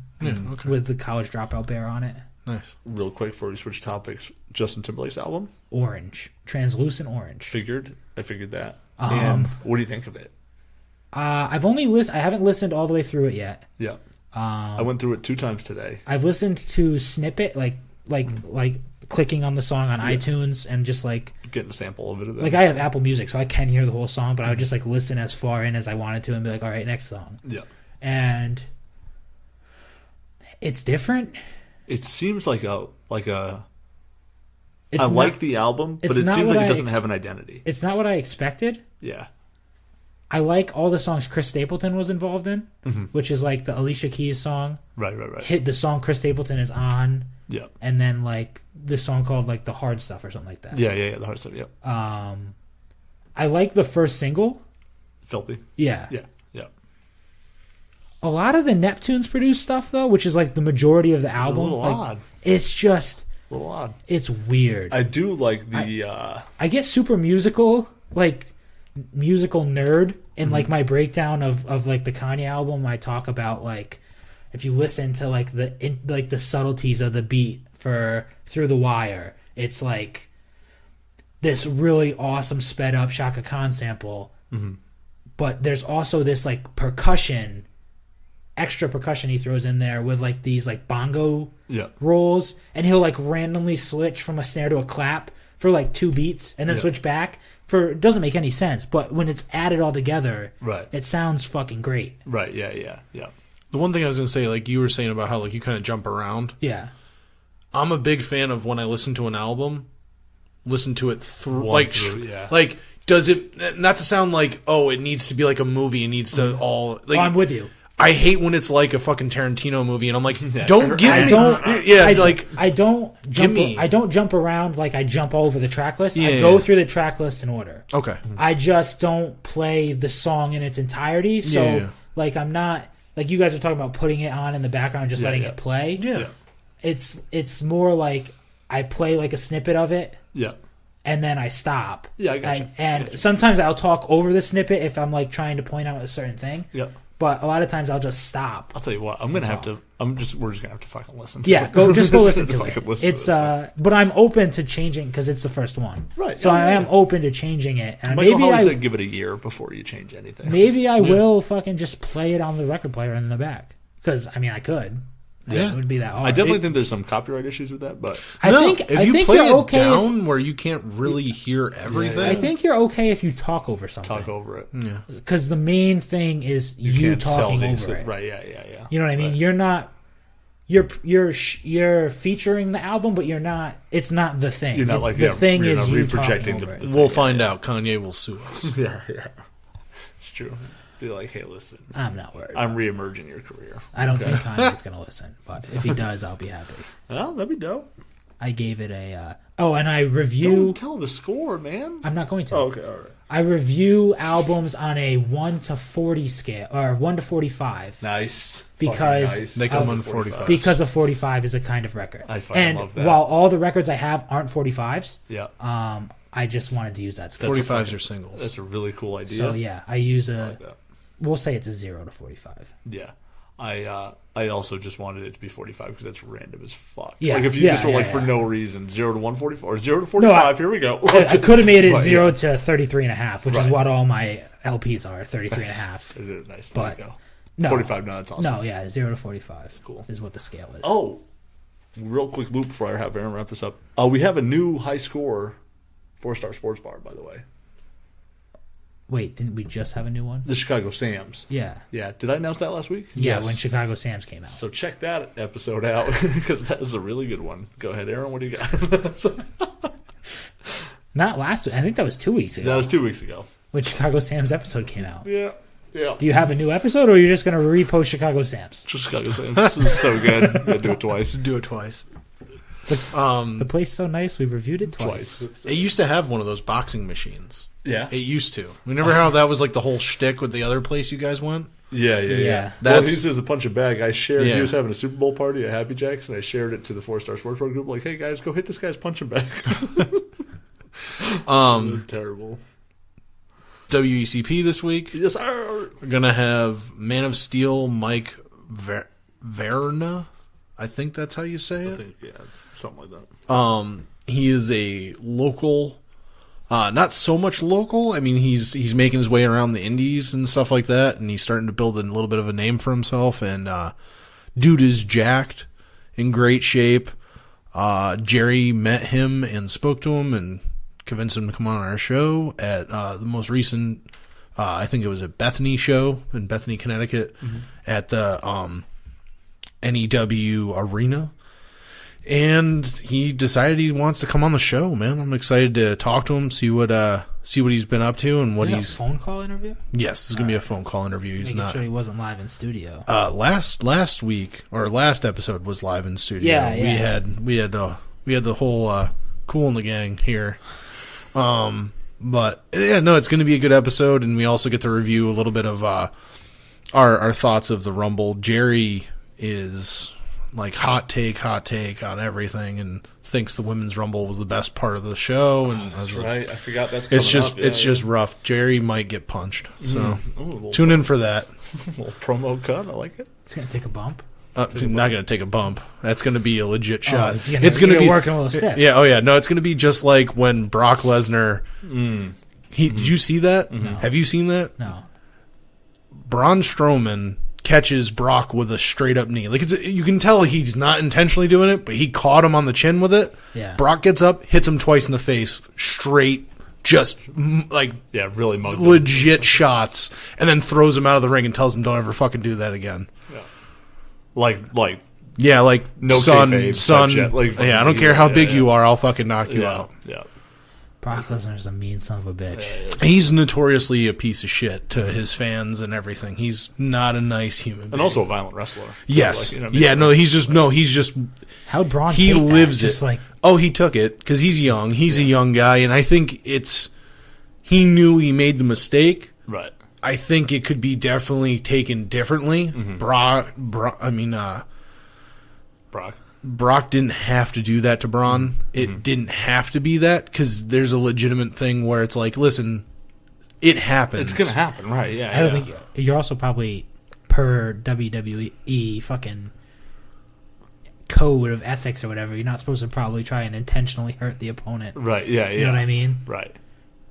S2: with the College Dropout bear on it.
S4: Nice.
S3: Real quick before we switch topics, Justin Timberlake's album?
S2: Orange. Translucent orange.
S3: I figured that. And what do you think of it?
S2: I haven't listened all the way through it yet.
S3: Yeah. I went through it 2 times today.
S2: I've listened to snippet, like clicking on the song on iTunes and just like
S3: getting a sample of it.
S2: Like I have Apple Music, so I can hear the whole song, but I would just like listen as far in as I wanted to and be like, all right, next song.
S3: Yeah.
S2: And it's different.
S3: It seems like a. I
S2: not,
S3: like the album, but it seems like it doesn't have an identity.
S2: It's not what I expected.
S3: Yeah.
S2: I like all the songs Chris Stapleton was involved in, which is like the Alicia Keys song.
S3: Right.
S2: Hit the song Chris Stapleton is on.
S3: Yeah.
S2: And then like the song called like The Hard Stuff or something like that.
S3: Yeah, the Hard Stuff, yeah.
S2: I like the first single.
S3: Filthy.
S2: Yeah.
S3: Yeah.
S2: A lot of the Neptunes produced stuff though, which is like the majority of the album.
S3: It's a little odd.
S2: It's just
S3: a little odd.
S2: It's weird.
S3: I do like the
S2: I get super musical nerd in like my breakdown of like the Kanye album. I talk about like if you listen to like the subtleties of the beat for Through the Wire, it's like this really awesome sped up Shaka Khan sample, but there's also this like extra percussion he throws in there with like these like bongo rolls, and he'll like randomly switch from a snare to a clap for like 2 beats and then switch back. It doesn't make any sense, but when it's added all together, it sounds fucking great.
S3: Right, yeah.
S4: The one thing I was going to say, like you were saying about how like you kind of jump around.
S2: Yeah.
S4: I'm a big fan of when I listen to an album, listen to it through. Like does it, not to sound like, oh, it needs to be like a movie, it needs to all. Like,
S2: I'm with you.
S4: I hate when it's like a fucking Tarantino movie, and I'm like, don't give me.
S2: I don't jump around like I jump over the track list. I go through the track list in order.
S4: Okay.
S2: I just don't play the song in its entirety. So like I'm not like you guys are talking about putting it on in the background, and just letting it play.
S4: Yeah.
S2: It's more like I play like a snippet of it.
S3: Yeah.
S2: And then I stop.
S3: Yeah, I gotcha.
S2: And sometimes I'll talk over the snippet if I'm like trying to point out a certain thing.
S3: Yeah.
S2: But a lot of times I'll just stop.
S3: I'll tell you what, we're just gonna have to fucking listen to
S2: it.
S3: Just
S2: go listen to
S3: it.
S2: It's but I'm open to changing because it's the first one.
S3: Right.
S2: So I am open to changing it. And
S3: Michael Hawley said give it a year before you change anything.
S2: Maybe I will fucking just play it on the record player in the back. Because, I mean, I could. It would be that hard.
S3: I definitely think there's some copyright issues with that, but
S2: I think
S4: you're okay down where you can't really hear everything.
S2: I think you're okay if you talk over something.
S3: Talk over it.
S4: Yeah.
S2: Because the main thing is you talking over it.
S3: Right, yeah.
S2: You know what I mean? Right. You're not you're featuring the album, but you're not it's not the thing.
S3: You're not
S2: the thing is you talking over it.
S4: We'll find out. Kanye will sue us.
S3: Yeah. It's true. Be like, hey, listen.
S2: I'm not worried.
S3: I'm re-emerging your career.
S2: I don't think Kanye's going to listen, but if he does, I'll be happy.
S3: Well, that'd be dope.
S2: I gave it a... and I review...
S3: Don't tell the score, man.
S2: I'm not going to.
S3: Oh, okay, all right.
S2: I review albums on a 1 to 40 scale, or 1 to 45.
S3: Nice.
S2: Because
S4: they come on 45.
S2: Because a 45 is a kind of record.
S3: I fucking love that.
S2: And while all the records I have aren't 45s, I just wanted to use that scale.
S4: 45s are singles.
S3: That's a really cool idea.
S2: So, yeah, I use a... We'll say it's a 0 to 45.
S3: Yeah. I also just wanted it to be 45 because that's random as fuck.
S2: Yeah.
S3: Like if you just were for no reason, 0 to 144 or 0 to 45, here we go.
S2: I could have made it 0 to 33 and a half, which is what all my LPs are, 33 and a half.
S3: Nice.
S2: But
S3: there you go.
S2: No,
S3: 45, no, that's awesome.
S2: No, yeah, 0 to 45
S3: that's cool.
S2: is what the scale is.
S3: Oh, real quick loop before I have Aaron wrap this up. We have a new high score 4-star sports bar, by the way.
S2: Wait, didn't we just have a new one?
S3: The Chicago Sam's.
S2: Yeah.
S3: Yeah. Did I announce that last week?
S2: Yeah, yes. When Chicago Sam's came out.
S3: So check that episode out because that is a really good one. Go ahead, Aaron. What do you got?
S2: Not last week. I think that was 2 weeks ago.
S3: That was 2 weeks ago.
S2: When Chicago Sam's episode came out.
S3: Yeah. Yeah.
S2: Do you have a new episode, or are you just going to repost Chicago Sam's?
S3: Just Chicago Sam's. This is so good. Gotta do it twice.
S4: Do it twice.
S2: The place is so nice. We reviewed it twice.
S4: It used to have one of those boxing machines.
S3: Yeah.
S4: It used to. Remember how that was like the whole shtick with the other place you guys went?
S3: Yeah. Well, he says the punch a bag. I shared. He was having a Super Bowl party at Happy Jack's, and I shared it to the 4-star sports bar group. Like, hey guys, go hit this guy's punching bag. Terrible.
S4: WECP this week.
S3: Yes, sir.
S4: We're gonna have Man of Steel Mike Verna. I think that's how you say it.
S3: I think, it's something like that.
S4: He is a local. Not so much local. I mean, he's making his way around the indies and stuff like that, and he's starting to build a little bit of a name for himself. And dude is jacked, in great shape. Jerry met him and spoke to him and convinced him to come on our show at the most recent, I think it was a Bethany show in Bethany, Connecticut, at the NEW Arena. And he decided he wants to come on the show, man. I'm excited to talk to him, see what he's been up to and what he's.
S2: A phone call interview?
S4: Yes, this is gonna be a phone call interview. He's
S2: making sure he wasn't live in studio.
S4: Last week or last episode was live in studio.
S2: Yeah.
S4: We had the whole Cool in the Gang here. But yeah, no, it's gonna be a good episode, and we also get to review a little bit of our thoughts of the Rumble. Jerry is like hot take on everything and thinks the Women's Rumble was the best part of the show. And
S3: that's right. I forgot that's
S4: coming up. It's just rough. Jerry might get punched. So tune in for that.
S3: A little promo cut. I like it.
S2: He's going to take a bump.
S4: Not going to take a bump. That's going to be a legit shot.
S2: It's going to be working a little stiff.
S4: Yeah. Oh yeah. No, it's going to be just like when Brock Lesnar. Did you see that?
S2: No.
S4: Have you seen that?
S2: No.
S4: Braun Strowman catches Brock with a straight up knee. Like you can tell he's not intentionally doing it, but he caught him on the chin with it.
S2: Yeah.
S4: Brock gets up, hits him twice in the face, straight, just like
S3: really
S4: legit shots, and then throws him out of the ring and tells him, "Don't ever fucking do that again."
S3: Yeah. Like
S4: no son.
S3: Like,
S4: I don't care how big you are, I'll fucking knock you out.
S3: Yeah.
S2: Brock Lesnar's a mean son of a bitch.
S4: He's notoriously a piece of shit to his fans and everything. He's not a nice human being.
S3: And also a violent wrestler.
S4: Yes.
S3: So, like, you know,
S4: he's just
S2: How'd Braun
S4: he
S2: take
S4: lives
S2: that?
S4: it.
S2: Just like,
S4: He took it because he's young. He's a young guy, and I think he knew he made the mistake.
S3: Right.
S4: I think it could be definitely taken differently. Brock didn't have to do that to Braun. It didn't have to be that because there's a legitimate thing where it's like, listen, it happens.
S3: It's going to happen, right? Yeah.
S2: I don't think you're also probably per WWE fucking code of ethics or whatever. You're not supposed to probably try and intentionally hurt the opponent.
S3: Right. Yeah.
S2: You know what I mean?
S3: Right.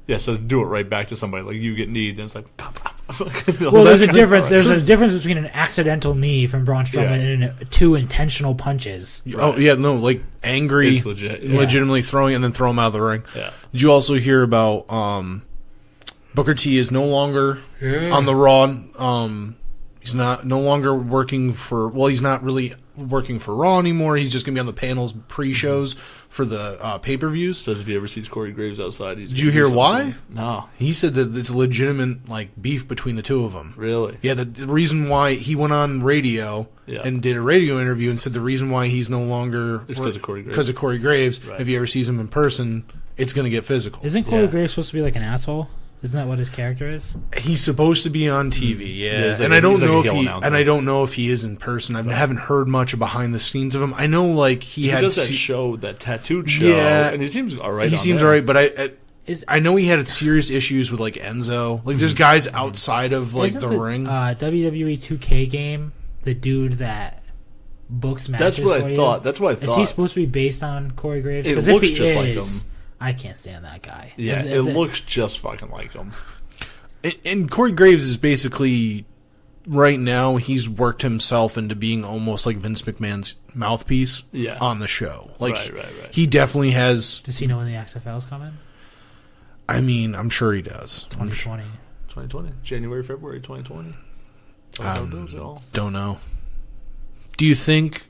S3: Yeah, so do it right back to somebody. Like, you get kneed, then it's like, pop, pop.
S2: Well, there's a difference. There's a difference between an accidental knee from Braun Strowman and 2 intentional punches.
S3: Right.
S4: Oh, yeah, no, like angry,
S3: It's legit,
S4: legitimately throwing and then throw him out of the ring.
S3: Yeah.
S4: Did you also hear about Booker T is no longer on the Raw? He's no longer working for, he's not really working for Raw anymore. He's just going to be on the panels pre-shows for the pay-per-views.
S3: Says if he ever sees Corey Graves outside, he's
S4: Did you hear why?
S3: No.
S4: He said that it's legitimate beef between the two of them.
S3: Really?
S4: Yeah, the reason why he went on radio and did a radio interview and said the reason why he's no longer
S3: It's because of Corey Graves.
S4: Because of Corey Graves.
S3: Right.
S4: If he ever sees him in person, it's going to get physical.
S2: Isn't Corey Graves supposed to be like an asshole? Isn't that what his character is?
S4: He's supposed to be on TV,
S3: like
S4: and I don't know
S3: if
S4: he is in person. I haven't heard much behind the scenes of him. I know he had
S3: does that show, that tattooed show, and he seems all right.
S4: He seems all right, but I know he had serious issues with Enzo. There's guys outside of the ring.
S2: WWE 2K game, the dude that books matches.
S3: That's what I thought. That's what I thought.
S2: Is he supposed to be based on Corey Graves?
S3: It
S2: Because
S3: looks
S2: if he
S3: just
S2: is,
S3: like him.
S2: I can't stand that guy.
S3: Yeah, it looks just fucking like him.
S4: And Corey Graves is basically, right now, he's worked himself into being almost like Vince McMahon's mouthpiece on the show.
S3: Right.
S4: He definitely has...
S2: Does he know when the XFL's coming?
S4: I mean, I'm sure he does.
S2: 2020.
S3: 2020. January, February 2020.
S4: Don't know. Do you think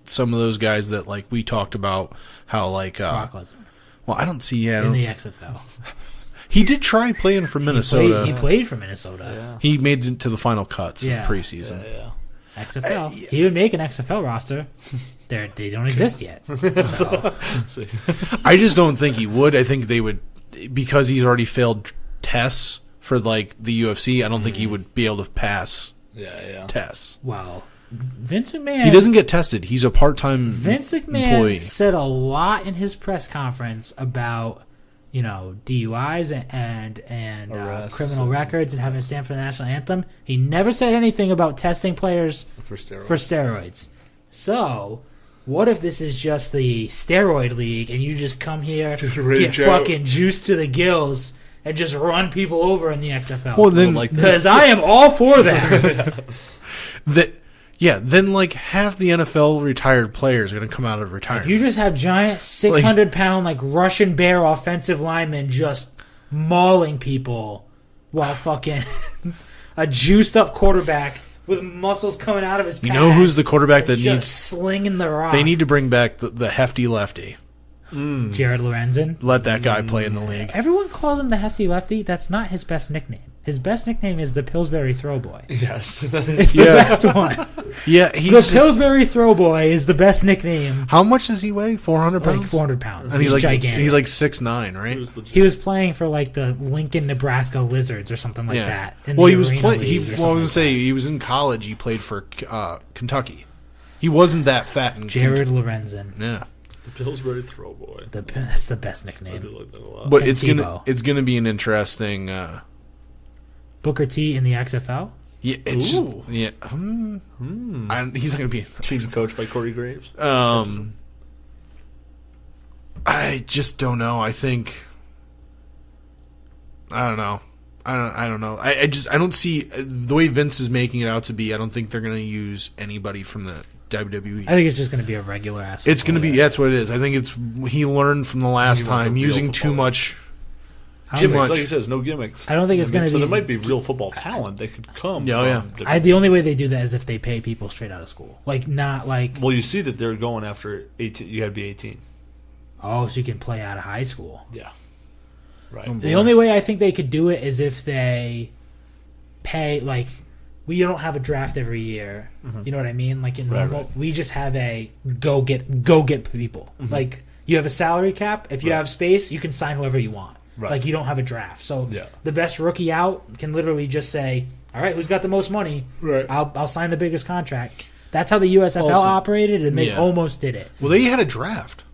S4: some of those guys that we talked about how
S2: Brock Lesnar.
S4: Well, I don't see
S2: in the XFL.
S4: He did try playing for Minnesota.
S2: He played for Minnesota.
S3: Yeah.
S4: He made it to the final cuts of preseason.
S3: Yeah.
S2: XFL. He would make an XFL roster. They don't exist yet. So.
S4: I just don't think he would. I think they would, because he's already failed tests for the UFC. I don't think he would be able to pass tests.
S2: Wow. Vince McMahon.
S4: He doesn't get tested. He's a part-time
S2: Vince McMahon
S4: employee.
S2: said a lot in his press conference about DUIs and criminal records and having to stand for the national anthem. He never said anything about testing players for steroids. So, what if this is just the steroid league and you just come here, get fucking juiced to the gills, and just run people over in the XFL?
S4: Well, then,
S2: because I am all for that.
S4: Then half the NFL retired players are going to come out of retirement.
S2: If you just have giant 600-pound Russian bear offensive linemen just mauling people while fucking a juiced up quarterback with muscles coming out of his pads.
S4: You know who's the quarterback that
S2: just
S4: needs
S2: slinging the rock?
S4: They need to bring back the hefty lefty.
S2: Jared Lorenzen.
S4: Let that guy play in the league.
S2: Everyone calls him the hefty lefty. That's not his best nickname. His best nickname is the Pillsbury Throwboy.
S3: Yes.
S2: It's the best one.
S4: Yeah,
S2: the Pillsbury Throwboy is the best nickname.
S4: How much does he weigh? 400 pounds?
S2: 400 pounds.
S4: And he's
S2: gigantic.
S4: He's 6'9", right?
S2: He was playing for the Lincoln, Nebraska Lizards or something like that.
S4: Well, he was playing. He was in college. He played for Kentucky. He wasn't that fat.
S2: Jared Lorenzen.
S4: Yeah.
S3: The Pillsbury Throwboy.
S2: That's the best nickname.
S3: I do like that a lot.
S4: But it's gonna be an interesting.
S2: Booker T in the XFL.
S4: Yeah, it's just, he's not gonna be.
S3: He's coached by Corey Graves.
S4: I just don't know. I think. I don't know. I don't know. I don't see the way Vince is making it out to be. I don't think they're going to use anybody from the WWE.
S2: I think it's just going to be a regular ass.
S4: It's going to be. That's what it is. I think he learned from the last time using too much.
S3: Gimmicks, like he says, no gimmicks.
S2: I don't think it's going to be.
S3: So there might be real football talent that could come.
S2: The only way they do that is if they pay people straight out of school, not like.
S3: Well, you see that they're going after 18. You got to be 18.
S2: Oh, so you can play out of high school.
S3: Yeah. Right.
S2: The only way I think they could do it is if they pay, like, we don't have a draft every year. Mm-hmm. You know what I mean? Like in normal, we just have a go get people. Mm-hmm. Like you have a salary cap. If you have space, you can sign whoever you want. Right. Like you don't have a draft. So the best rookie out can literally just say, all right, who's got the most money? Right. I'll sign the biggest contract. That's how the USFL operated, and they almost did it.
S4: Well, they had a draft.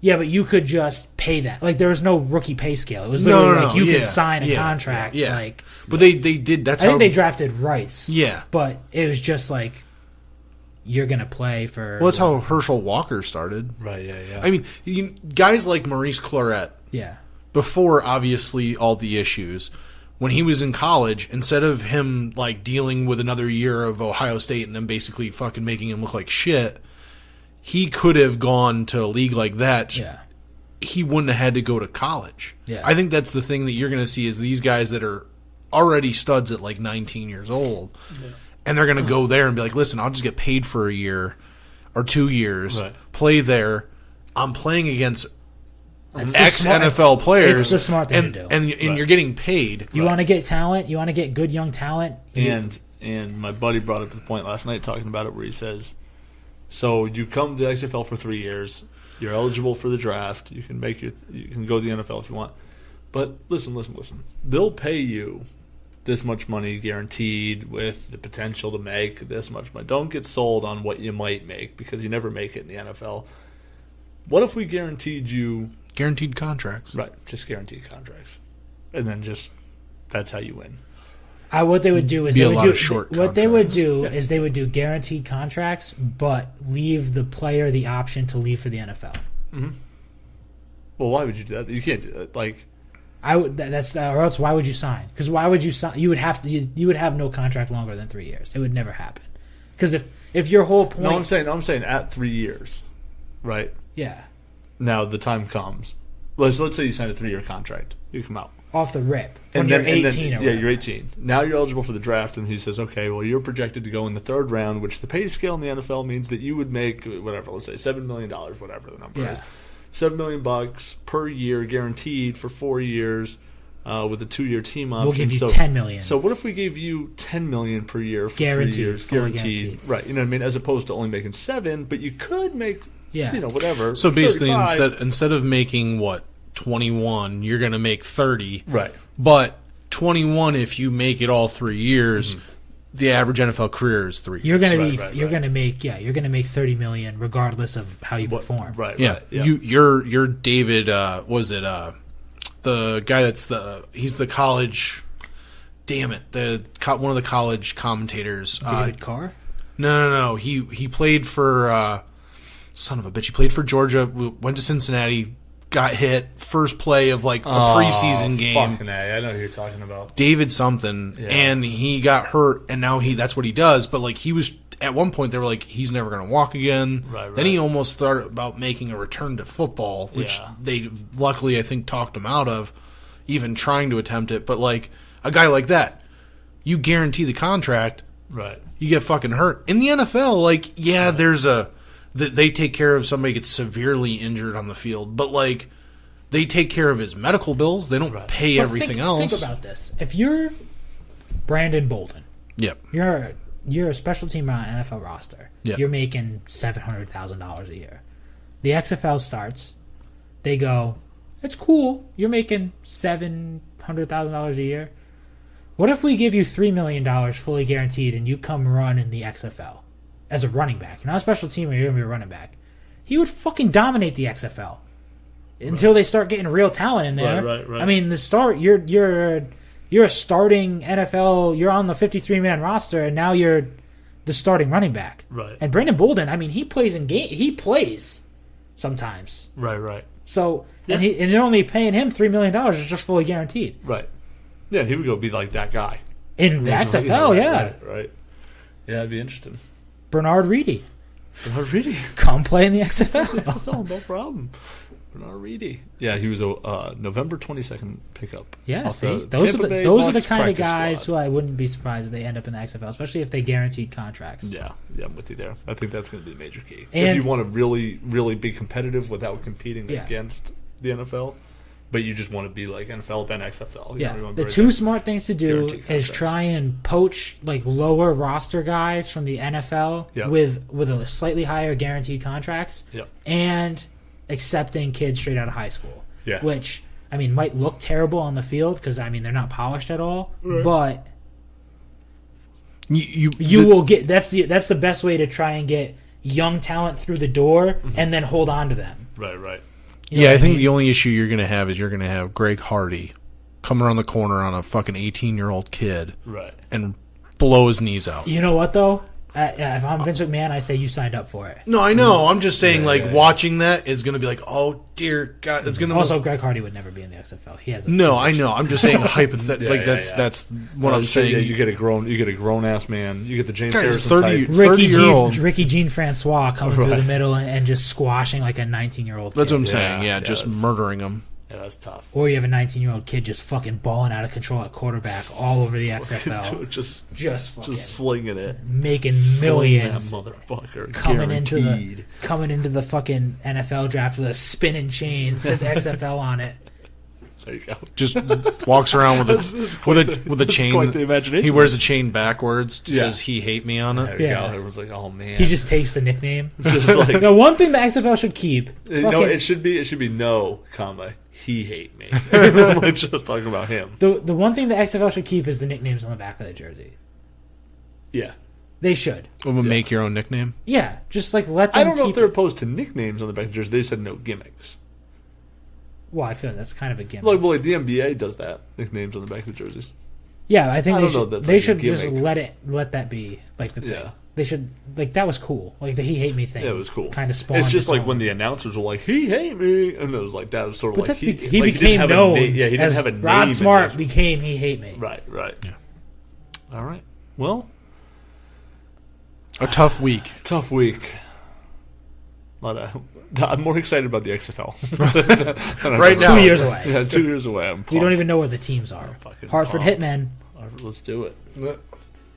S2: Yeah, but you could just pay that. Like there was no rookie pay scale. It was literally like you could sign a contract.
S4: Yeah.
S2: Like,
S4: but they did. That's
S2: I think they drafted rights.
S4: Yeah,
S2: but it was just like you're gonna play for.
S4: Well, that's how Herschel Walker started.
S3: Right. Yeah.
S4: I mean, guys like Maurice Claret.
S2: Yeah.
S4: Before obviously all the issues, when he was in college, instead of him like dealing with another year of Ohio State and then basically fucking making him look like shit, he could have gone to a league like that.
S2: Yeah.
S4: He wouldn't have had to go to college.
S2: Yeah.
S4: I think that's the thing that you're going to see is these guys that are already studs at like 19 years old, and they're going to go there and be like, listen, I'll just get paid for a year or 2 years, play there. I'm playing against ex-NFL players.
S2: It's the smart thing to do.
S4: And you're getting paid.
S2: You want to get talent. You want to get good young talent.
S3: And my buddy brought up the point last night talking about it where he says, so you come to XFL for 3 years. You're eligible for the draft. You can go to the NFL if you want. But listen. They'll pay you this much money guaranteed with the potential to make this much money. Don't get sold on what you might make because you never make it in the NFL. What if we guaranteed you...
S4: Guaranteed contracts.
S3: Right, just guaranteed contracts. And then that's how you win.
S2: What they would do is they would do guaranteed contracts, but leave the player the option to leave for the NFL.
S3: Mm-hmm. Well, why would you do that? You can't do that. Like,
S2: I would. Or else, why would you sign? Because why would you sign? You would have to. You would have no contract longer than 3 years. It would never happen. Because if your whole point.
S3: No, I'm saying at 3 years, right?
S2: Yeah.
S3: Now the time comes. Let's say you sign a 3-year contract. You come out.
S2: Off the rip. You're 18
S3: you're 18. Now you're eligible for the draft, and he says, okay, well, you're projected to go in the third round, which the pay scale in the NFL means that you would make, whatever, let's say $7 million, whatever the number is. $7 million per year guaranteed for 4 years with a 2-year team option.
S2: We'll give you $10 million.
S3: So what if we gave you $10 million per year for
S2: guaranteed,
S3: 3 years? Guaranteed. Right. You know what I mean? As opposed to only making 7, but you could make, whatever.
S4: So basically, instead of making, 21, you're going to make 30.
S3: Right.
S4: But 21, if you make it all 3 years, the average NFL career is 3 years.
S2: You're going to make $30 million regardless of how you perform.
S3: Right.
S4: Yeah. You're David. The guy he's the college. Damn it! One of the college commentators.
S2: David Carr.
S4: No. He played for. Son of a bitch. He played for Georgia. Went to Cincinnati. Got hit first play of a preseason game.
S3: Fucking A. I know who you're talking about.
S4: David something, and he got hurt, and now that's what he does. But he was at one point they were like he's never going to walk again.
S3: Right.
S4: Then he almost thought about making a return to football, which they luckily I think talked him out of even trying to attempt it. But a guy like that, you guarantee the contract.
S3: Right.
S4: You get fucking hurt in the NFL. There's they take care of somebody gets severely injured on the field, but they take care of his medical bills. They don't pay everything else.
S2: Think about this: if you're Brandon Bolden, you're a special teamer on an NFL roster.
S4: Yep.
S2: You're making $700,000 a year. The XFL starts. They go, it's cool. You're making $700,000 a year. What if we give you $3 million fully guaranteed, and you come run in the XFL? As a running back. You're not a special teamer, you're going to be a running back. He would fucking dominate the XFL until they start getting real talent in there.
S3: Right.
S2: I mean, you're a starting NFL, you're on the 53-man roster, and now you're the starting running back.
S3: Right.
S2: And Brandon Bolden, I mean, he plays he plays sometimes.
S3: Right.
S2: So, and they're only paying him $3 million, it's just fully guaranteed.
S3: Right. Yeah, he would go be like that guy.
S2: In the XFL,
S3: Right. Yeah, it'd be interesting.
S2: Bernard Reedy.
S3: Bernard Reedy.
S2: Come play in the XFL.
S3: No problem. Bernard Reedy. Yeah, he was a November 22nd pickup.
S2: Yeah, see, those are the kind of guys who I wouldn't be surprised if they end up in the XFL, especially if they guaranteed contracts.
S3: Yeah, I'm with you there. I think that's going to be the major key.
S2: And,
S3: if you want to really, really be competitive without competing against the NFL, but you just want to be like NFL then XFL.
S2: The two smart things to do is try and poach like lower roster guys from the NFL with a slightly higher guaranteed contracts, and accepting kids straight out of high school. Yeah. Which, I mean, might look terrible on the field because, I mean, they're not polished at all, but you will get that's the best way to try and get young talent through the door and then hold on to them.
S3: Right.
S4: I think the only issue you're going to have is you're going to have Greg Hardy come around the corner on a fucking 18-year-old kid and blow his knees out.
S2: You know what, though? If I'm Vince McMahon, I say you signed up for it.
S4: No, I know. I'm just saying, watching that is going to be like, oh, dear God. It's going to
S2: also, Greg Hardy would never be in the XFL. He has
S4: I know. I'm just saying hypothetically. That's what I'm saying.
S3: Yeah, you get a grown ass man. You get the James Harrison type.
S4: 30-year-old.
S2: Ricky Jean Francois coming through the middle and just squashing like a 19-year-old kid.
S4: That's what I'm saying. Yeah, just murdering him.
S3: Yeah, that's tough.
S2: Or you have a 19-year-old kid just fucking balling out of control at quarterback all over the XFL. just fucking
S3: slinging it.
S2: Making millions.
S3: That motherfucker.
S2: Coming into the fucking NFL draft with a spinning chain. Says XFL on it.
S3: There you go.
S4: Just walks around with a chain.
S3: Quite the imagination.
S4: He wears a chain backwards. Says "He hate me" on it.
S3: There you go. Everyone's like, "Oh man."
S2: He just takes the nickname.
S3: Just like
S2: the one thing the XFL should keep.
S3: It should be no comma. He hate me. We're just talking about him.
S2: The one thing the XFL should keep is the nicknames on the back of the jersey.
S3: Yeah.
S2: They should.
S4: Make your own nickname?
S2: Yeah. Just like let them
S3: I don't know if they're opposed to nicknames on the back of the jersey. They said no gimmicks.
S2: Well, I feel that's kind of a gimmick.
S3: Like the NBA does that. Nicknames on the back of the jerseys.
S2: Yeah, I think they should just let that be like the thing.
S3: Yeah.
S2: They should that was cool. Like the "he hate me" thing.
S3: Yeah, it was cool.
S2: Kind of spawned.
S3: It's just like when the announcers were like, "He hate me," and it was like that was sort of
S2: he became known.
S3: He didn't have a name.
S2: Rod Smart became "he hate me."
S3: Right. Yeah. All right. Well,
S4: a tough week.
S3: I'm more excited about the XFL
S4: right now.
S2: 2 years away.
S3: Yeah, 2 years away.
S2: We don't even know where the teams are. Hartford pumped. Hitmen.
S3: Let's do it.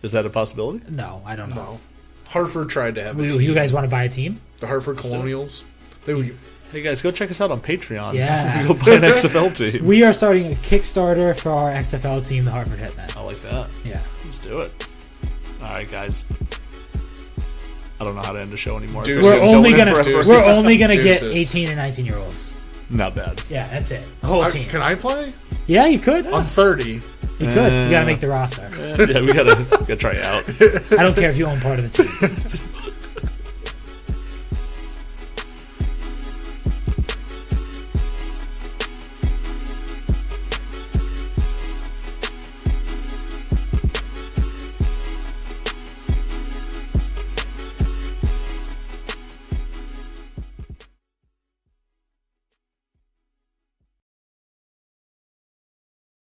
S3: Is that a possibility?
S2: No, I don't know.
S4: No. Hartford tried to have a team.
S2: You guys want to buy a team?
S4: The Hartford Colonials.
S3: Hey guys, go check us out on Patreon.
S2: Yeah.
S3: Go buy an XFL team.
S2: We are starting a Kickstarter for our XFL team, the Hartford Hitmen.
S3: I like that.
S2: Yeah.
S3: Let's do it. All right, guys. I don't know how to end the show anymore.
S2: We're only gonna get 18 and 19-year-olds.
S3: Not bad.
S2: Yeah, that's it. The whole team.
S4: Can I play?
S2: Yeah, you could.
S4: I'm 30.
S2: You could. You gotta make the roster.
S3: Yeah, we gotta try it out.
S2: I don't care if you own part of the team.